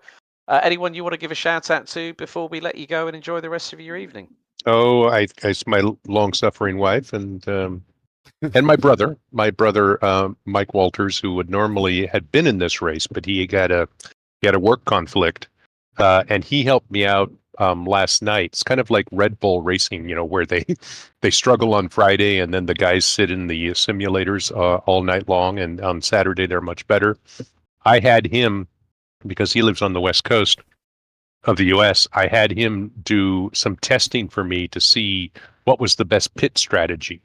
anyone you want to give a shout out to before we let you go and enjoy the rest of your evening? Oh, it's my long-suffering wife and my brother, Mike Walters, who would normally had been in this race, but he had a work conflict, and he helped me out last night. It's kind of like Red Bull racing, where they struggle on Friday and then the guys sit in the simulators all night long, and on Saturday they're much better. I had him, because he lives on the West Coast of the US, I had him do some testing for me to see what was the best pit strategy.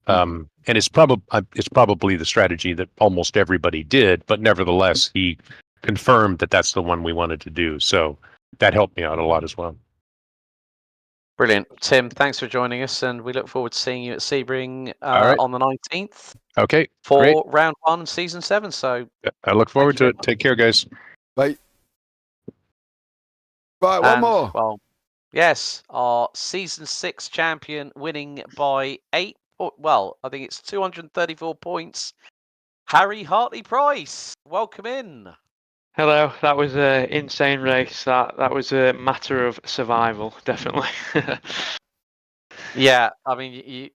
And it's probably the strategy that almost everybody did, but nevertheless, he confirmed that that's the one we wanted to do. So that helped me out a lot as well. Brilliant. Tim, thanks for joining us, and we look forward to seeing you at Sebring right. on the 19th Okay, for great. round 1, season 7. So I look forward to it. Take care, guys. Bye. Right, one more. Well, yes, our season 6 champion, winning by 8. Well, I think it's 234 points. Harry Hartley-Price, welcome in. Hello, that was an insane race. That was a matter of survival, definitely. Yeah, I mean,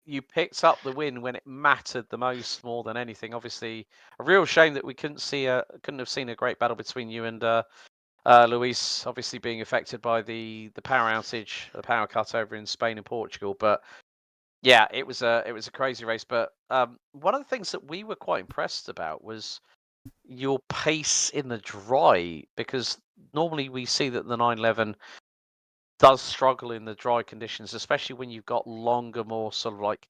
you picked up the win when it mattered the most, more than anything. Obviously, a real shame that we couldn't have seen a great battle between you and Luis, obviously being affected by the power outage, the power cut over in Spain and Portugal. But yeah, it was a crazy race. But one of the things that we were quite impressed about was your pace in the dry, because normally we see that the 911 does struggle in the dry conditions, especially when you've got longer, more sort of like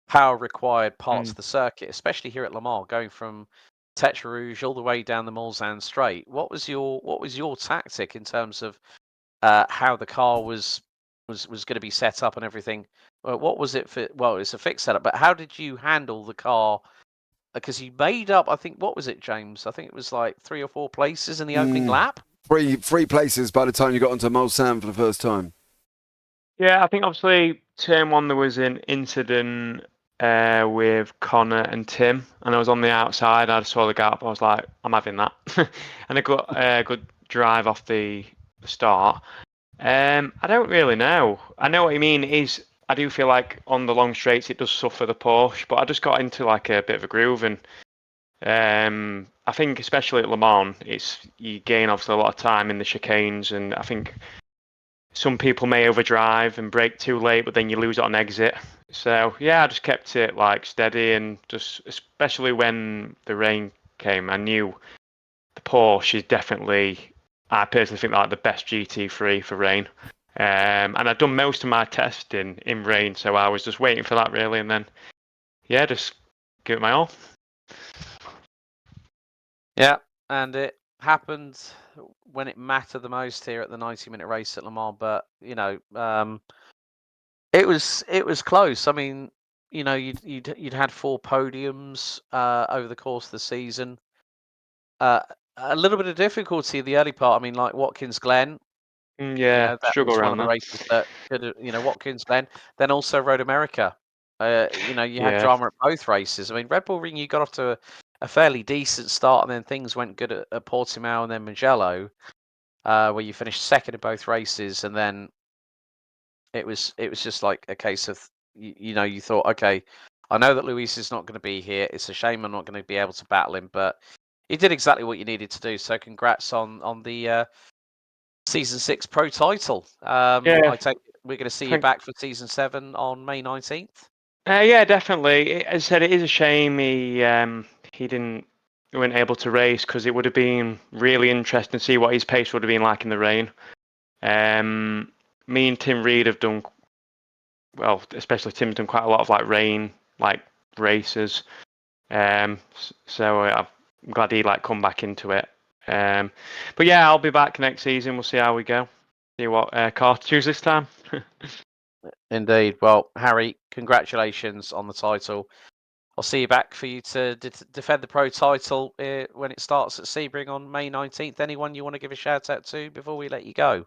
power required parts of the circuit, especially here at Le Mans, going from Tetra Rouge all the way down the Mulsanne Straight. What was your tactic in terms of how the car was going to be set up and everything? What was it for? Well, it's a fixed setup, but how did you handle the car? Because you made up, I think, what was it, James? I think it was like 3 or 4 places in the opening lap. Three places by the time you got onto Mulsanne for the first time. Yeah, I think obviously turn 1 there was an incident with Connor and Tim, and I was on the outside. I saw the gap. I was like, I'm having that, and I got a good drive off the start. I don't really know. I know what you mean. I do feel like on the long straights it does suffer the Porsche, but I just got into like a bit of a groove, and I think especially at Le Mans, you gain obviously a lot of time in the chicanes, and I think some people may overdrive and brake too late, but then you lose it on exit. So yeah, I just kept it like steady, and just especially when the rain came, I knew the Porsche is definitely, I personally think, like the best GT3 for rain. And I'd done most of my testing in rain, so I was just waiting for that really, and then yeah, just give it my all. Yeah, and it happened when it mattered the most here at the 90-minute race at Le Mans. But it was close. I mean, you'd had 4 podiums over the course of the season. A little bit of difficulty in the early part. I mean, like Watkins Glen. Yeah, that struggle was one around of the that. races that could have, Watkins Glen. Then also Road America. You had drama at both races. I mean, Red Bull Ring, you got off to a fairly decent start, and then things went good at Portimao and then Mugello, where you finished second in both races, and then it was just like a case of you thought, okay, I know that Luis is not going to be here. It's a shame I'm not going to be able to battle him, but he did exactly what you needed to do. So congrats on the season 6 pro title. I take we're going to see you back for season 7 on May 19th. Yeah, definitely. As I said, it is a shame he weren't able to race, because it would have been really interesting to see what his pace would have been like in the rain. Me and Tim Reed have done well, especially Tim's done quite a lot of like rain like races. So I'm glad he come back into it. But yeah, I'll be back next season. We'll see how we go. See what car to choose this time. Indeed. Well, Harry, congratulations on the title. I'll see you back for you to defend the pro title when it starts at Sebring on May 19th. Anyone you want to give a shout out to before we let you go?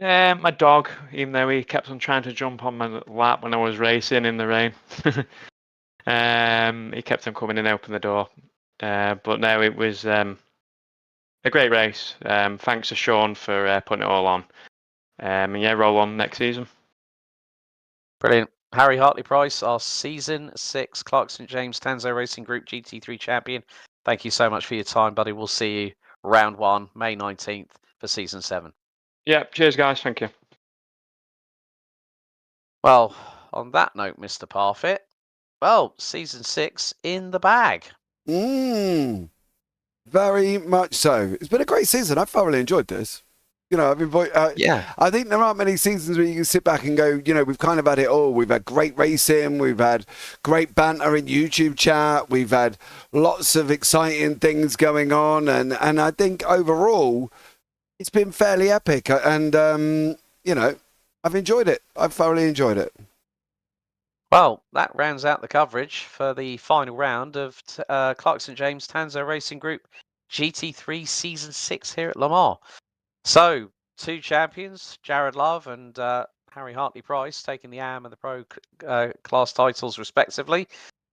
My dog, even though he kept on trying to jump on my lap when I was racing in the rain. He kept on coming and open the door. But no, it was a great race. Thanks to Sean for putting it all on. And yeah, roll on next season. Brilliant. Harry Hartley-Price, our Season 6 Clark St. James Tanso Racing Group GT3 champion. Thank you so much for your time, buddy. We'll see you round 1, May 19th for Season 7. Yeah, cheers, guys. Thank you. Well, on that note, Mr. Parfitt, well, Season 6 in the bag. Very much so. It's been a great season. I thoroughly enjoyed this. You know, I think there aren't many seasons where you can sit back and go, you know, we've kind of had it all. We've had great racing. We've had great banter in YouTube chat. We've had lots of exciting things going on. And I think overall, it's been fairly epic. And, you know, I've enjoyed it. I've thoroughly enjoyed it. Well, that rounds out the coverage for the final round of Clark St. James Tanso Racing Group GT3 Season 6 here at Le Mans. So, 2 champions, Jared Love and Harry Hartley-Price, taking the AM and the Pro class titles respectively.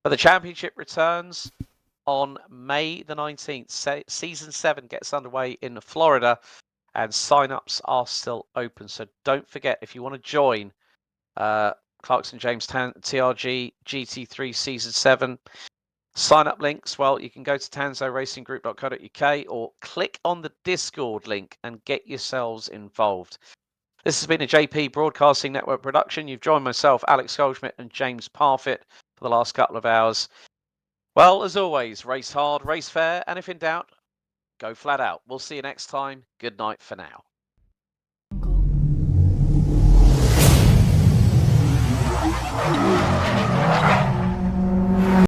But the championship returns on May the 19th. Season 7 gets underway in Florida, and sign-ups are still open. So don't forget, if you want to join Clark St. James TRG GT3 Season 7, sign-up links, well, you can go to tansoracing.group.co.uk or click on the Discord link and get yourselves involved. This has been a JP Broadcasting Network production. You've joined myself, Alex Goldschmidt, and James Parfitt for the last couple of hours. Well, as always, race hard, race fair, and if in doubt, go flat out. We'll see you next time. Good night for now.